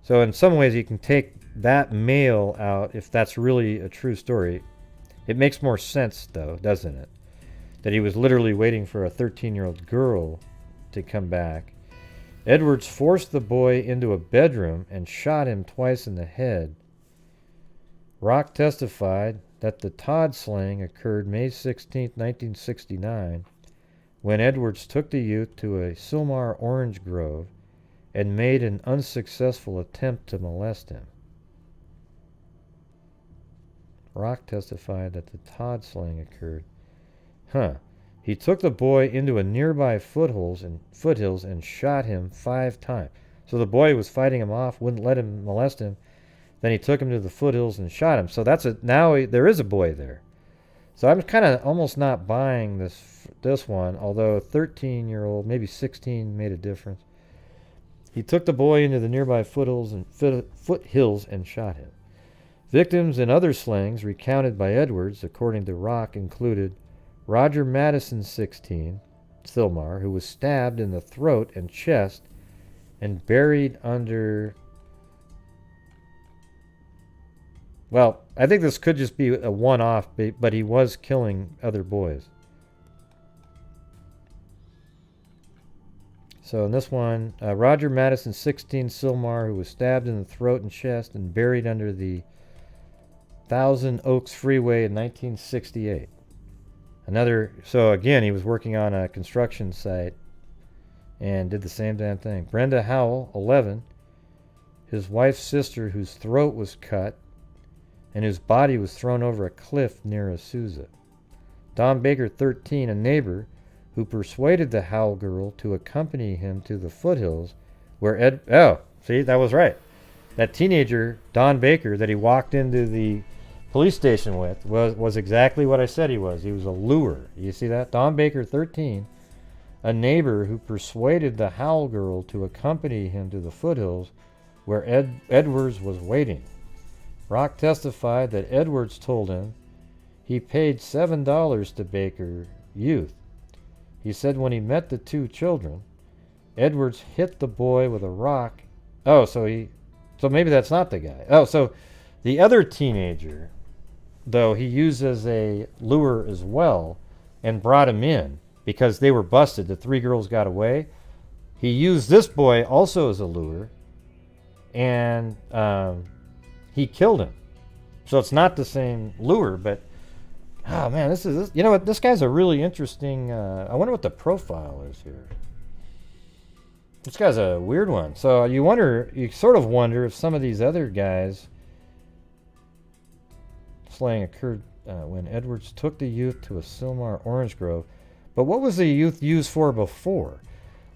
so in some ways you can take that male out if that's really a true story. It makes more sense, though, doesn't it? That he was literally waiting for a 13-year-old girl to come back. Edwards forced the boy into a bedroom and shot him twice in the head. Rock testified that the Todd slaying occurred May 16, 1969, when Edwards took the youth to a Sylmar orange grove and made an unsuccessful attempt to molest him. Rock testified that the Todd slaying occurred. He took the boy into a nearby foothills and shot him 5 times. So the boy was fighting him off, wouldn't let him molest him. Then he took him to the foothills and shot him. So there is a boy there. So I'm kind of almost not buying this one, although a 13-year-old, maybe 16, made a difference. He took the boy into the nearby foothills and shot him. Victims in other slayings recounted by Edwards, according to Rock, included Roger Madison, 16, Sylmar, who was stabbed in the throat and chest and buried under... Well, I think this could just be a one-off, but he was killing other boys. So in this one, Roger Madison, 16, Sylmar, who was stabbed in the throat and chest and buried under the Thousand Oaks Freeway in 1968. So again, he was working on a construction site and did the same damn thing. Brenda Howell, 11, his wife's sister, whose throat was cut and whose body was thrown over a cliff near Azusa. Don Baker, 13, a neighbor who persuaded the Howell girl to accompany him to the foothills where that was right. That teenager, Don Baker, that he walked into the police station with was exactly what I said he was. He was a lure. You see that? Don Baker, 13, a neighbor who persuaded the Howell girl to accompany him to the foothills where Edwards was waiting. Rock testified that Edwards told him he paid $7 to Baker youth. He said when he met the 2 children, Edwards hit the boy with a rock. So maybe that's not the guy. So the other teenager, though, he used as a lure as well and brought him in because they were busted. The 3 girls got away. He used this boy also as a lure and he killed him. So it's not the same lure, but oh man, this guy's a really interesting, I wonder what the profile is here. This guy's a weird one. So you sort of wonder if some of these other guys slaying occurred when Edwards took the youth to a Sylmar orange grove. But what was the youth used for before?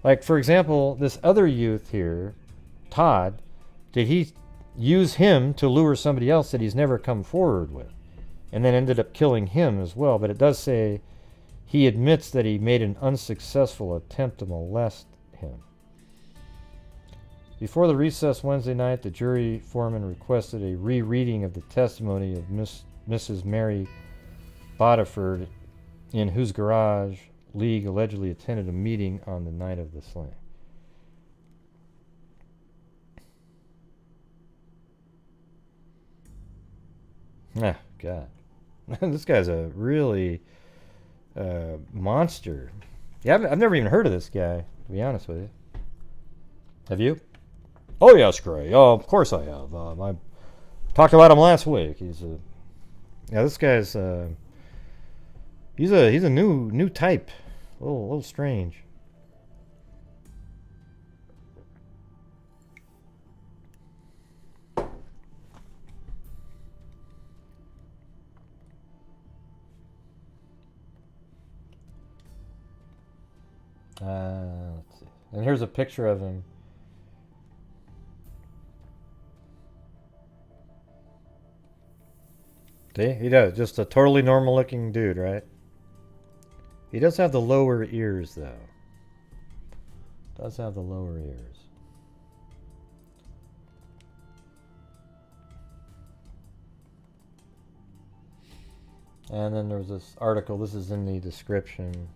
Like, for example, this other youth here, Todd, did he use him to lure somebody else that he's never come forward with? And then ended up killing him as well. But it does say he admits that he made an unsuccessful attempt to molest him. Before the recess Wednesday night, the jury foreman requested a rereading of the testimony of Mrs. Mary Bodiford, in whose garage League allegedly attended a meeting on the night of the slaying. God. This guy's a really monster. Yeah, I've never even heard of this guy, to be honest with you. Have you? Oh, yes, Gray. Oh, of course I have. I talked about him last week. This guy's he's a new type. A little strange. Let's see. And here's a picture of him. See, he does. Just a totally normal looking dude, right? He does have the lower ears, though. Does have the lower ears. And then there was this article. This is in the description.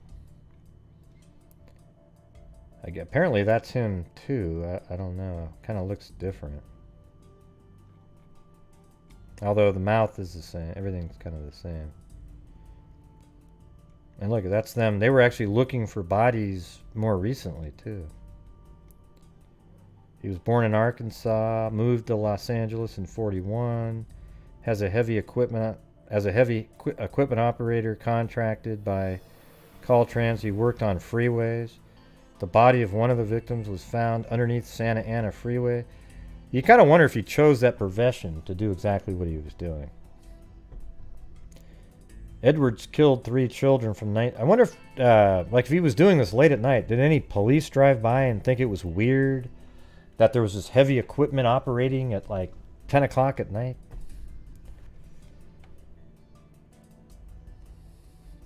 Apparently that's him too. I don't know. Kind of looks different. Although the mouth is the same. Everything's kind of the same. And look, that's them. They were actually looking for bodies more recently too. He was born in Arkansas, moved to Los Angeles in '41, has a heavy equipment operator contracted by Caltrans. He worked on freeways. The body of one of the victims was found underneath Santa Ana Freeway. You kind of wonder if he chose that profession to do exactly what he was doing. Edwards killed 3 children from night. I wonder if, if he was doing this late at night, did any police drive by and think it was weird that there was this heavy equipment operating at like 10 o'clock at night?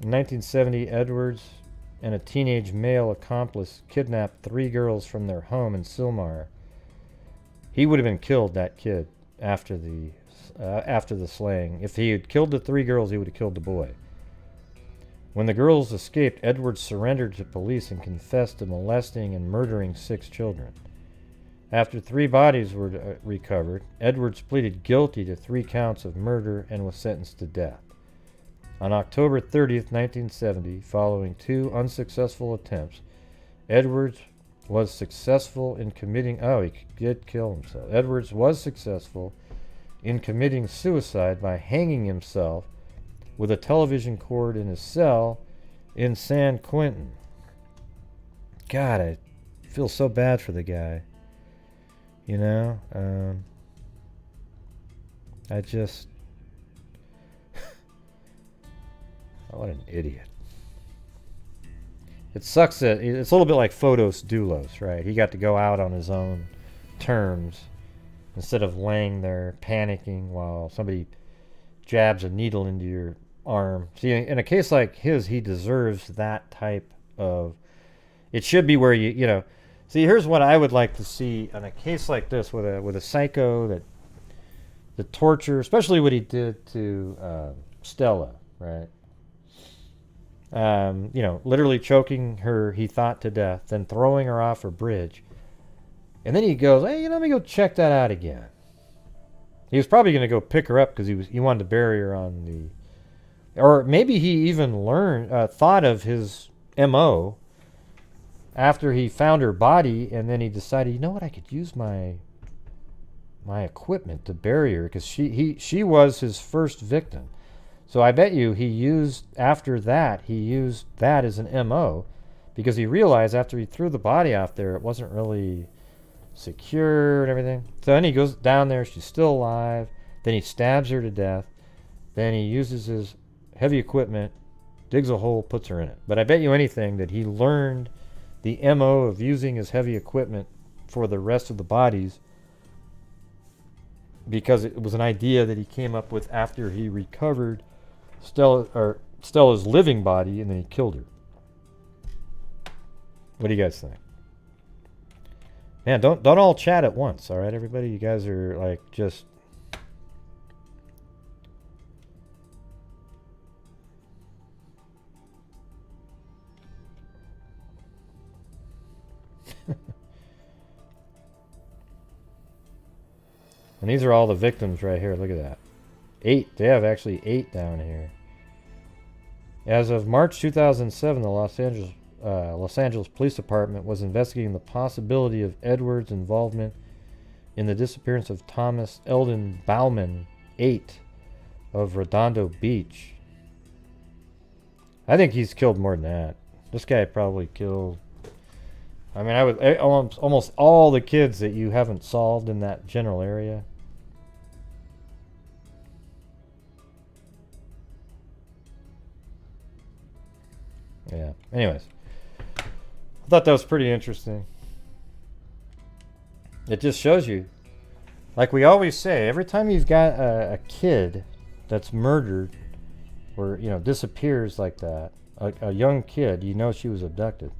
In 1970, Edwards and a teenage male accomplice kidnapped 3 girls from their home in Sylmar. He would have been killed, that kid, after the slaying. If he had killed the 3 girls, he would have killed the boy. When the girls escaped, Edwards surrendered to police and confessed to molesting and murdering 6 children. After 3 bodies were recovered, Edwards pleaded guilty to 3 counts of murder and was sentenced to death. On October 30th, 1970, following 2 unsuccessful attempts, Edwards was successful in committing... Oh, he did kill himself. Edwards was successful in committing suicide by hanging himself with a television cord in his cell in San Quentin. God, I feel so bad for the guy. You know? I just... Oh, what an idiot. It sucks that it's a little bit like Photos Doulos, right? He got to go out on his own terms instead of laying there panicking while somebody jabs a needle into your arm. See, in a case like his, he deserves that type of... It should be where you know... See, here's what I would like to see in a case like this with a psycho that the torture, especially what he did to Stella, right? Literally choking her, he thought, to death, then throwing her off a bridge. And then he goes, hey, let me go check that out again. He was probably going to go pick her up because he wanted to bury her on the... Or maybe he even thought of his M.O. after he found her body, and then he decided, you know what, I could use my equipment to bury her, because she was his first victim. So I bet you he used that as an M.O. because he realized after he threw the body off there, it wasn't really secure and everything. So then he goes down there, she's still alive. Then he stabs her to death. Then he uses his heavy equipment, digs a hole, puts her in it. But I bet you anything that he learned the M.O. of using his heavy equipment for the rest of the bodies because it was an idea that he came up with after he recovered Stella's living body, and then he killed her. What do you guys think? Man, don't all chat at once, all right, everybody? You guys are like just... And these are all the victims right here. Look at that. 8. They have actually 8 down here. As of March 2007, the Los Angeles Police Department was investigating the possibility of Edwards' involvement in the disappearance of Thomas Eldon Bauman, 8, of Redondo Beach. I think he's killed more than that. This guy probably killed... I mean, almost all the kids that you haven't solved in that general area. Yeah. Anyways, I thought that was pretty interesting. It just shows you, like we always say, every time you've got a kid that's murdered or, you know, disappears like that, a young kid, you know she was abducted,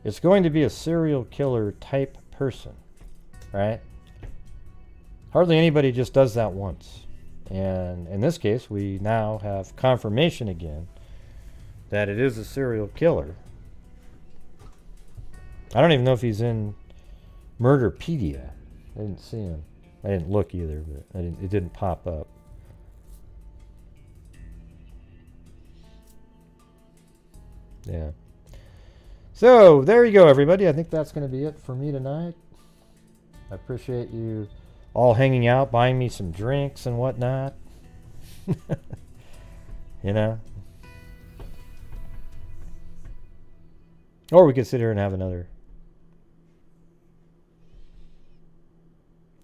it's going to be a serial killer type person, right? Hardly anybody just does that once. And in this case, we now have confirmation again that it is a serial killer. I don't even know if he's in Murderpedia. I didn't see him. I didn't look either, but it didn't pop up. Yeah. So, there you go, everybody. I think that's going to be it for me tonight. I appreciate you all hanging out, buying me some drinks and whatnot. You know? Or we could sit here and have another.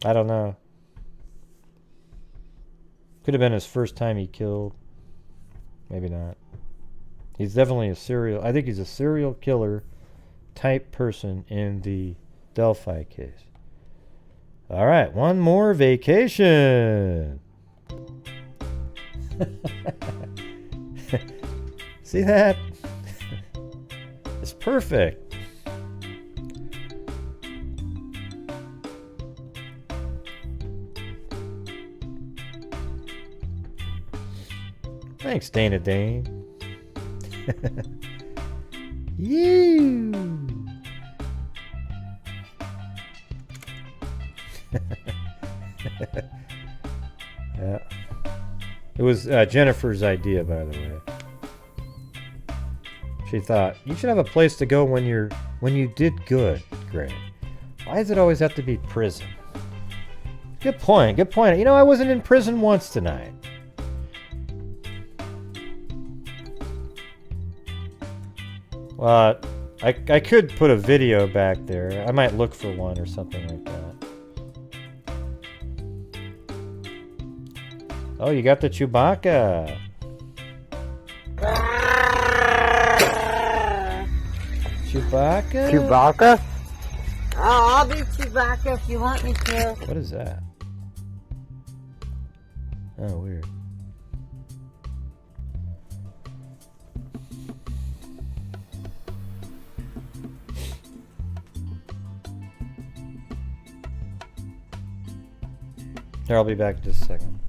I don't know. Could have been his first time he killed. Maybe not. He's definitely I think he's a serial killer type person in the Delphi case. All right, one more vacation. See that? It's perfect. Thanks, Dana Dane. You. Yeah. It was Jennifer's idea, by the way. She thought you should have a place to go when you did good, Greg. Why does it always have to be prison? Good point. Good point. You know, I wasn't in prison once tonight. Well, I could put a video back there. I might look for one or something like that. Oh, you got the Chewbacca. Chewbacca? Chewbacca? Oh, I'll be Chewbacca if you want me to. What is that? Oh, weird. Here, I'll be back in just a second.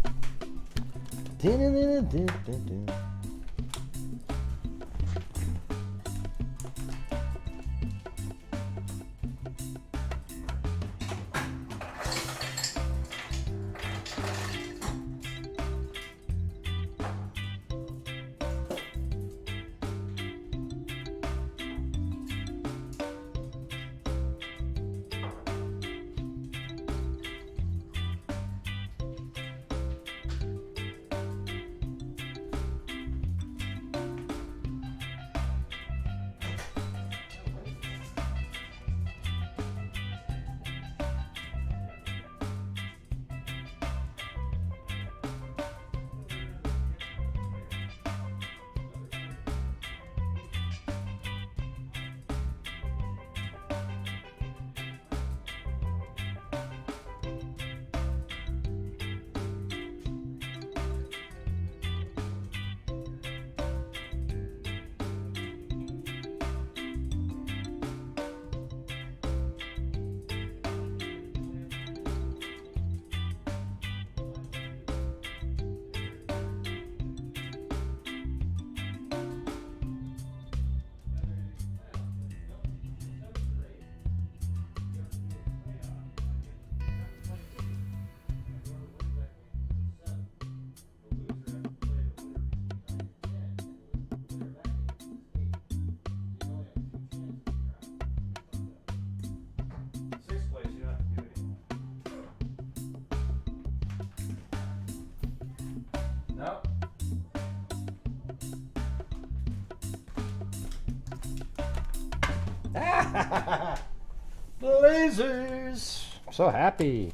Blazers! I'm so happy.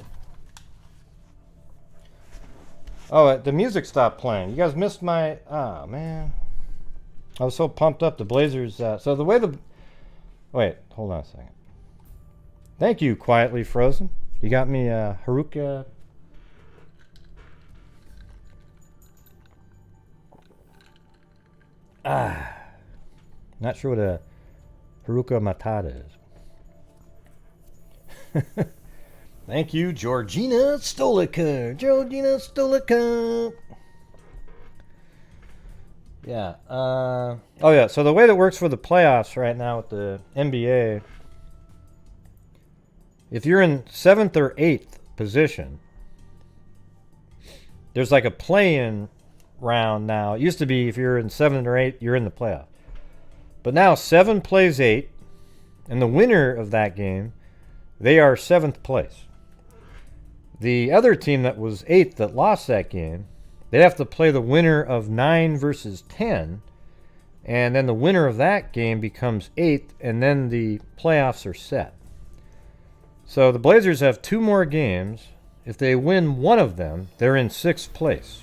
Oh, the music stopped playing. You guys missed my... Oh, man. I was so pumped up. The Blazers... so the way Wait, hold on a second. Thank you, Quietly Frozen. You got me Haruka. Not sure what a Haruka Matata is. Thank you, Georgina Stolica. Georgina Stolica. Yeah. Oh, yeah. So the way that works for the playoffs right now with the NBA, if you're in 7th or 8th position, there's like a play-in round now. It used to be if you're in 7th or 8th, you're in the playoff. But now 7 plays 8, and the winner of that game, they are 7th place. The other team that was 8th that lost that game, they'd have to play the winner of 9 versus 10, and then the winner of that game becomes 8th, and then the playoffs are set. So the Blazers have 2 more games. If they win one of them, they're in 6th place,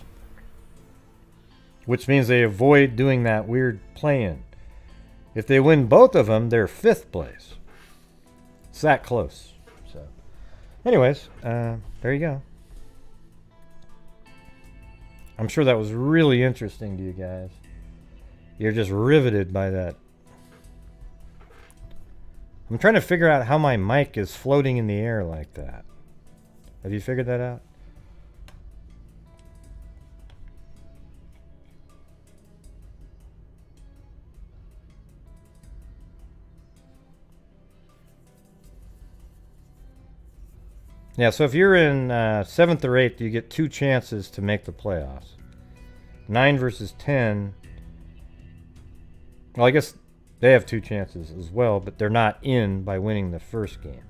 which means they avoid doing that weird play-in. If they win both of them, they're 5th place. It's that close. So, anyways, there you go. I'm sure that was really interesting to you guys. You're just riveted by that. I'm trying to figure out how my mic is floating in the air like that. Have you figured that out? Yeah, so if you're in 7th or 8th, you get 2 chances to make the playoffs. 9 versus 10. Well, I guess they have 2 chances as well, but they're not in by winning the first game.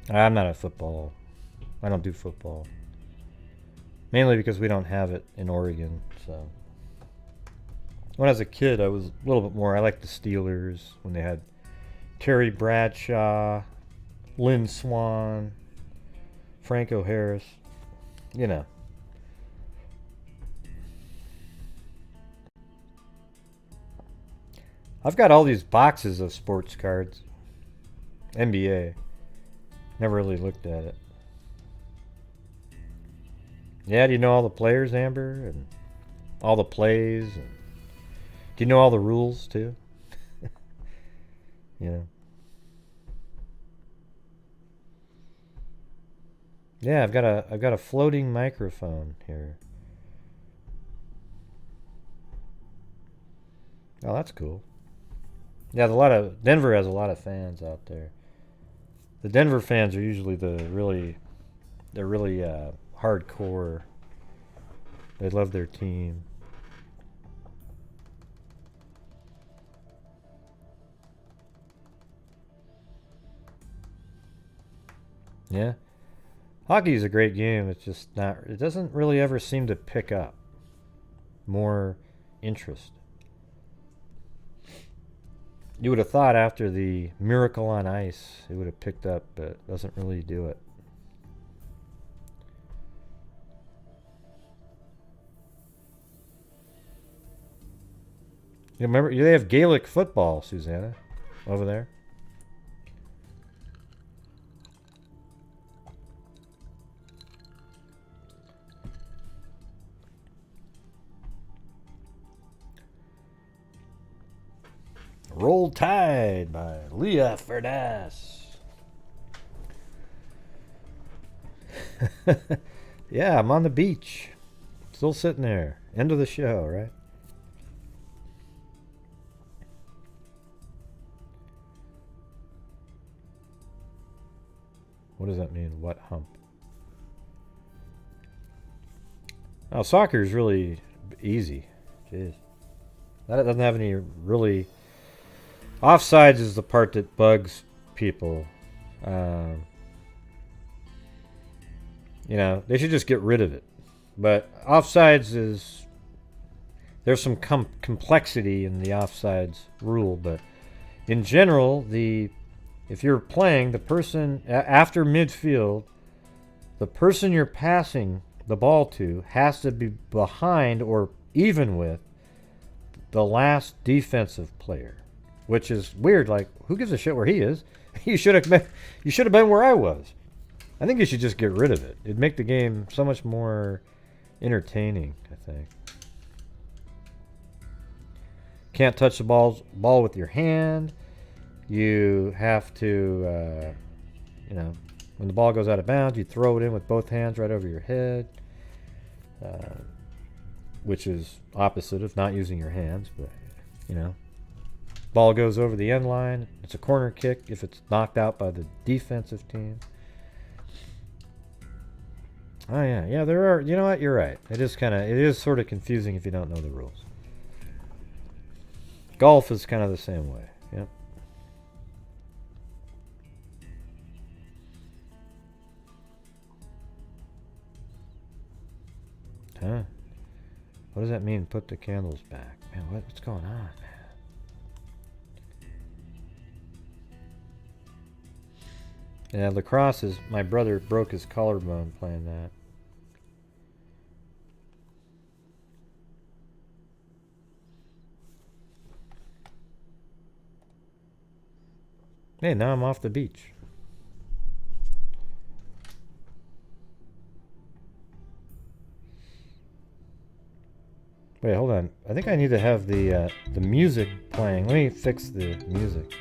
I'm not a football. I don't do football. Mainly because we don't have it in Oregon, so. When I was a kid, I was a little bit more. I liked the Steelers when they had Terry Bradshaw, Lynn Swan, Franco Harris, you know. I've got all these boxes of sports cards. NBA. Never really looked at it. Yeah, do you know all the players, Amber? And all the plays? And do you know all the rules, too? You know. Yeah, I've got a floating microphone here. Oh, that's cool. Yeah, Denver has a lot of fans out there. The Denver fans are usually they're really hardcore. They love their team. Yeah. Hockey is a great game. It's just not. It doesn't really ever seem to pick up more interest. You would have thought after the Miracle on Ice, it would have picked up, but it doesn't really do it. You remember they have Gaelic football, Susanna, over there. Roll Tide by Leah Furness. Yeah, I'm on the beach. Still sitting there. End of the show, right? What does that mean? What hump? Oh, soccer is really easy. Jeez. That doesn't have any really... Offsides is the part that bugs people. You know, they should just get rid of it. But offsides is... There's some complexity in the offsides rule, but in general, if you're playing, the person after midfield, the person you're passing the ball to has to be behind or even with the last defensive player, which is weird. Like, who gives a shit where he is? You should have been where I was. I think you should just get rid of it. It'd make the game so much more entertaining, I think. Can't touch the ball with your hand. You have to, when the ball goes out of bounds, you throw it in with both hands right over your head, which is opposite of not using your hands, but, Ball goes over the end line. It's a corner kick if it's knocked out by the defensive team. Oh, yeah. Yeah, there are. You know what? You're right. It is sort of confusing if you don't know the rules. Golf is kind of the same way. Yep. Huh? What does that mean, put the candles back? Man, what's going on, man? Yeah, lacrosse is... My brother broke his collarbone playing that. Hey, now I'm off the beach. Wait, hold on. I think I need to have the music playing. Let me fix the music.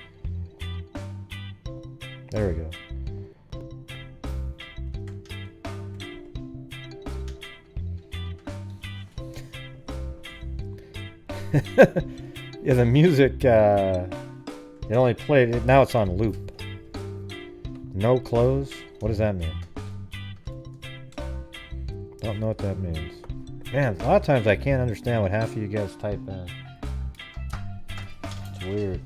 There we go. Yeah, the music, it only played, now it's on loop. No close? What does that mean? Don't know what that means. Man, a lot of times I can't understand what half of you guys type in. It's weird.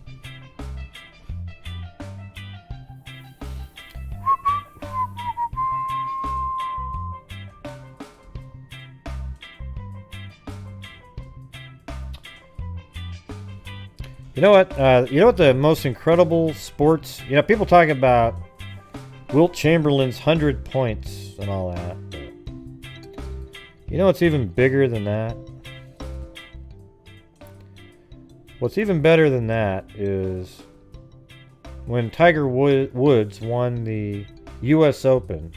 You know what? You know what the most incredible sports... people talk about Wilt Chamberlain's 100 points and all that. But you know what's even bigger than that? What's even better than that is when Tiger Woods won the U.S. Open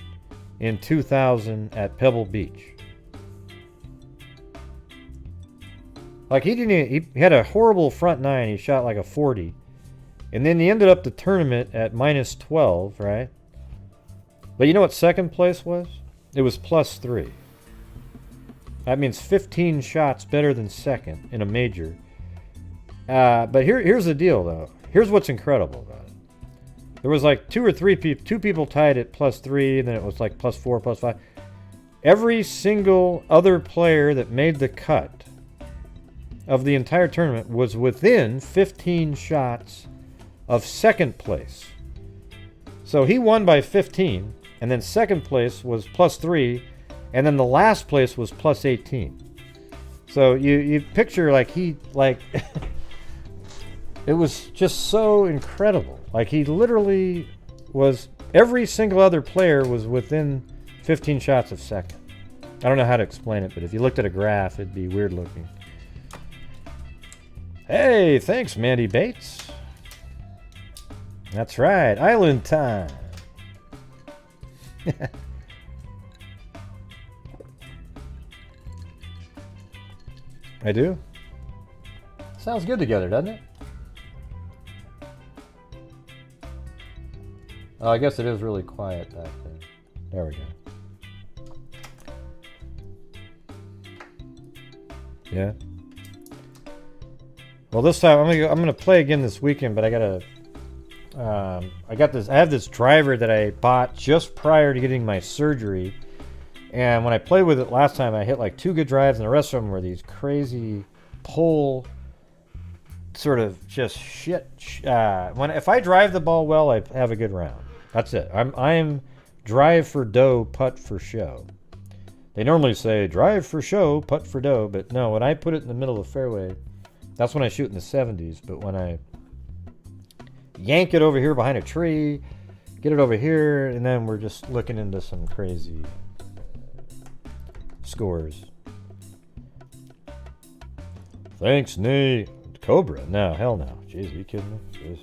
in 2000 at Pebble Beach. Like, he had a horrible front nine. He shot like a 40. And then he ended up the tournament at minus 12, right? But you know what second place was? It was plus 3. That means 15 shots better than second in a major. But here's the deal, though. Here's what's incredible about it. There was like two people tied at plus 3, and then it was like plus 4, plus 5. Every single other player that made the cut of the entire tournament was within 15 shots of second place. So he won by 15, and then second place was plus 3, and then the last place was plus 18. So you picture it was just so incredible. Like, he literally was, every single other player was within 15 shots of second. I don't know how to explain it, but if you looked at a graph, it'd be weird looking. Hey, thanks, Mandy Bates. That's right, island time. I do? Sounds good together, doesn't it? Oh, I guess it is really quiet back there. There we go. Yeah. Well, this time I'm gonna play again this weekend, but I have this driver that I bought just prior to getting my surgery, and when I played with it last time, I hit like 2 good drives, and the rest of them were these crazy pull, sort of just shit. If I drive the ball well, I have a good round. That's it. I'm drive for dough, putt for show. They normally say drive for show, putt for dough, but no, when I put it in the middle of the fairway, that's when I shoot in the 70s. But when I yank it over here behind a tree, get it over here, and then we're just looking into some crazy scores. Thanks, Nate. Cobra? No, hell no. Jeez, are you kidding me? Jeez.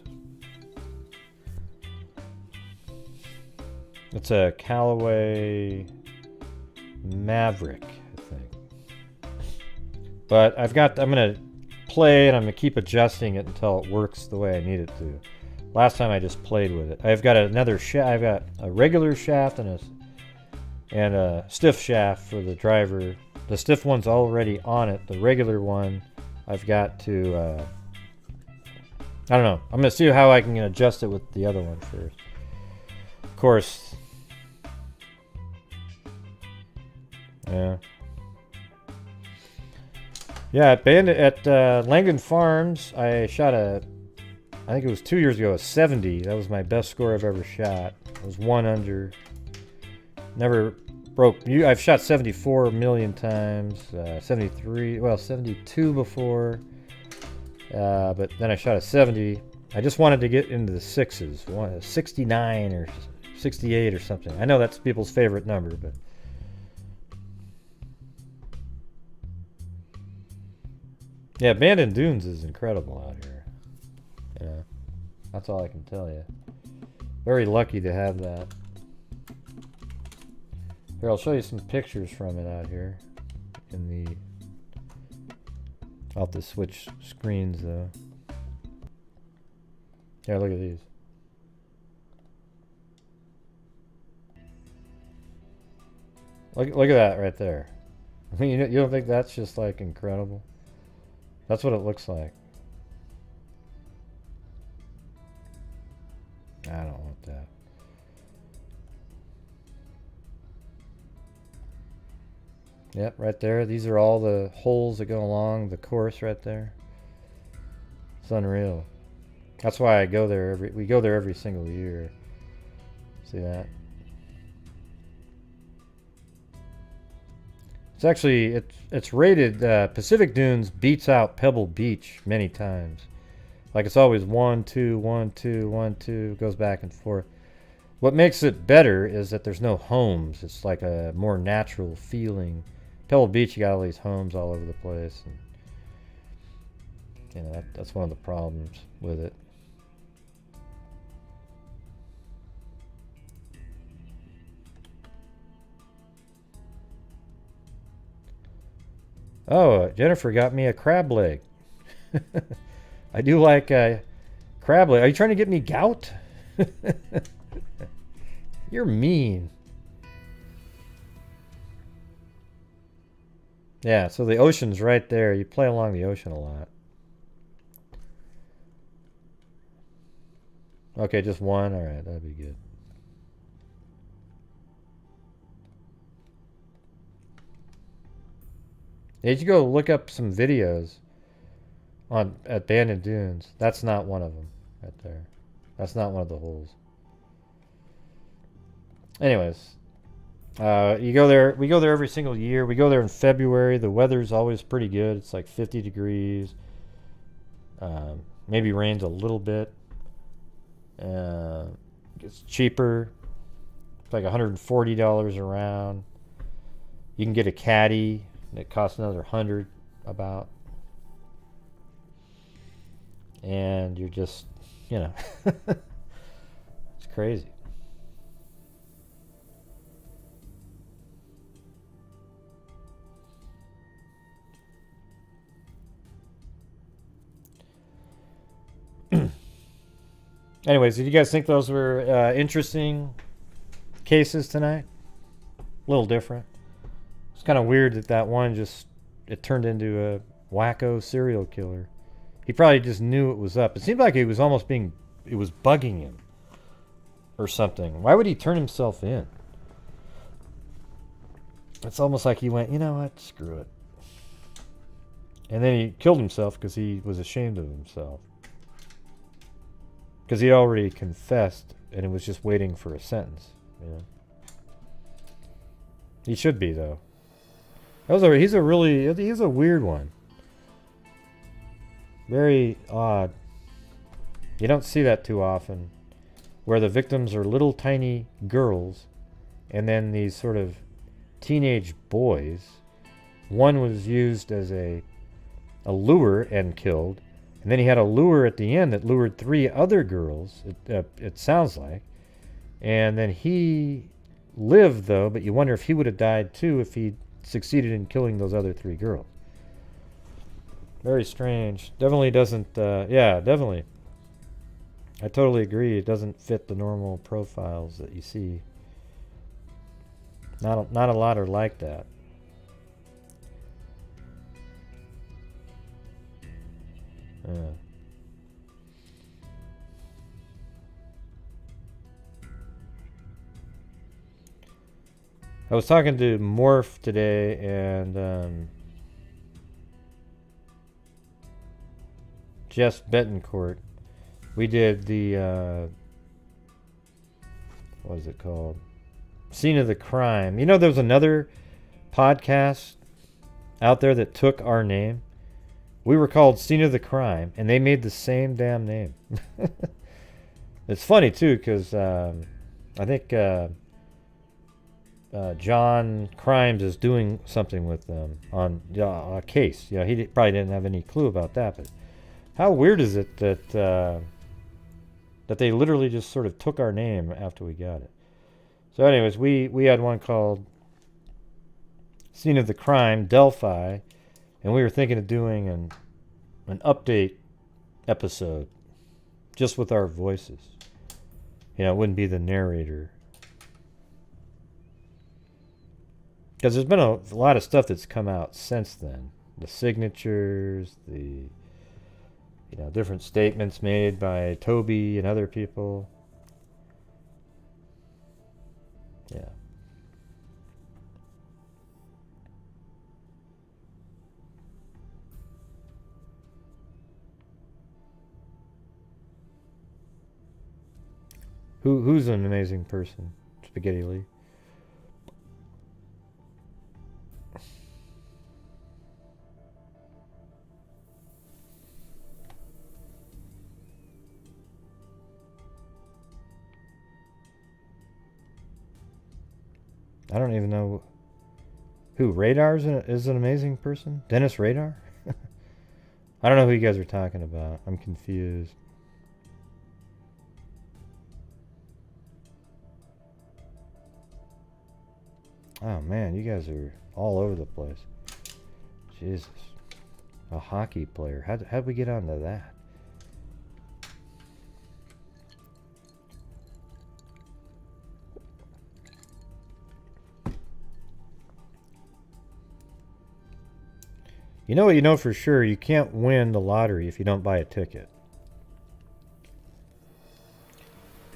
It's a Callaway Maverick, I think. But I'm going to play and I'm going to keep adjusting it until it works the way I need it to. Last time I just played with it. I've got another shaft. I've got a regular shaft and a stiff shaft for the driver. The stiff one's already on it. The regular one, I've got to, I don't know. I'm going to see how I can adjust it with the other one first. Of course. Yeah. Yeah, at Langdon Farms, I shot I think it was 2 years ago, a 70. That was my best score I've ever shot. It was 1 under. Never broke. I've shot 74 a million times. 73, well, 72 before. But then I shot a 70. I just wanted to get into the sixes. 69 or 68 or something. I know that's people's favorite number, but. Yeah, Abandoned Dunes is incredible out here. Yeah, that's all I can tell you. Very lucky to have that. Here, I'll show you some pictures from it out here. I'll have to switch screens though. Yeah, look at these. Look at that right there. I mean, you don't think that's just like incredible? That's what it looks like. I don't want that. Yep, right there. These are all the holes that go along the course right there. It's unreal. That's why I go there we go there every single year. See that? It's actually, it's rated, Pacific Dunes beats out Pebble Beach many times. Like it's always 1, 2, 1, 2, 1, 2, goes back and forth. What makes it better is that there's no homes. It's like a more natural feeling. Pebble Beach, you got all these homes all over the place. And, you know, that's one of the problems with it. Oh, Jennifer got me a crab leg. I do like crab leg. Are you trying to get me gout? You're mean. Yeah, so the ocean's right there. You play along the ocean a lot. Okay, just one? All right, that'd be good. Did you go look up some videos on Abandoned Dunes? That's not one of them right there. That's not one of the holes. Anyways, you go there. We go there every single year. We go there in February. The weather's always pretty good. It's like 50 degrees. Maybe rains a little bit. It's cheaper. It's like $140 a round. You can get a caddy. It costs another 100 about. And you're just, you know, it's crazy. Anyways, did you guys think those were interesting cases tonight? A little different. It's kind of weird that one it turned into a wacko serial killer. He probably just knew it was up. It seemed like it was almost it was bugging him or something. Why would he turn himself in? It's almost like he went, you know what, screw it. And then he killed himself because he was ashamed of himself. Because he already confessed and it was just waiting for a sentence. You know? He should be, though. He's a weird one. Very odd. You don't see that too often. Where the victims are little tiny girls and then these sort of teenage boys. One was used as a a lure and killed. And then he had a lure at the end that lured 3 other girls, it sounds like. And then he lived, though, but you wonder if he would have died, too, if he succeeded in killing those other 3 girls. Very strange. Definitely doesn't, yeah, definitely. I totally agree. It doesn't fit the normal profiles that you see. Not a lot are like that. Yeah. I was talking to Morph today, and Jess Betancourt. We did the what is it called? Scene of the Crime. You know, there's another podcast out there that took our name. We were called Scene of the Crime, and they made the same damn name. It's funny, too, because I think John Crimes is doing something with them on a case. You know, he probably didn't have any clue about that, but how weird is it that that they literally just sort of took our name after we got it? So anyways, we had one called Scene of the Crime, Delphi, and we were thinking of doing an update episode just with our voices. You know, it wouldn't be the narrator. Because there's been a lot of stuff that's come out since then. The signatures, the different statements made by Toby and other people. Yeah. Who's an amazing person? Spaghetti Lee. I don't even know who. Radar is an amazing person? Dennis Radar? I don't know who you guys are talking about. I'm confused. Oh man, you guys are all over the place. Jesus. A hockey player. How'd we get onto that? You know what you know for sure? You can't win the lottery if you don't buy a ticket.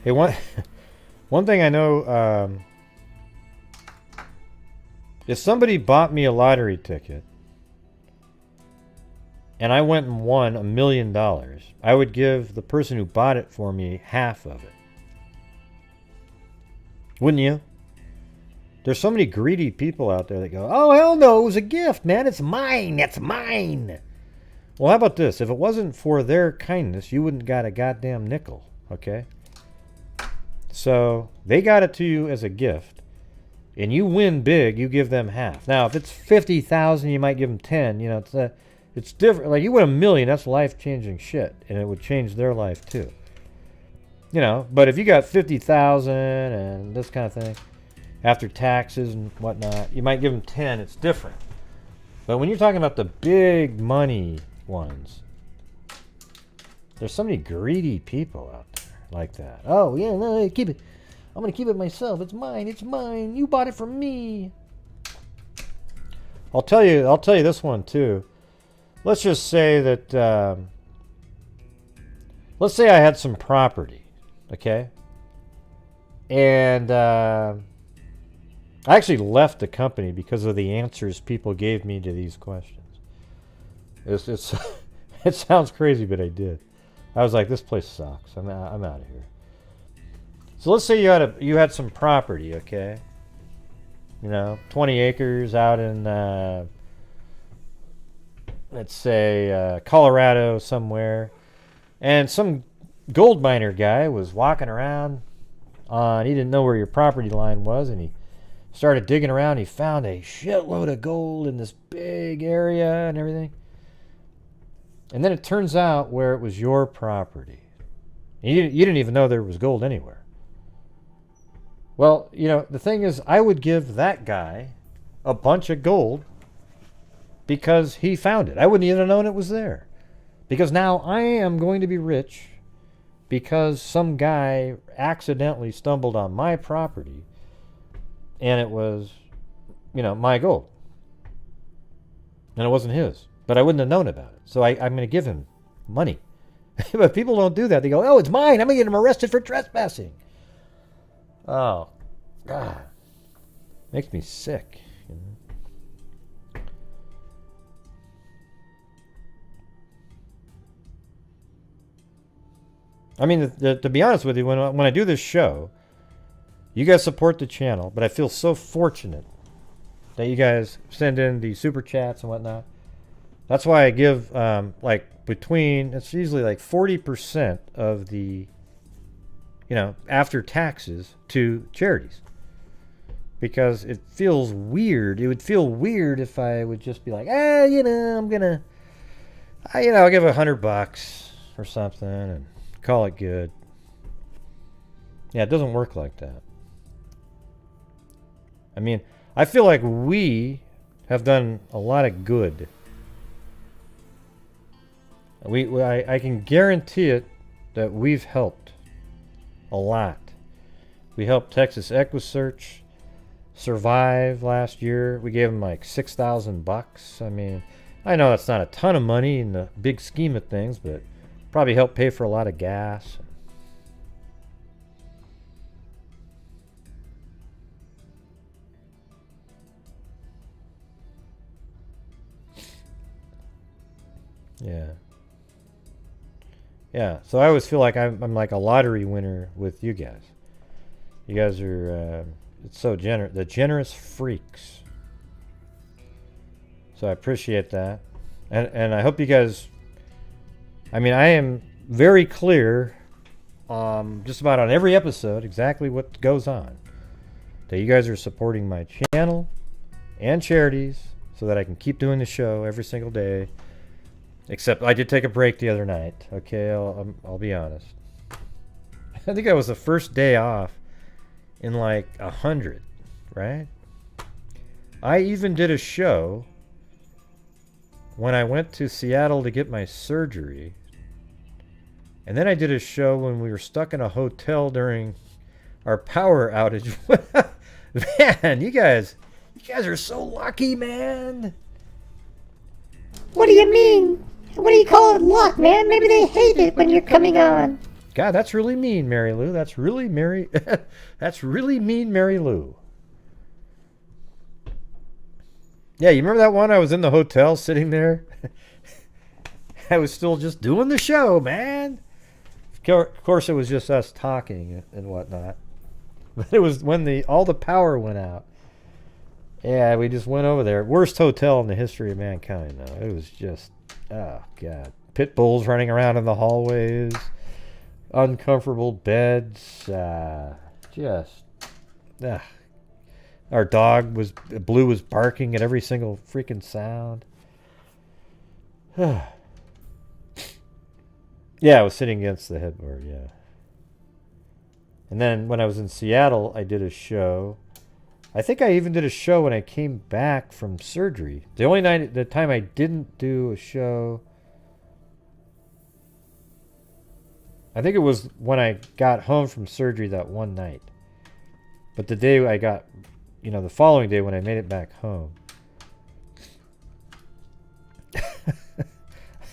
Hey, one thing I know, if somebody bought me a lottery ticket and I went and won $1 million, I would give the person who bought it for me half of it. Wouldn't you? There's so many greedy people out there that go, oh, hell no, it was a gift, man. It's mine. It's mine. Well, how about this? If it wasn't for their kindness, you wouldn't got a goddamn nickel, okay? So they got it to you as a gift, and you win big, you give them half. Now, if it's 50,000, you might give them 10. You know, it's different. Like, you win $1 million, that's life-changing shit, and it would change their life too. You know, but if you got 50,000 and this kind of thing, after taxes and whatnot, you might give them 10. It's different. But when you're talking about the big money ones, there's so many greedy people out there like that. Oh, yeah, no, keep it. I'm going to keep it myself. It's mine. It's mine. You bought it from me. I'll tell you this one, too. Let's just say that, let's say I had some property, okay? And, I actually left the company because of the answers people gave me to these questions. It sounds crazy, but I did. I was like, this place sucks. I'm out of here. So let's say you had some property, okay? You know, 20 acres out in, let's say, Colorado somewhere. And some gold miner guy was walking around he didn't know where your property line was, and he started digging around. He found a shitload of gold in this big area and everything. And then it turns out where it was your property. You didn't even know there was gold anywhere. Well, the thing is, I would give that guy a bunch of gold because he found it. I wouldn't even have known it was there. Because now I am going to be rich because some guy accidentally stumbled on my property and it was, my gold. And it wasn't his. But I wouldn't have known about it. So I'm going to give him money. But people don't do that. They go, oh, it's mine. I'm going to get him arrested for trespassing. Oh, God. Makes me sick. I mean, to be honest with you, when I do this show, you guys support the channel, but I feel so fortunate that you guys send in the super chats and whatnot. That's why I give, it's usually like 40% of the, after taxes to charities. Because it feels weird. It would feel weird if I would just be like, I'm going to, I'll give $100 or something and call it good. Yeah, it doesn't work like that. I mean, I feel like we have done a lot of good. I can guarantee it that we've helped a lot. We helped Texas EquiSearch survive last year. We gave them like $6,000. I mean, I know that's not a ton of money in the big scheme of things, but probably helped pay for a lot of gas. Yeah. Yeah, so I always feel like I'm like a lottery winner with you guys. You guys are, it's so generous. The generous freaks. So I appreciate that. And I hope you guys, I mean, I am very clear just about on every episode exactly what goes on. That you guys are supporting my channel and charities so that I can keep doing the show every single day. Except I did take a break the other night. Okay, I'll be honest. I think that was the first day off in like 100, right? I even did a show when I went to Seattle to get my surgery. And then I did a show when we were stuck in a hotel during our power outage. Man, you guys are so lucky, man. What do you mean? What do you call it luck, man? Maybe they hate it when you're coming on. God, that's really mean, Mary Lou. That's really mean, Mary Lou. Yeah, you remember that one? I was in the hotel sitting there. I was still just doing the show, man. Of course, it was just us talking and whatnot. But it was when all the power went out. Yeah, we just went over there. Worst hotel in the history of mankind, though. It was just, oh, God. Pit bulls running around in the hallways. Uncomfortable beds. Our dog Blue was barking at every single freaking sound. Yeah, I was sitting against the headboard, yeah. And then when I was in Seattle, I did a show. I think I even did a show when I came back from surgery. The time I didn't do a show, I think it was when I got home from surgery that one night. But the day I got, the following day when I made it back home.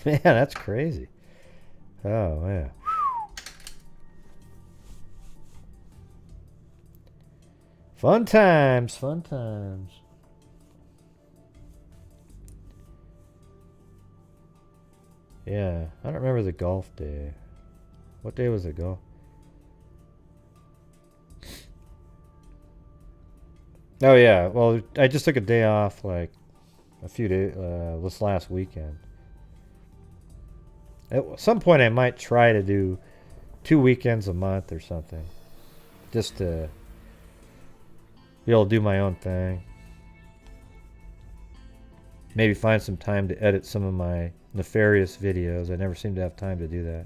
Man, that's crazy. Oh, yeah. Fun times, fun times. Yeah, I don't remember the golf day. What day was it, golf? Oh, yeah. Well, I just took a day off, like, a few days, this last weekend. At some point, I might try to do 2 weekends a month or something. Just to be able to do my own thing. Maybe find some time to edit some of my nefarious videos. I never seem to have time to do that.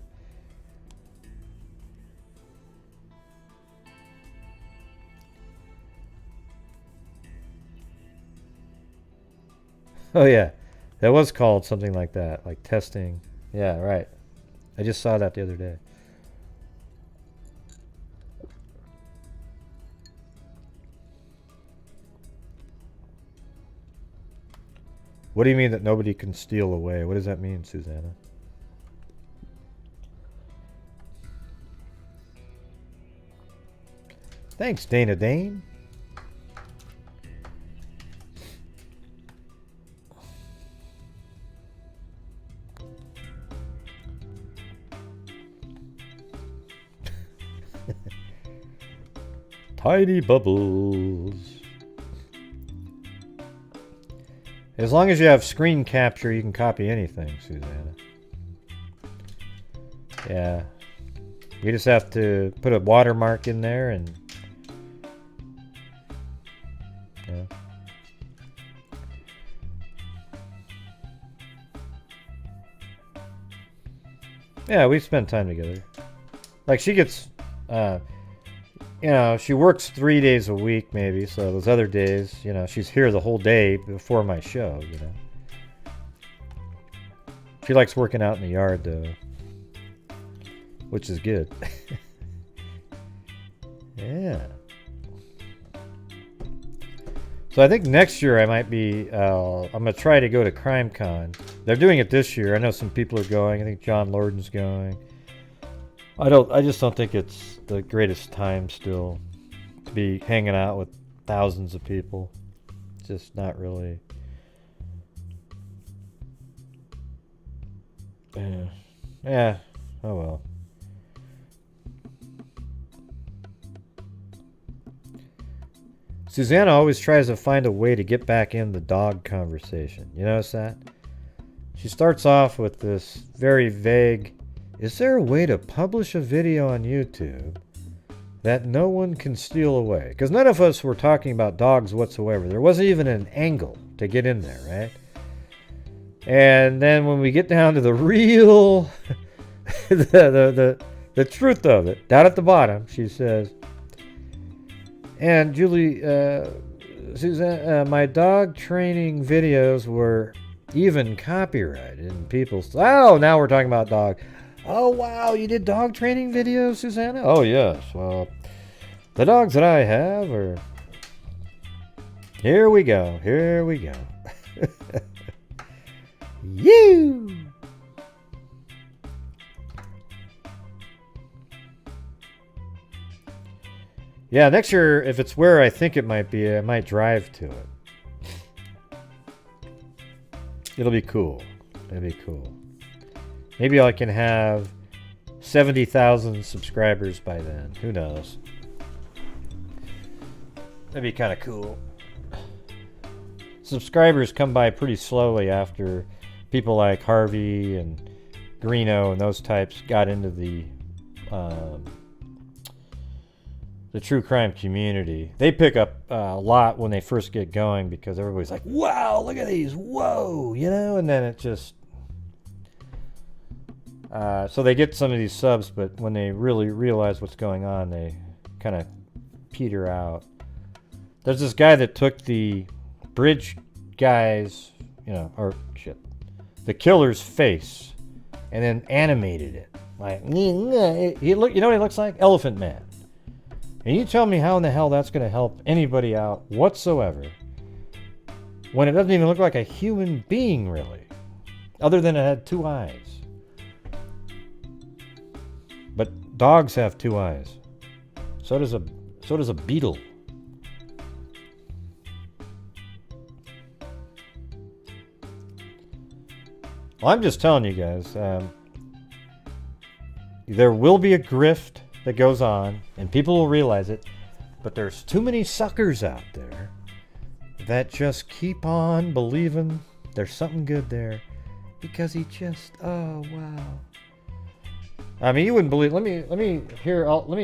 Oh yeah, that was called something like that, like testing. Yeah, right. I just saw that the other day. What do you mean that nobody can steal away? What does that mean, Susanna? Thanks, Dana Dane. Tiny bubbles. As long as you have screen capture, you can copy anything, Susanna. Yeah. You just have to put a watermark in there and... Yeah. Yeah, we spend time together. Like, she gets... you know, she works 3 days a week, maybe, so those other days, you know, she's here the whole day before my show, you know. She likes working out in the yard, though, which is good. Yeah. So I think next year I might be, I'm going to try to go to CrimeCon. They're doing it this year. I know some people are going. I think John Lorden's going. I just don't think it's the greatest time still to be hanging out with thousands of people. It's just not really. Yeah. Oh well. Susanna always tries to find a way to get back in the dog conversation. You notice that? She starts off with this very vague, is there a way to publish a video on YouTube that no one can steal away? Because none of us were talking about dogs whatsoever. There wasn't even an angle to get in there, right? And then when we get down to the real, the truth of it, down at the bottom, she says, and Julie, Suzanne, my dog training videos were even copyrighted. And people, oh, now we're talking about dog. Oh, wow, you did dog training videos, Susanna? Oh, yes. Well, the dogs that I have are... Here we go. Here we go. You! Yeah, next year, if it's where I think it might be, I might drive to it. It'll be cool. It'll be cool. Maybe I can have 70,000 subscribers by then. Who knows? That'd be kind of cool. Subscribers come by pretty slowly after people like Harvey and Greeno and those types got into the true crime community. They pick up a lot when they first get going because everybody's like, wow, look at these, whoa, you know, and then it just... so they get some of these subs, but when they really realize what's going on, they kind of peter out. There's this guy that took the bridge guy's, you know, or shit, the killer's face, and then animated it. Like, he look, you know what he looks like? Elephant Man. And you tell me how in the hell that's going to help anybody out whatsoever when it doesn't even look like a human being, really, other than it had two eyes. But dogs have two eyes. So does a beetle. Well, I'm just telling you guys, there will be a grift that goes on, and people will realize it, but there's too many suckers out there that just keep on believing there's something good there because he just, oh wow. I mean, you wouldn't believe. Let me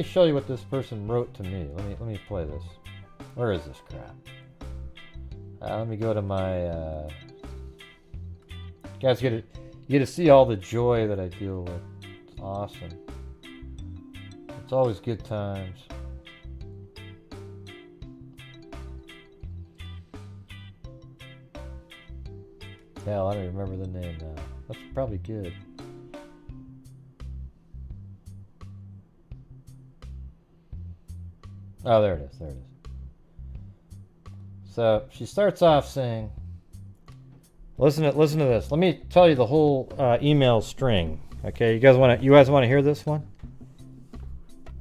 show you what this person wrote to me. Let me play this. Where is this crap? Let me go to my. Guys, get it. You get to see all the joy that I deal with. It's awesome. It's always good times. Hell, I don't remember the name now. That's probably good. Oh, there it is. There it is. So she starts off saying, listen to this. Let me tell you the whole email string. Okay, you guys want to hear this one?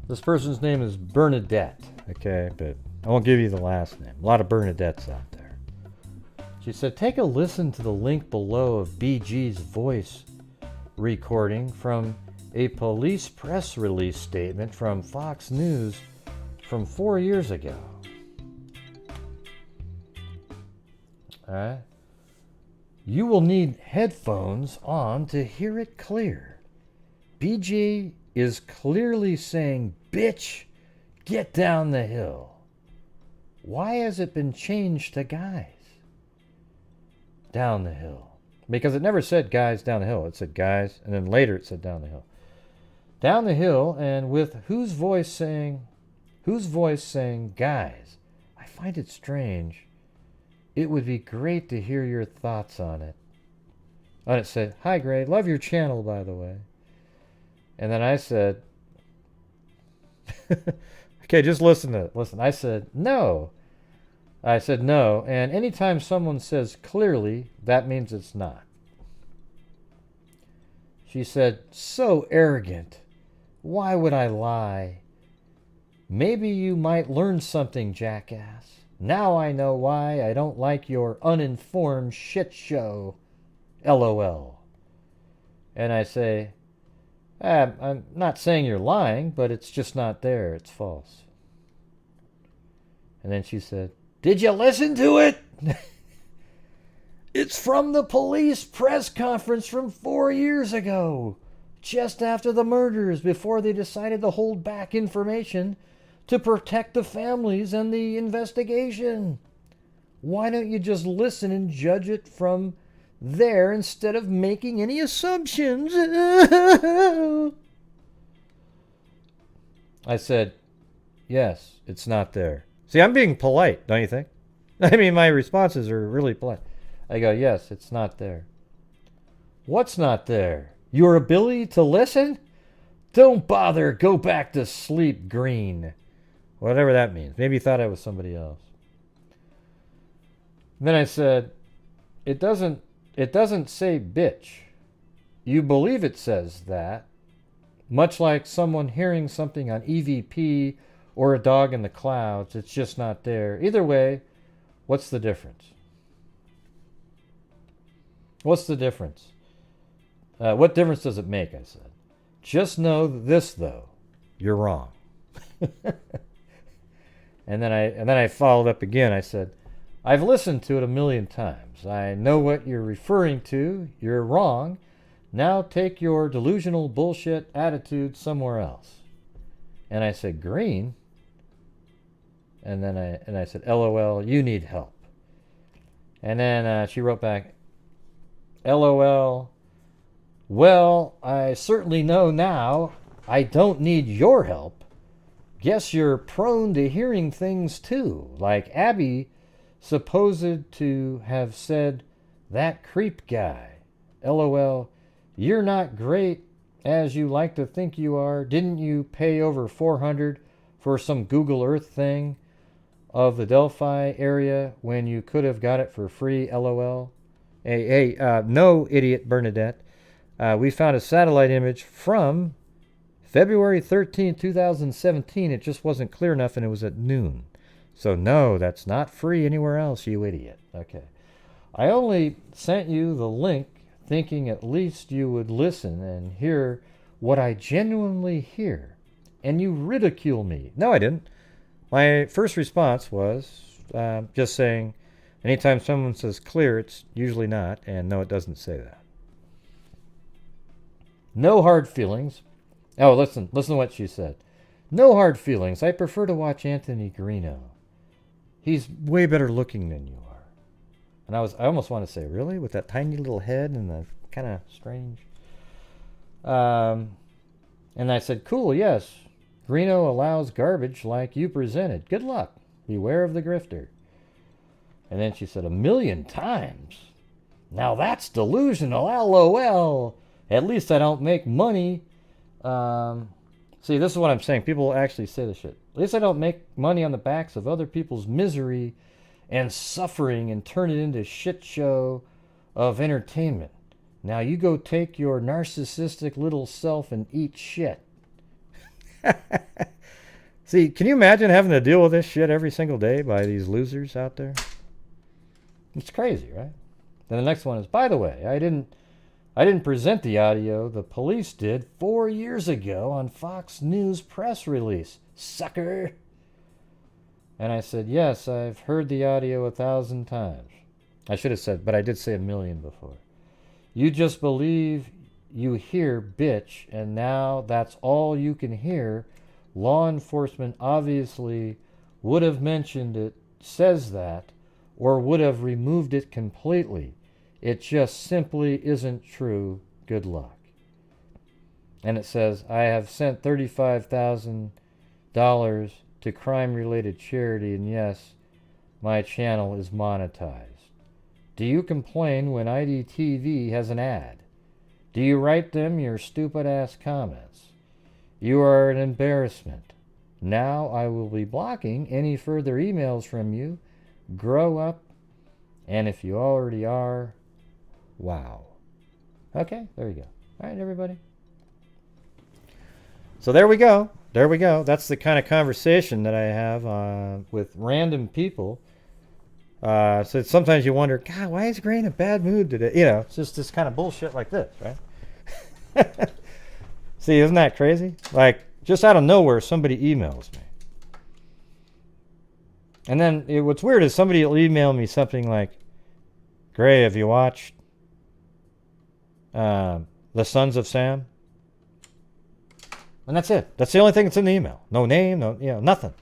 This person's name is Bernadette. Okay, but I won't give you the last name. A lot of Bernadettes out there. She said, take a listen to the link below of BG's voice recording from a police press release statement from Fox News from 4 years ago. Alright? You will need headphones on to hear it clear. BG is clearly saying, bitch, get down the hill. Why has it been changed to guys? Down the hill. Because it never said guys down the hill. It said guys, and then later it said down the hill. Down the hill, and with whose voice saying guys. I find it strange. It would be great to hear your thoughts on it. And it said, hi Gray, love your channel, by the way. And then I said, okay, just listen to it. Listen, I said, no. I said, no. And anytime someone says clearly, that means it's not. She said, so arrogant. Why would I lie? Maybe you might learn something, jackass. Now I know why I don't like your uninformed shit show. LOL. And I say, I'm not saying you're lying, but it's just not there. It's false. And then she said, did you listen to it? It's from the police press conference from 4 years ago, just after the murders, before they decided to hold back information to protect the families and the investigation. Why don't you just listen and judge it from there instead of making any assumptions? I said, yes, it's not there. See, I'm being polite, don't you think? I mean, my responses are really polite. I go, yes, it's not there. What's not there? Your ability to listen? Don't bother. Go back to sleep, Green. Whatever that means. Maybe you thought I was somebody else. And then I said, it doesn't say bitch. You believe it says that, much like someone hearing something on EVP or a dog in the clouds. It's just not there. Either way, what's the difference? What's the difference? What difference does it make, I said. Just know this, though. You're wrong. And then I followed up again. I said, I've listened to it 1,000,000 times. I know what you're referring to. You're wrong. Now take your delusional bullshit attitude somewhere else. And I said, Green? And then I said, LOL, you need help. And then she wrote back, LOL, well, I certainly know now I don't need your help. Guess you're prone to hearing things too, like Abby supposed to have said, that creep guy. LOL, you're not great as you like to think you are. Didn't you pay over $400 for some Google Earth thing of the Delphi area when you could have got it for free? LOL. Hey, no, idiot Bernadette. We found a satellite image from February 13, 2017. It just wasn't clear enough, and it was at noon. So no, that's not free anywhere else, you idiot. Okay. I only sent you the link thinking at least you would listen and hear what I genuinely hear. And you ridicule me. No, I didn't. My first response was just saying, anytime someone says clear, it's usually not. And no, it doesn't say that. No hard feelings. Oh, listen to what she said. No hard feelings. I prefer to watch Anthony Garino. He's way better looking than you are. And I almost want to say, really? With that tiny little head and the kind of strange. And I said, cool, yes. Reno allows garbage like you presented. Good luck. Beware of the grifter. And then she said, 1,000,000 times. Now that's delusional. LOL. At least I don't make money. See, this is what I'm saying. People actually say this shit. At least I don't make money on the backs of other people's misery and suffering and turn it into a shit show of entertainment. Now you go take your narcissistic little self and eat shit. See, can you imagine having to deal with this shit every single day by these losers out there? It's crazy, right? Then the next one is, by the way, I didn't present the audio. The police did 4 years ago on Fox News press release. Sucker. And I said, yes, I've heard the audio 1,000 times. I should have said, but I did say 1,000,000 before. You just believe you hear bitch, and now that's all you can hear. Law enforcement obviously would have mentioned it, says that, or would have removed it completely. It just simply isn't true. Good luck. And it says, I have sent $35,000 to crime-related charity, and yes, my channel is monetized. Do you complain when IDTV has an ad? Do you write them your stupid-ass comments? You are an embarrassment. Now I will be blocking any further emails from you. Grow up. And if you already are, wow. Okay, there you go. All right, everybody. So there we go. There we go. That's the kind of conversation that I have with random people. So sometimes you wonder, God, why is Gray in a bad mood today? You know, it's just this kind of bullshit like this, right? See, isn't that crazy? Like, just out of nowhere, somebody emails me. And then what's weird is somebody will email me something like, Gray, have you watched The Sons of Sam? And that's it. That's the only thing that's in the email. No name, no, nothing.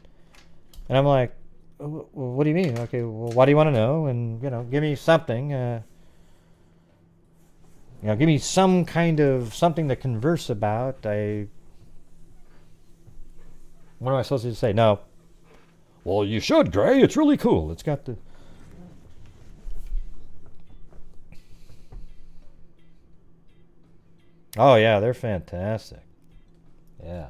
And I'm like, what do you mean? Okay, well, why do you want to know? And, give me something. Give me some kind of something to converse about. What am I supposed to say? No. Well, you should, Gray. It's really cool. It's got the... Oh, yeah, they're fantastic. Yeah.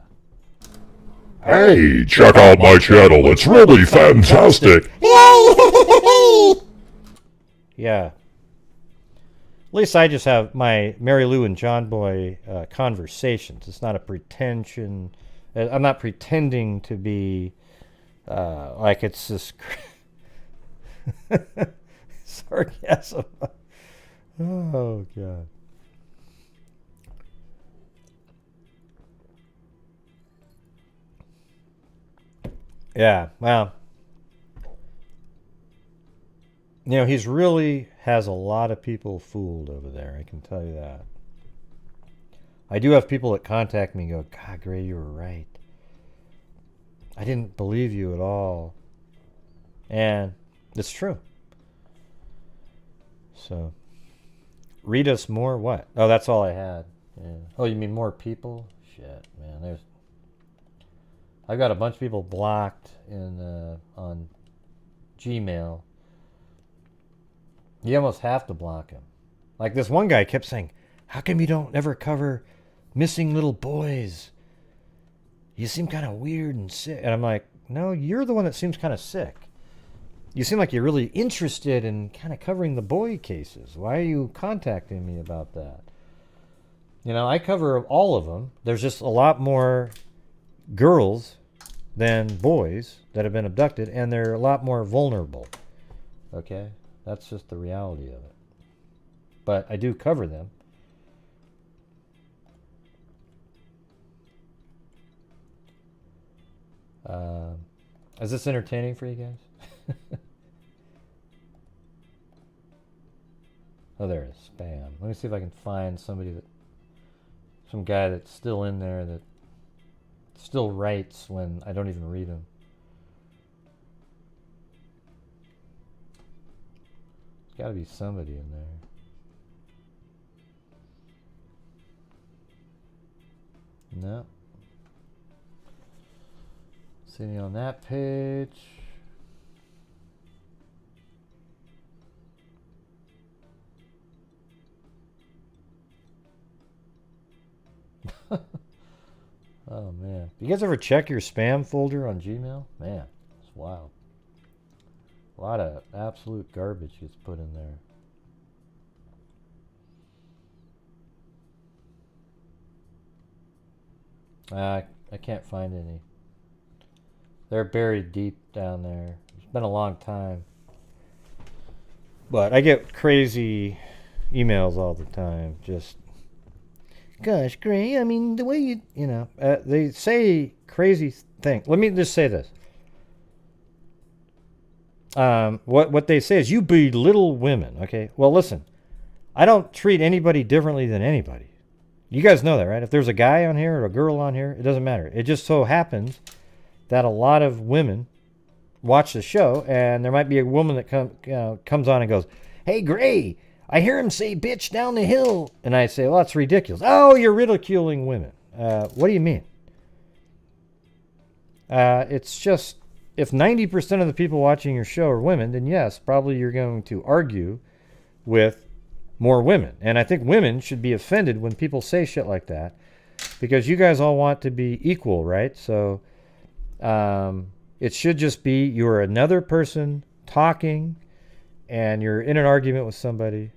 Hey, check out my channel. It's really fantastic. Yeah. At least I just have my Mary Lou and John Boy conversations. It's not a pretension. I'm not pretending to be like it's this sarcasm. Oh, God. Yeah, well, he's really has a lot of people fooled over there, I can tell you that. I do have people that contact me and go, God, Gray, you were right. I didn't believe you at all. And it's true. So, read us more what? Oh, that's all I had. Yeah. Oh, you mean more people? Shit, man, I've got a bunch of people blocked on Gmail. You almost have to block them. Like this one guy kept saying, how come you don't ever cover missing little boys? You seem kind of weird and sick. And I'm like, no, you're the one that seems kind of sick. You seem like you're really interested in kind of covering the boy cases. Why are you contacting me about that? I cover all of them. There's just a lot more girls than boys that have been abducted, and they're a lot more vulnerable. Okay? That's just the reality of it. But I do cover them. Is this entertaining for you guys? Oh, there it is. Spam. Let me see if I can find some guy that's still in there that still writes when I don't even read them. There's got to be somebody in there. No. See on that page. Oh man. You guys ever check your spam folder on Gmail? Man, it's wild. A lot of absolute garbage gets put in there. I can't find any. They're buried deep down there. It's been a long time. But I get crazy emails all the time. Just, gosh, Gray, I mean, the way you know, they say crazy things. Let me just say this. What they say is you belittle women, okay? Well, listen, I don't treat anybody differently than anybody. You guys know that, right? If there's a guy on here or a girl on here, it doesn't matter. It just so happens that a lot of women watch the show, and there might be a woman that comes on and goes, "Hey, Gray, I hear him say bitch down the hill." And I say, well, that's ridiculous. Oh, you're ridiculing women. What do you mean? It's just, if 90% of the people watching your show are women, then yes, probably you're going to argue with more women. And I think women should be offended when people say shit like that, because you guys all want to be equal, right? So it should just be you're another person talking and you're in an argument with somebody,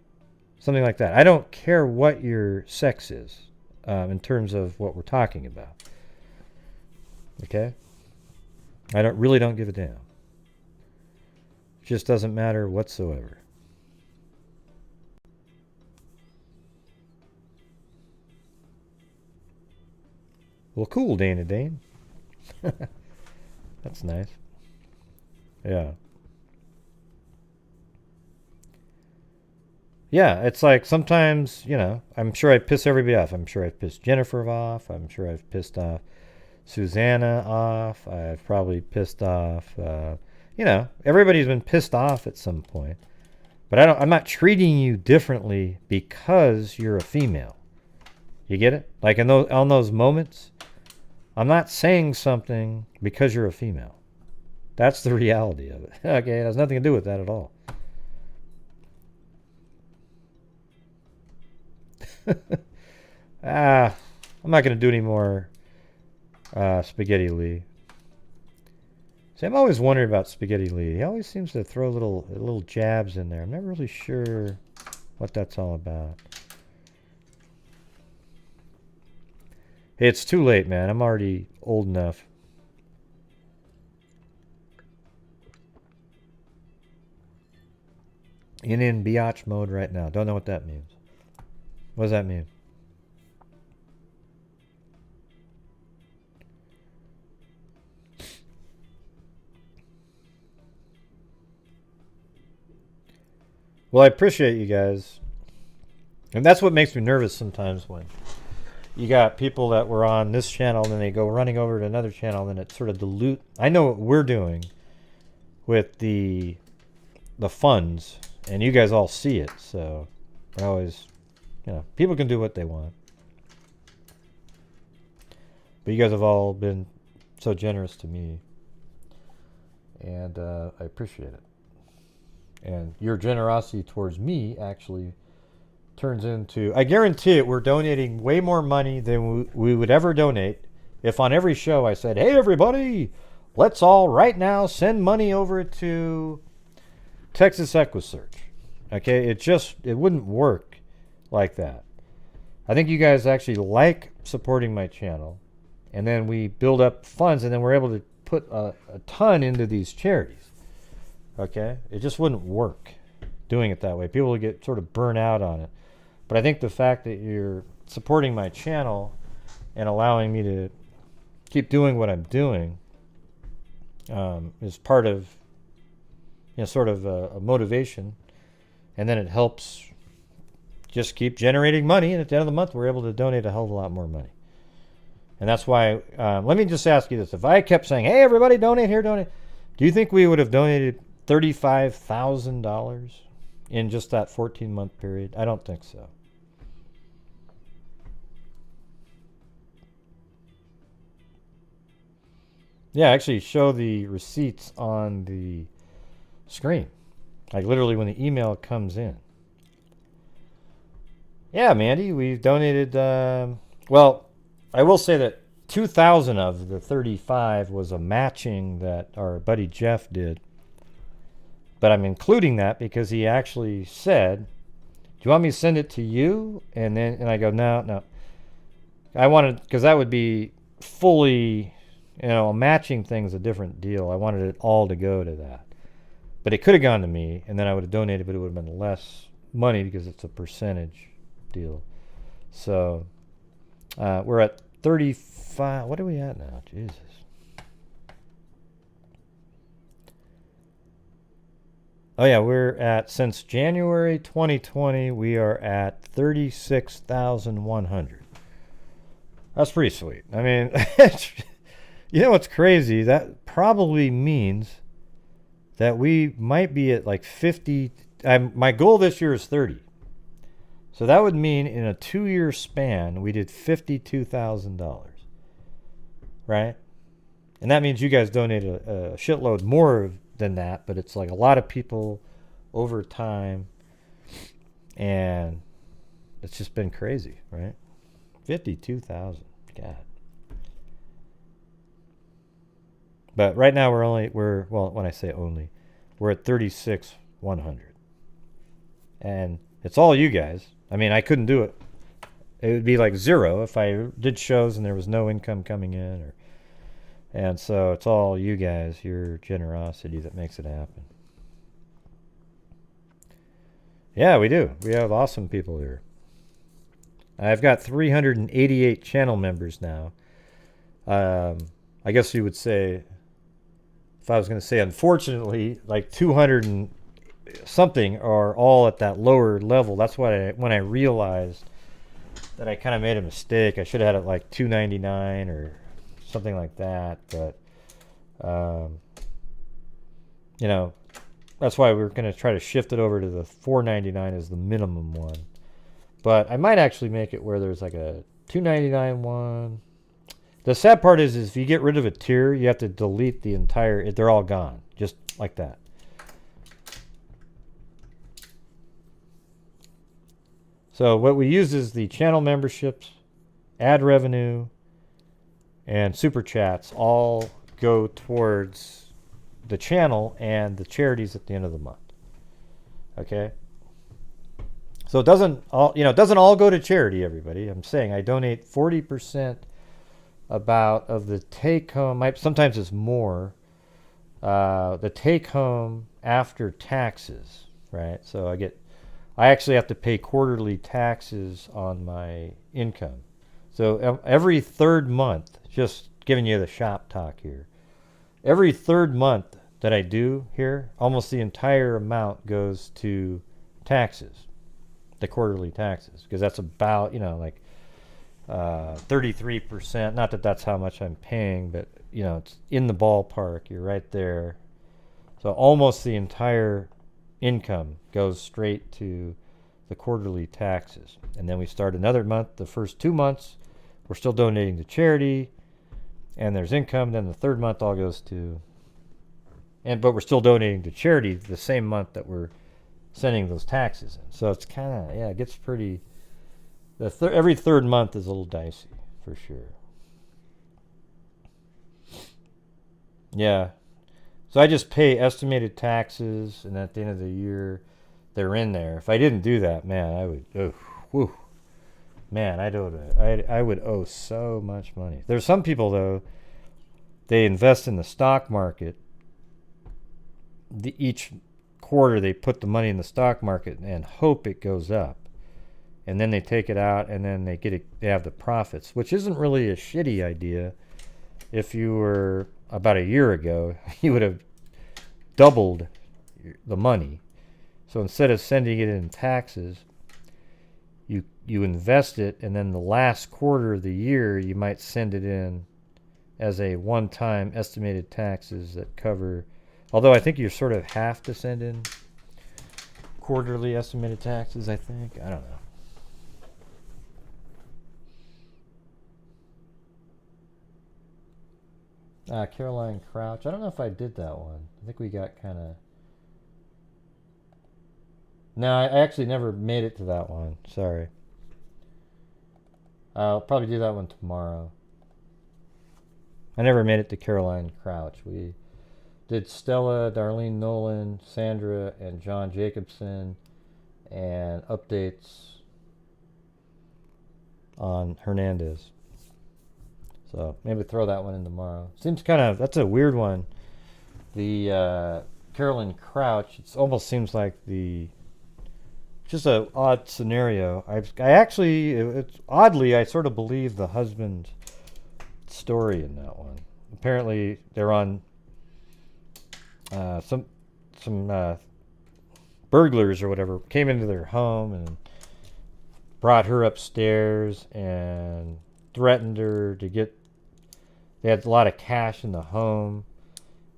something like that. I don't care what your sex is in terms of what we're talking about. Okay? I really don't give a damn. It just doesn't matter whatsoever. Well, cool, Dana Dane. That's nice. Yeah. Yeah, it's like sometimes, you know, I'm sure I piss everybody off. I'm sure I've pissed Jennifer off. I'm sure I've pissed off Susanna off. I've probably pissed off, you know, everybody's been pissed off at some point. But I'm not treating you differently because you're a female. You get it? Like on those moments, I'm not saying something because you're a female. That's the reality of it. Okay, it has nothing to do with that at all. I'm not going to do any more Spaghetti Lee. See, I'm always wondering about Spaghetti Lee. He always seems to throw little jabs in there. I'm never really sure what that's all about. Hey, it's too late, man. I'm already old enough. In biatch mode right now. Don't know what that means. What does that mean? Well, I appreciate you guys. And that's what makes me nervous sometimes, when you got people that were on this channel and then they go running over to another channel and it sort of dilute. I know what we're doing with the funds, and you guys all see it. So I always, you know, people can do what they want. But you guys have all been so generous to me, and I appreciate it. And your generosity towards me actually turns into, I guarantee it, we're donating way more money than we would ever donate if on every show I said, hey everybody, let's all right now send money over to Texas EquiSearch. Okay, it wouldn't work like that. I think you guys actually like supporting my channel, and then we build up funds, and then we're able to put a ton into these charities. Okay, it just wouldn't work doing it that way. People would get sort of burnt out on it. But I think the fact that you're supporting my channel and allowing me to keep doing what I'm doing is part of, you know, sort of a motivation. And then it helps just keep generating money. And at the end of the month, we're able to donate a hell of a lot more money. And that's why, let me just ask you this. If I kept saying, hey, everybody, donate here, donate, do you think we would have donated $35,000 in just that 14-month period? I don't think so. Yeah, actually show the receipts on the screen. Like literally when the email comes in. Yeah, Mandy, we've donated, well, I will say that 2,000 of the 35 was a matching that our buddy Jeff did. But I'm including that because he actually said, do you want me to send it to you? And I go, no. I wanted, because that would be fully, a matching thing's a different deal. I wanted it all to go to that. But it could have gone to me, and then I would have donated, but it would have been less money because it's a percentage deal. So we're at 35. What are we at now? Jesus. Oh yeah, we're at, since January 2020, we are at 36,100. That's pretty sweet. I mean, you know what's crazy? That probably means that we might be at like 50. My goal this year is 30. So that would mean in a 2-year span, we did $52,000. Right? And that means you guys donated a shitload more than that, but it's like a lot of people over time. And it's just been crazy, right? 52,000. God. But right now well, when I say only, we're at 36,100. And it's all you guys. I mean, I couldn't do it. It would be like zero if I did shows and there was no income coming in. And so it's all you guys, your generosity that makes it happen. Yeah, we do. We have awesome people here. I've got 388 channel members now. I guess you would say, if I was going to say, unfortunately, like 200 and something are all at that lower level. That's why when I realized that I kind of made a mistake, I should have had it like 299 or something like that. But, that's why we're going to try to shift it over to the 499 as the minimum one. But I might actually make it where there's like a 299 one. The sad part is if you get rid of a tier, you have to delete the entire, they're all gone, just like that. So what we use is the channel memberships, ad revenue, and super chats all go towards the channel and the charities at the end of the month. Okay? So it doesn't all go to charity, everybody. I'm saying I donate 40% of the take home. Sometimes it's more. The take home after taxes, right? So I actually have to pay quarterly taxes on my income. So every third month, just giving you the shop talk here, every third month that I do here, almost the entire amount goes to taxes. The quarterly taxes, because that's about 33%. Not that that's how much I'm paying, but it's in the ballpark. You're right there. So almost the entire income goes straight to the quarterly taxes, and then we start another month. The first 2 months we're still donating to charity, and there's income. Then the third month all goes to, but we're still donating to charity the same month that we're sending those taxes in. So it's kind of, it gets pretty, every third month is a little dicey, for sure. Yeah. So I just pay estimated taxes, and at the end of the year, they're in there. If I didn't do that, man, I would, I would owe so much money. There's some people, though, they invest in the stock market. Each quarter they put the money in the stock market and hope it goes up, and then they take it out and then they have the profits, which isn't really a shitty idea. If you were about a year ago, you would have doubled the money. So instead of sending it in taxes, you invest it, and then the last quarter of the year you might send it in as a one-time estimated taxes that cover. Although I think you sort of have to send in quarterly estimated taxes, I think. I don't know. Caroline Crouch. I don't know if I did that one. I think we got kind of... No, I actually never made it to that one. Sorry. I'll probably do that one tomorrow. I never made it to Caroline Crouch. We did Stella, Darlene Nolan, Sandra, and John Jacobson, and updates on Hernandez. So maybe throw that one in tomorrow. Seems kind of, that's a weird one. The Caroline Crouch, it almost seems like just an odd scenario. I actually, it's oddly, I sort of believe the husband's story in that one. Apparently, they're on some burglars or whatever came into their home and brought her upstairs and threatened her to get. They had a lot of cash in the home,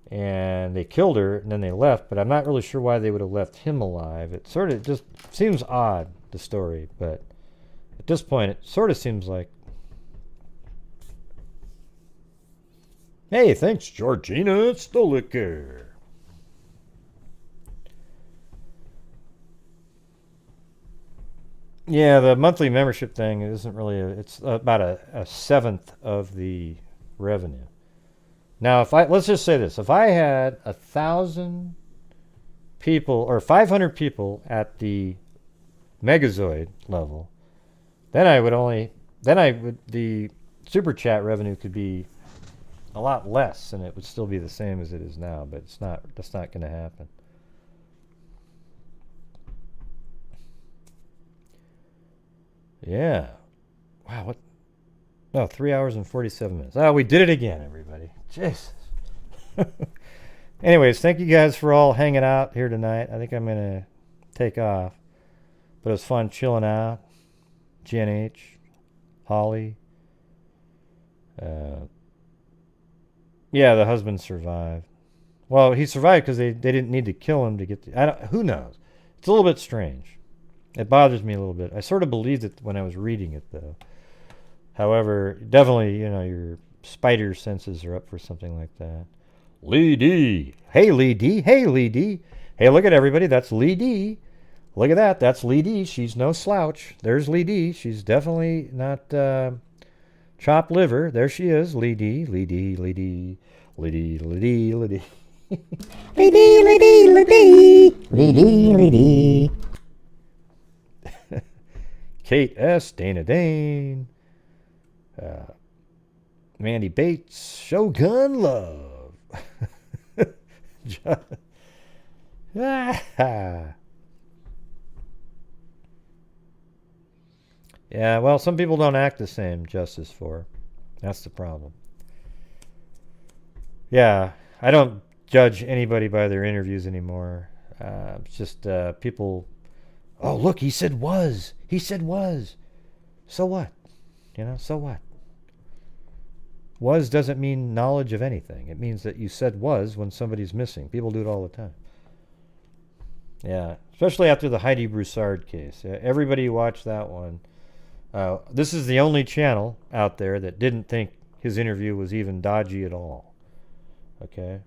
and they killed her, and then they left. But I'm not really sure why they would have left him alive. It sort of just seems odd, the story. But at this point, it sort of seems like. Hey, thanks, Georgina Stoliker. Yeah, the monthly membership thing isn't really. It's about a seventh of the revenue. Now, let's just say this: if I had 1,000 people or 500 people at the Megazoid level, then the super chat revenue could be a lot less, and it would still be the same as it is now. But it's not. That's not going to happen. Yeah. Wow. What? No, 3 hours and 47 minutes. Oh, we did it again, everybody. Jesus. Anyways, thank you guys for all hanging out here tonight. I think I'm going to take off. But it was fun chilling out. Jen H. Holly. Yeah, the husband survived. Well, he survived because they didn't need to kill him to get who knows? It's a little bit strange. It bothers me a little bit. I sort of believed it when I was reading it, though. However, definitely, your spider senses are up for something like that. Lee D. Hey, Lee D. Hey, Lee D. Hey, look at everybody. That's Lee D. Look at that. That's Lee D. She's no slouch. There's Lee D. She's definitely not chopped liver. There she is. Lee D. Lee D. Lee D. Lee D. Lee D. Lee D. Lee D. Lee D. Lee D. Lee D. Lee D. Kate S. Dana Dane. Mandy Bates. Shogun Love. Yeah, well, some people don't act the same, Justice for. That's the problem. Yeah, I don't judge anybody by their interviews anymore. It's just people... Oh, look, he said was. He said was. So what? So what? Was doesn't mean knowledge of anything. It means that you said was when somebody's missing. People do it all the time. Yeah, especially after the Heidi Broussard case. Everybody watched that one. This is the only channel out there that didn't think his interview was even dodgy at all. Okay?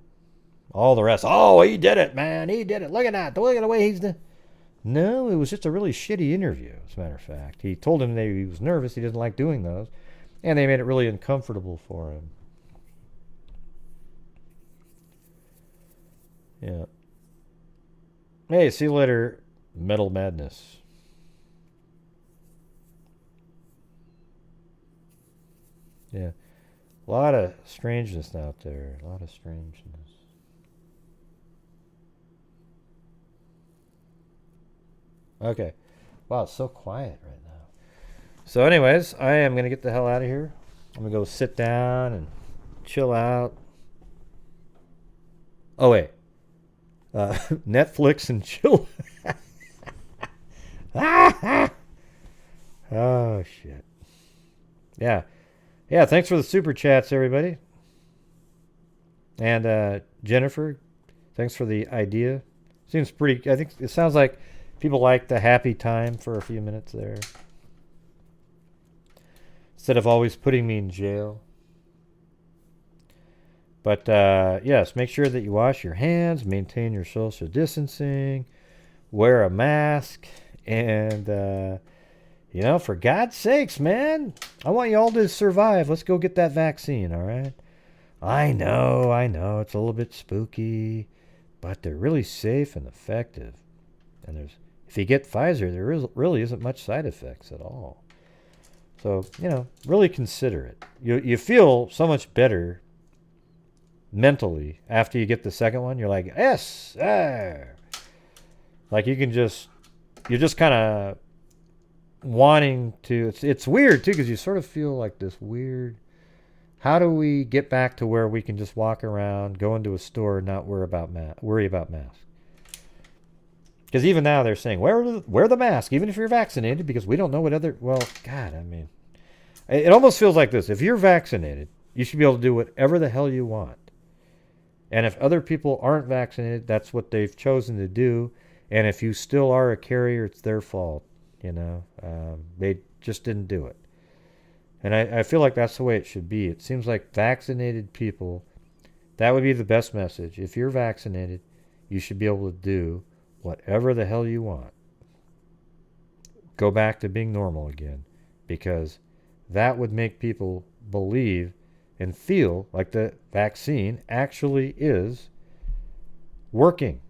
All the rest, oh, he did it, man. He did it. Look at that. Look at the way he's done. No, it was just a really shitty interview, as a matter of fact. He told him that he was nervous. He didn't like doing those. And they made it really uncomfortable for him. Yeah. Hey, see you later, Metal Madness. Yeah. A lot of strangeness out there. A lot of strangeness. Okay. Wow, it's so quiet right now. So anyways, I am going to get the hell out of here. I'm going to go sit down and chill out. Oh, wait. Netflix and chill. Oh, shit. Yeah. Yeah, thanks for the super chats, everybody. And Jennifer, thanks for the idea. Seems pretty... I think it sounds like people like the happy time for a few minutes there. Instead of always putting me in jail. But yes, make sure that you wash your hands, maintain your social distancing, wear a mask, and, for God's sakes, man, I want you all to survive. Let's go get that vaccine, all right? I know, it's a little bit spooky, but they're really safe and effective. And if you get Pfizer, there really isn't much side effects at all. So, really consider it. You feel so much better mentally after you get the second one. You're like, yes, like you're just kind of wanting to, it's weird too, because you sort of feel like this weird, how do we get back to where we can just walk around, go into a store, and not worry about masks? Because even now they're saying, wear the mask, even if you're vaccinated, because we don't know what it almost feels like this. If you're vaccinated, you should be able to do whatever the hell you want. And if other people aren't vaccinated, that's what they've chosen to do. And if you still are a carrier, it's their fault. They just didn't do it. And I feel like that's the way it should be. It seems like vaccinated people, that would be the best message. If you're vaccinated, you should be able to do whatever the hell you want. Go back to being normal again, because that would make people believe and feel like the vaccine actually is working.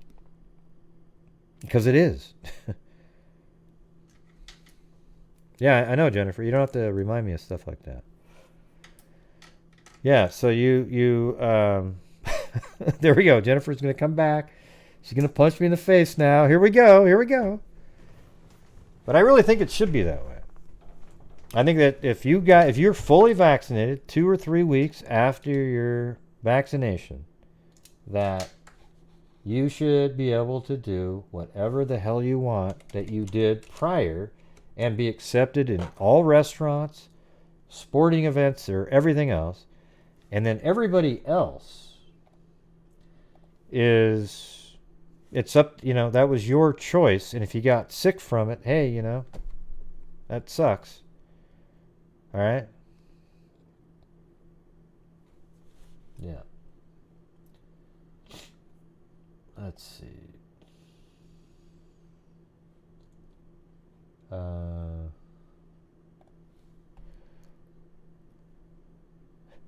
Because it is. Yeah, I know, Jennifer. You don't have to remind me of stuff like that. Yeah, so you there we go. Jennifer's going to come back. She's going to punch me in the face now. Here we go. But I really think it should be that way. I think that if you're fully vaccinated 2 or 3 weeks after your vaccination, that you should be able to do whatever the hell you want that you did prior and be accepted in all restaurants, sporting events, or everything else. And then everybody else it's up, that was your choice. And if you got sick from it, hey, that sucks. All right? Yeah. Let's see.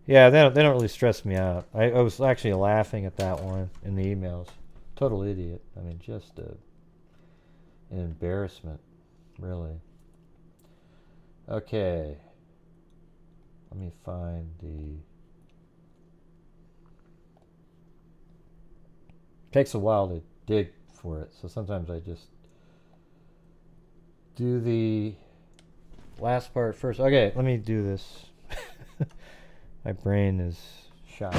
Yeah, they don't really stress me out. I was actually laughing at that one in the emails. Total idiot. I mean, just an embarrassment, really. Okay. Let me find the... Takes a while to dig for it, so sometimes I just do the last part first. Okay, let me do this. My brain is shot.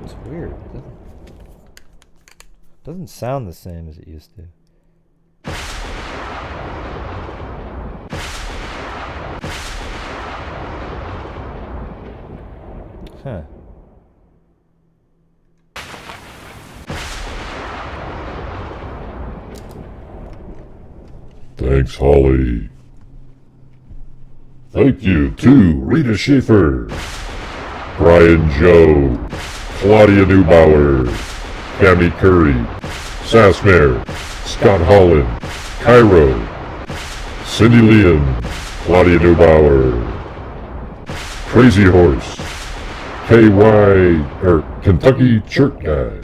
It's weird. It doesn't sound the same as it used to. Huh. Thanks, Holly. Thank you to Rita Schaefer, Brian Joe, Claudia Neubauer, Cami Curry, Sassmare, Scott Holland, Cairo, Cindy Liam, Claudia Neubauer, Crazy Horse, Kentucky Church Guy,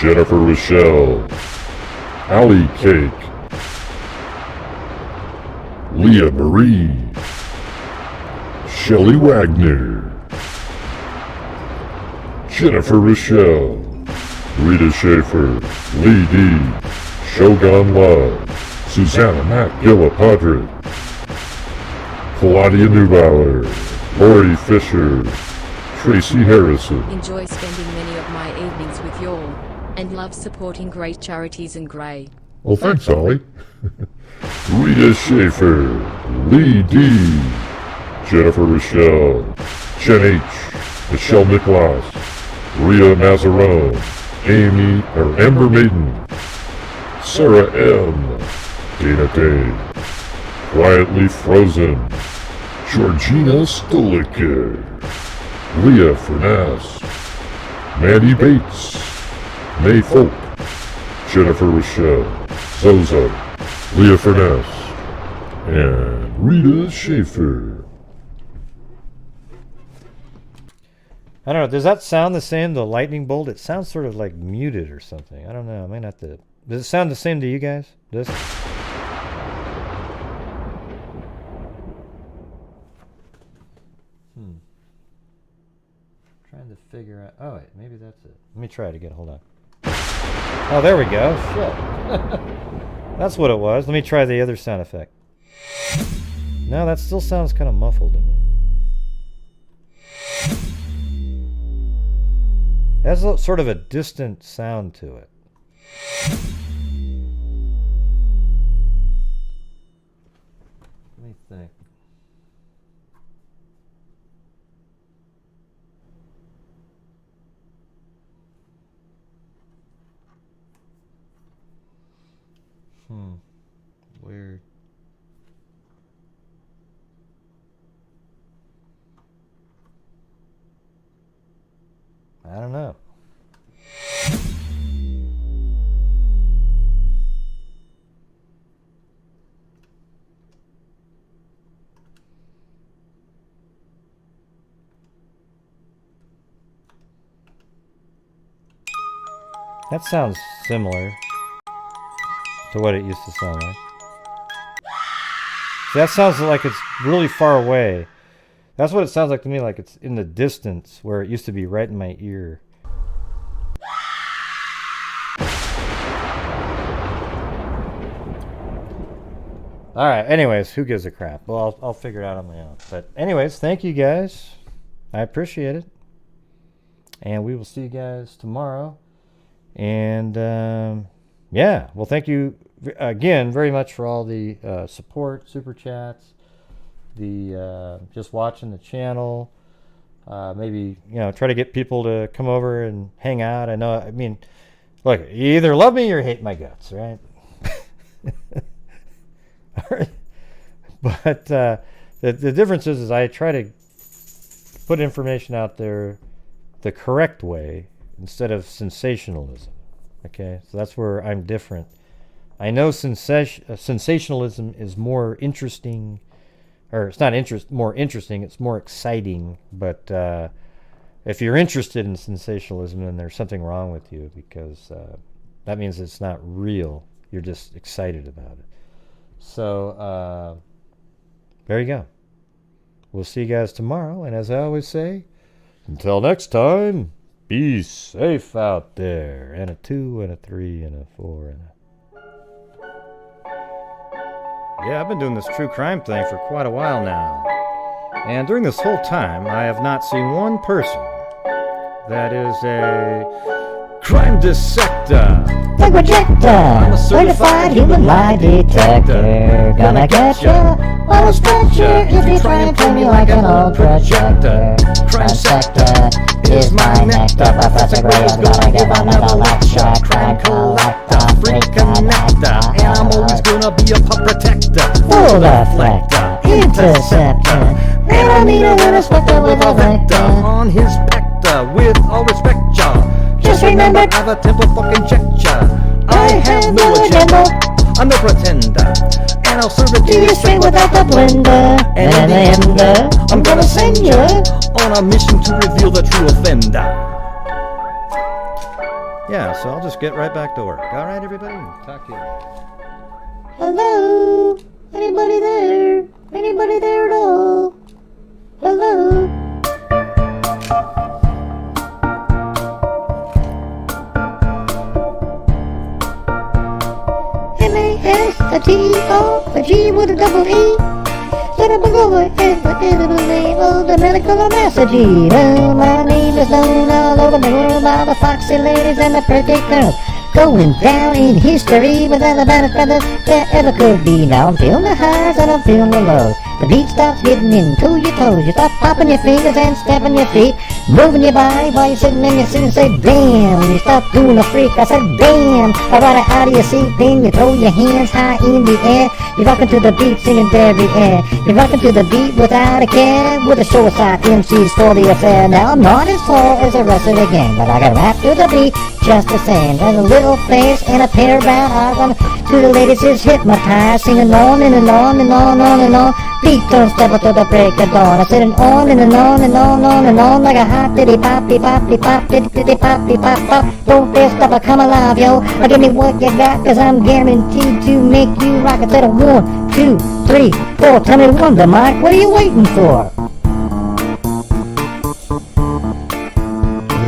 Jennifer Rochelle, Allie Cake, Leah Marie, Shelley Wagner, Jennifer Rochelle, Rita Schaefer, Lee D, Shogun Love, Susanna Matt Gillipadre, Claudia Neubauer, Lori Fisher, Tracy Harrison. Enjoy spending many of my evenings with y'all, and love supporting great charities in Grey. Well, thanks, Holly. Rita Schaefer, Lee D, Jennifer Rochelle, Jen H, Michelle Nicholas, Rhea Mazzarone, Amber Maiden, Sarah M, Dana Day, Quietly Frozen, Georgina Stoliker, Leah Furness, Mandy Bates, May Folk, Jennifer Rochelle, Zozo, Leah Furness, and Rita Schaefer. I don't know, does that sound the same, the lightning bolt? It sounds sort of like muted or something. I don't know, I might have to... Does it sound the same to you guys? This? Trying to figure out... Oh, wait, maybe that's it. Let me try it again, hold on. Oh, there we go. Shit. That's what it was. Let me try the other sound effect. No, that still sounds kind of muffled to me. It has sort of a distant sound to it. Let me think. Weird. I don't know. That sounds similar to what it used to sound like. See, that sounds like it's really far away. That's what it sounds like to me, like it's in the distance where it used to be right in my ear. Alright, anyways, who gives a crap? Well, I'll figure it out on my own. But anyways, thank you guys. I appreciate it. And we will see you guys tomorrow. And yeah, well, thank you again very much for all the support, super chats, the just watching the channel. Maybe, you know, try to get people to come over and hang out. I know, I mean, look, you either love me or hate my guts, right? But the difference is I try to put information out there the correct way instead of sensationalism. Okay, so that's where I'm different. I know sensationalism is more interesting, or it's not more interesting, it's more exciting. But if you're interested in sensationalism, then there's something wrong with you, because that means it's not real. You're just excited about it. So there you go. We'll see you guys tomorrow, and as I always say, until next time, be safe out there. And a 2 and a 3 and a 4 and a... Yeah, I've been doing this true crime thing for quite a while now. And during this whole time, I have not seen one person that is a crime dissector. Like projector, I'm a certified human lie detector. Gonna catch ya on a stretcher if you try and play me like an old projector. Crime sector is my nectar. Professor Gray is gonna give another lecture. Crime collector, freak connector, and I'm always gonna be a pup protector. Full deflector, interceptor, millimeter with a specter with a vector on his pector. With all respect, y'all, just remember, I've attempted fucking check ya. I have no agenda, I'm no pretender, and I'll serve it to you straight without the blender. And in the end, I'm gonna send you on a mission to reveal the true offender. Yeah, so I'll just get right back to work. All right, everybody? Talk to you. Hello? Anybody there? Anybody there at all? Hello? M-A-S-T-O, a G with a double E. Let him go ahead, but it the name of the medical message. Oh, my name is known all over the world by the foxy ladies and the pretty girls. Going down in history with all the better feathers that ever could be. Now I'm feeling the highs and I'm feeling the lows. The beat starts getting into your toes. You start popping your fingers and stamping your feet, moving your body while you're sitting in your seat and say bam. When you start doing the freak, I said bam. I ride it out of your seat, then you throw your hands high in the air. You're rocking to the beat, singing derriere. You're rocking to the beat without a care, with the suicide MCs for the affair. Now I'm not as tall as the rest of the gang, but I can rap to the beat just the same. There's a little face and a pair of brown eyes. To the ladies is hypnotized, singing on and on and on and on. Beat don't step until the break of dawn. I said on and on and on and on, like a hot diddy poppy poppy pop diddy diddy poppy pop pop. Don't feel stop, I come alive, yo. Give me what you got, cause I'm guaranteed to make you rock. I said 1, 2, 3, 4. Tell me one, the mic, what are you waiting for?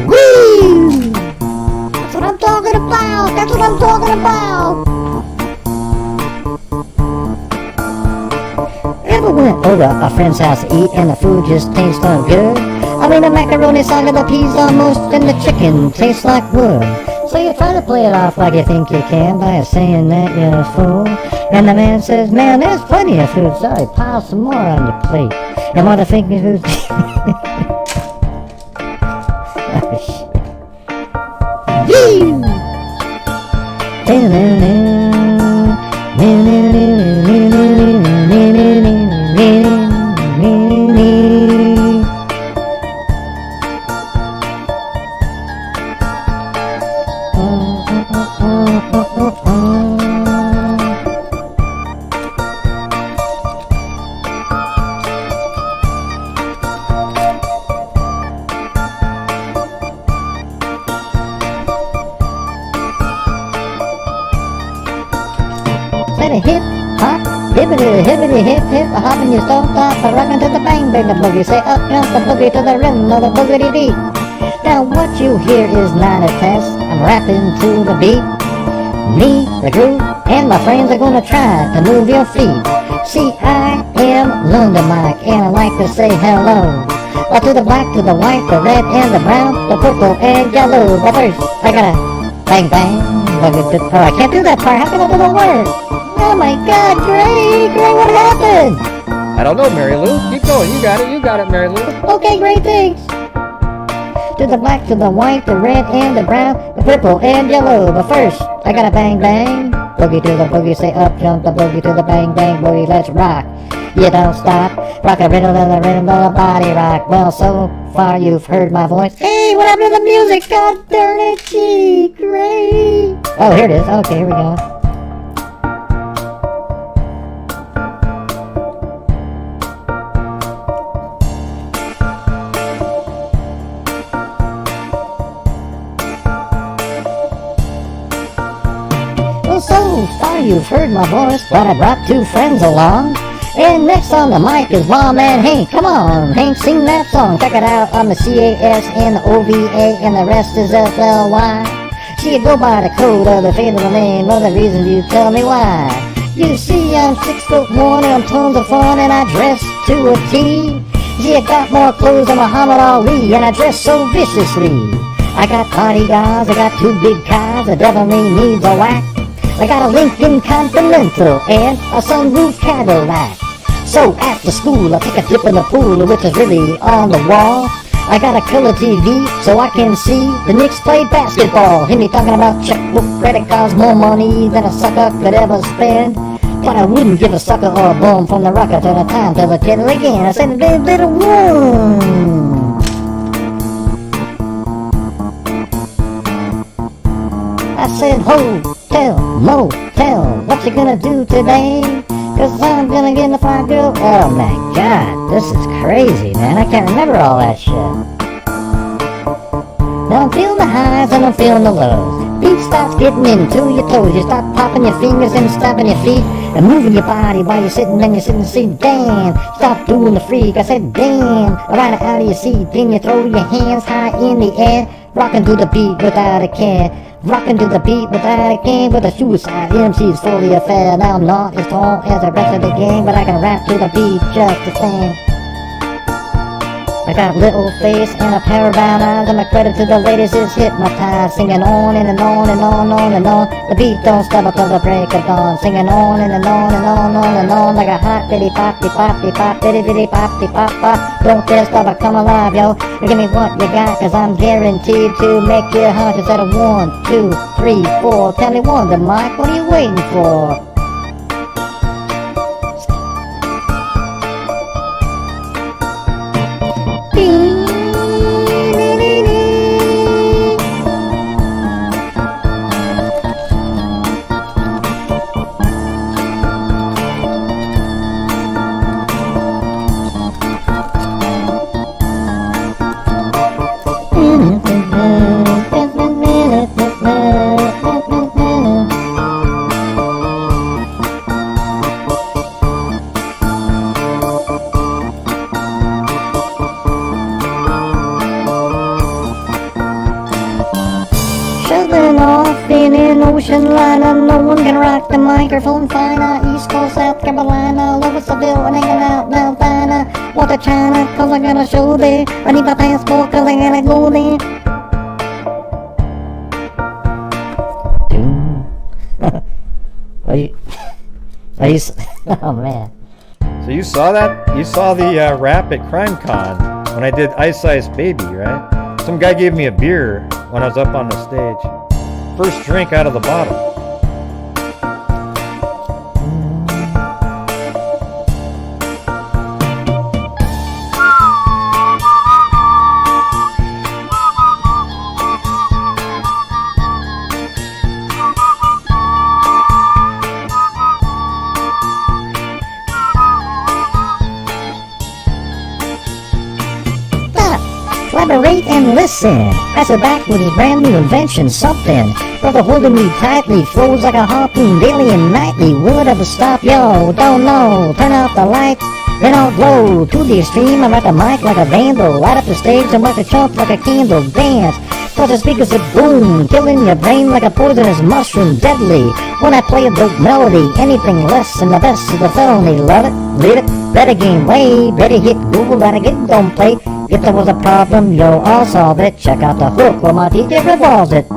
Woo! That's what I'm talking about. That's what I'm talking about. Ever went over a friend's house to eat and the food just tastes so good? I mean the macaroni saga, the peas almost, and the chicken tastes like wood. So you try to play it off like you think you can by saying that you're a fool. And the man says, man, there's plenty of food. Sorry, pile some more on your plate. And what I think is who's... Hip hop, hippity hippity hip hip, a hop and you don't stop, a rockin' to the bang bang the boogie, say up jump the boogie to the rhythm of the boogity beat. Now what you hear is not a test, I'm rapping to the beat. Me, the group, and my friends are gonna try to move your feet. See, I am Lunda Mike, and I like to say hello. To the black, to the white, the red, and the brown, the purple, and yellow. But first, I gotta bang bang. Oh, I can't do that part, how can I do the word? Oh my God, Gray, what happened? I don't know, Mary Lou. Keep going. You got it, Mary Lou. Okay, great, thanks. To the black, to the white, the red, and the brown, the purple, and yellow. But first, I gotta bang bang. Boogie to the boogie, say up, jump the boogie to the bang bang boogie, let's rock. You don't stop, rock a rhythm of the rhythm of the body rock. Well, so far you've heard my voice. Hey, what happened to the music? God darn it, gee, great. Oh, here it is. Okay, here we go. So far you've heard my voice, but I brought 2 friends along. And next on the mic is Lawman Hank. Come on, Hank, sing that song. Check it out on the CAS and the OVA, and the rest is FLY. See, you go by the code of the fate of the name, or the reason you tell me why. You see, I'm 6'1", and I'm tons of fun, and I dress to a T. See, I got more clothes than Muhammad Ali, and I dress so viciously. I got bodyguards, I got 2 big cars, the devil me needs a whack. I got a Lincoln Continental and a sunroof Cadillac. So after school I take a dip in the pool, which is really on the wall. I got a color TV so I can see the Knicks play basketball. Hear me talking about checkbook, credit cards, more money than a sucker could ever spend. But I wouldn't give a sucker or a bum from the rocker to the time till the kid again. I said, little one. I said, hotel, motel, what you gonna do today? Cause I'm gonna get in the fire girl. Oh my God, this is crazy, man. I can't remember all that shit. Now I'm feeling the highs and I'm feeling the lows. Beat starts getting into your toes. You start popping your fingers and stomping your feet and moving your body while you're sitting and you're sitting and say, damn, stop doing the freak. I said, damn, right out of your seat. Then you throw your hands high in the air, rocking to the beat without a care. Rocking to the beat without a game, with a suicide MC's fully affair. Now I'm not as tall as the rest of the gang, but I can rap to the beat just the same. I got little face and a pair of brown eyes, and my credit to the ladies is hypnotized. Singing on and on and on and on. The beat don't stop until the break of dawn. Singing on and on and on and on. Like a hot diddy pop, diddy diddy pop, pop. Don't dare stop or come alive, yo. Give me what you got, cause I'm guaranteed to make you hot. Instead of 1, 2, 3, 4. Tell me one, then Mike, what are you waiting for? Ocean liner, no one can rock the microphone finer. East Coast, South Carolina, Louisville, and hanging out down finer. Want to China, cause I got a show there. I need my passport, cause I gotta go there. Oh man. So you saw that? You saw the rap at Crime Con when I did Ice Ice Baby, right? Some guy gave me a beer when I was up on the stage. First drink out of the bottle. Collaborate and listen. I said back with his brand new invention, something. Brother holding me tightly, flows like a harpoon daily and nightly. Will it ever stop? Yo, don't know. Turn off the lights, then I'll glow. To the extreme, I'm at the mic like a vandal. Light up the stage and mark a chump like a candle. Dance, cause the speakers that boom, killing your brain like a poisonous mushroom, deadly. When I play a dope melody, anything less than the best is a felony. Love it, leave it, better gain weight, better hit Google, better get don't play. If there was a problem, yo, I'll solve it. Check out the hook where my DJ revolves it.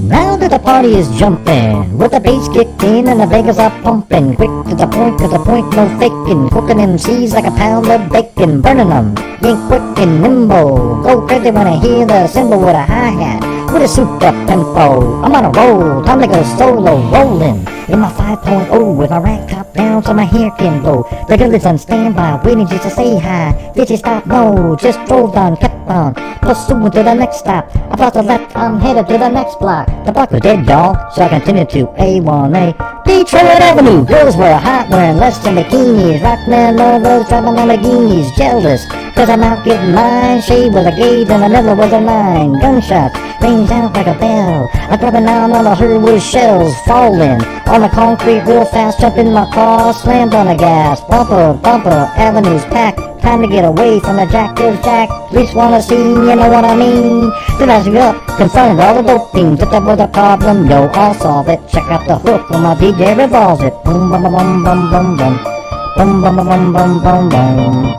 Now that the party is jumping, with the bass kicked in and the Vegas are pumping, quick to the point, cause the point no faking, cooking MCs like a pound of bacon, burning them, ain't quick and nimble, go crazy when I hear the cymbal with a hi-hat, with a souped up tempo, I'm on a roll, time to go solo, rolling, in my 5.0 with my rag top down so my hair can blow, the girl is on standby, waiting just to say hi, did you stop? No, just drove on, kept on, pursuing to the next stop, about to left, I'm headed to the next block. The block was dead, y'all, so I continued to A1A. Detroit Avenue, girls were hot, wearing less than bikinis. Rockman lovers driving Lamborghinis, jealous, cause I'm out getting mine. Shade was a gauge and another was a 9. Gunshots rings out like a bell. I grabbing down all I heard was shells falling on the concrete real fast. Jumped in my car, slammed on the gas. Bumper, avenues packed. Time to get away from the jack, cause Jack police wanna see, you know what I mean. Then I me up, confronted all the dope things. If there was a problem, yo, I'll solve it. Check out the hook when my DJ revolves it. Boom, bum, bum, bum, bum, bum, bum. Boom, bum, bum, bum, bum, bum, bum.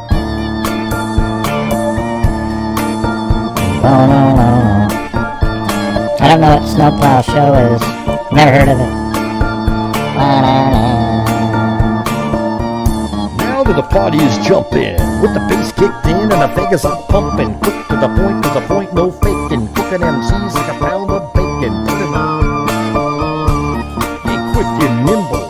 Oh, no, no. I don't know what Snowplow Show is. Never heard of it. Now that the party is jumping, with the bass kicked in and the Vegas are pumping, quick to the point, cause the point no faking, cooking MCs like a pound of bacon, burning them, ain't quick and nimble.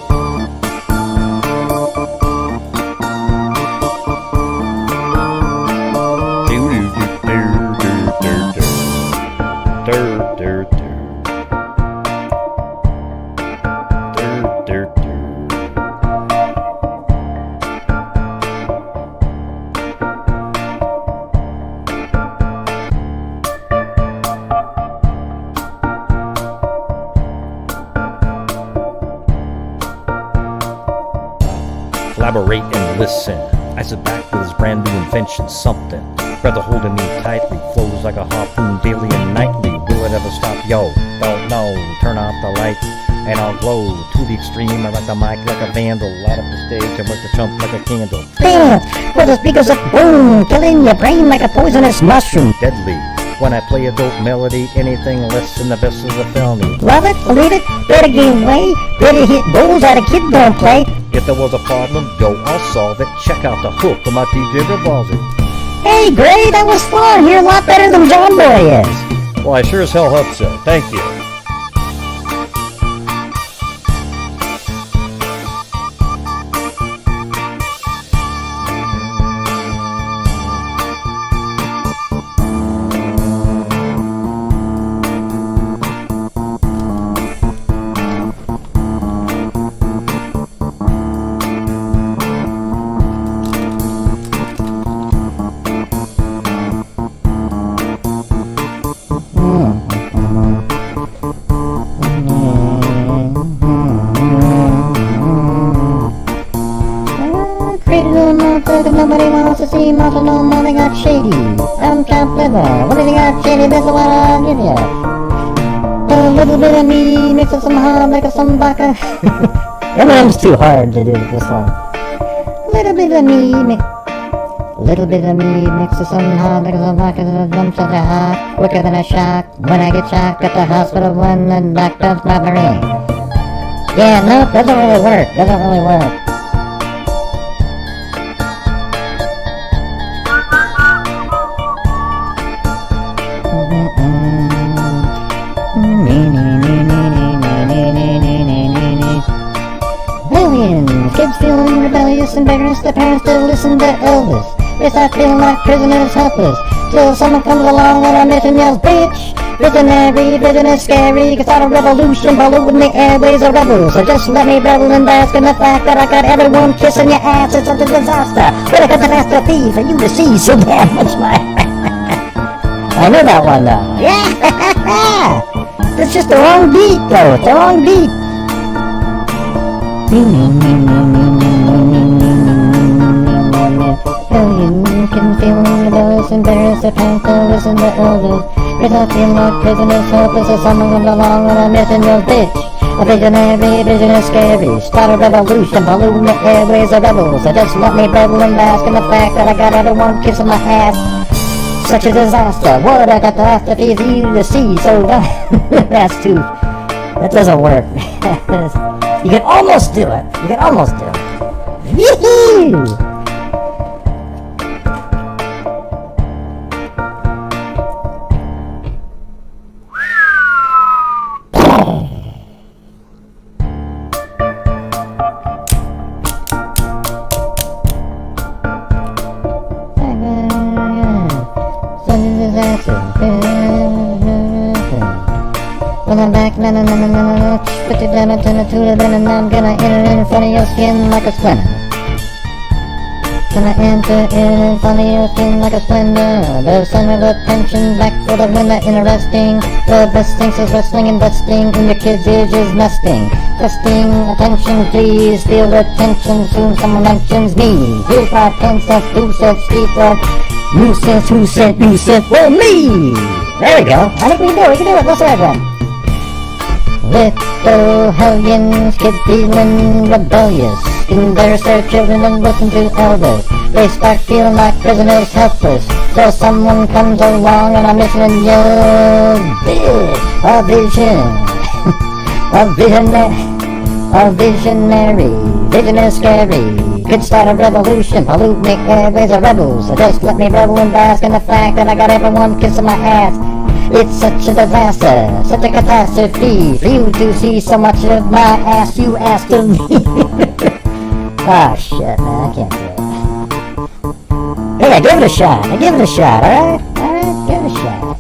Collaborate and listen. I sit back with his brand new invention, something. Brother holding me tightly, flows like a harpoon daily and nightly. Will it ever stop? Yo, don't know. Turn off the lights and I'll glow to the extreme. I rock the mic like a vandal, light up the stage and work the trump like a candle. Bam! Where the speakers are boom, killing your brain like a poisonous mushroom. Deadly. When I play a dope melody, anything less than the best is a felony. Love it, believe it, better give way, better hit goals that a kid don't play. If there was a problem, yo, I'll solve it. Check out the hook of my DJ revolver. Hey, Gray, that was fun. You're a lot better than John Boy is. Well, I sure as hell hope so. Thank you. Nobody wants to see Marshall no more, they got shady. I'm Count Liver, what do they got shady? That's what I'll give ya. A little bit of me mixed with some hard liquor, some vodka. Eminem's too hard to do this one. Little bit of me mixed with some hard liquor, some vodka, some such a hot, quicker than a shock. When I get shocked at the hospital, when the doctor's my brain. Yeah, nope, doesn't really work. Kids feeling rebellious and vigorous, the parents still listen to Elvis. They start feeling like prisoners helpless, till someone comes along on a mission yells, bitch! Visionary, vision scary, can start a revolution, polluting the airways of rebels. So just let me revel and bask in the fact that I got everyone kissing your ass. It's such a disaster, what a catastrophe for you to see so damn much my... I know that one though. Yeah! It's just the wrong beat though, it's the wrong beat. Can feel rebellious, embarrassed, the parents don't listen to elders. They don't feel like prisoners, helpless, or someone comes along on a mission, you'll bitch. A visionary, vision is scary. Start a revolution, polluting the airways of rebels. So just let me revel and bask in the fact that I got everyone kissing my ass. Such a disaster, what a catastrophe for you to see, so that doesn't work. You can almost do it. Yee-hoo! When I'm back, put it down and turn it to the bin, and I'm gonna enter in front of your skin like a splinter. Gonna enter in front of your skin like a splinter. The center of attention, back for the winner, interesting. The best things is wrestling, investing in your kids' ears is nesting. Testing, attention please, feel the tension, soon someone mentions me. Here's my 10 cents, 2 cents, speak up. Nuisance, who sent, well me! There we go, I think we can do it, let's try it then. Little hellions, kids feeling rebellious, embarrass their children and listen to elders. They start feeling like prisoners, helpless, so someone comes along on a mission and yells, a visionary, vision is scary. Could start a revolution, pollute the airways of rebels. So just let me revel and bask in the fact that I got everyone kissing my ass. It's such a disaster, such a catastrophe for you to see so much of my ass you asked of me. Ah, shit, man, I can't do it. Hey, I give it a shot, alright? Alright, give it a shot.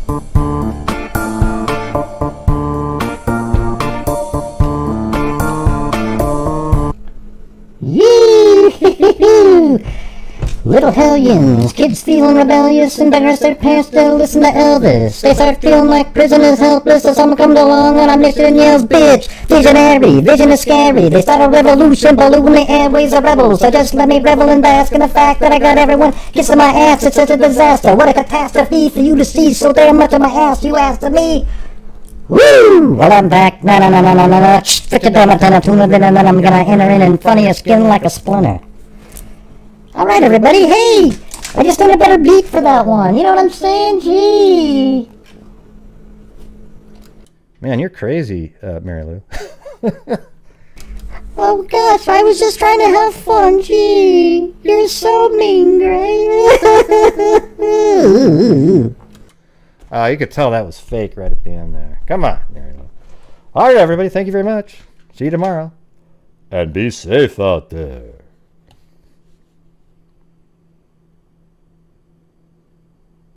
Yee-hoo-hoo-hoo! Little hellions, kids feeling rebellious, embarrassed their parents to listen to Elvis. They start feeling like prisoners, helpless, so someone comes along on a mission and yells, bitch! Visionary, vision is scary. They start a revolution, polluting the airways of rebels. So just let me revel and bask in the fact that I got everyone kissing my ass. It's such a disaster, what a catastrophe for you to see so damn much of my ass you asked of me. Woo! Well, I'm back. No. Frickin' damn it, and then I'm gonna enter in front of your skin like a splinter. Alright, everybody, hey! I just did a better beat for that one. You know what I'm saying? Gee! Man, you're crazy, Mary Lou. Oh gosh, I was just trying to have fun. Gee, you're so mean, Gray. You could tell that was fake right at the end there. Come on, Mary Lou. All right, everybody, thank you very much. See you tomorrow. And be safe out there.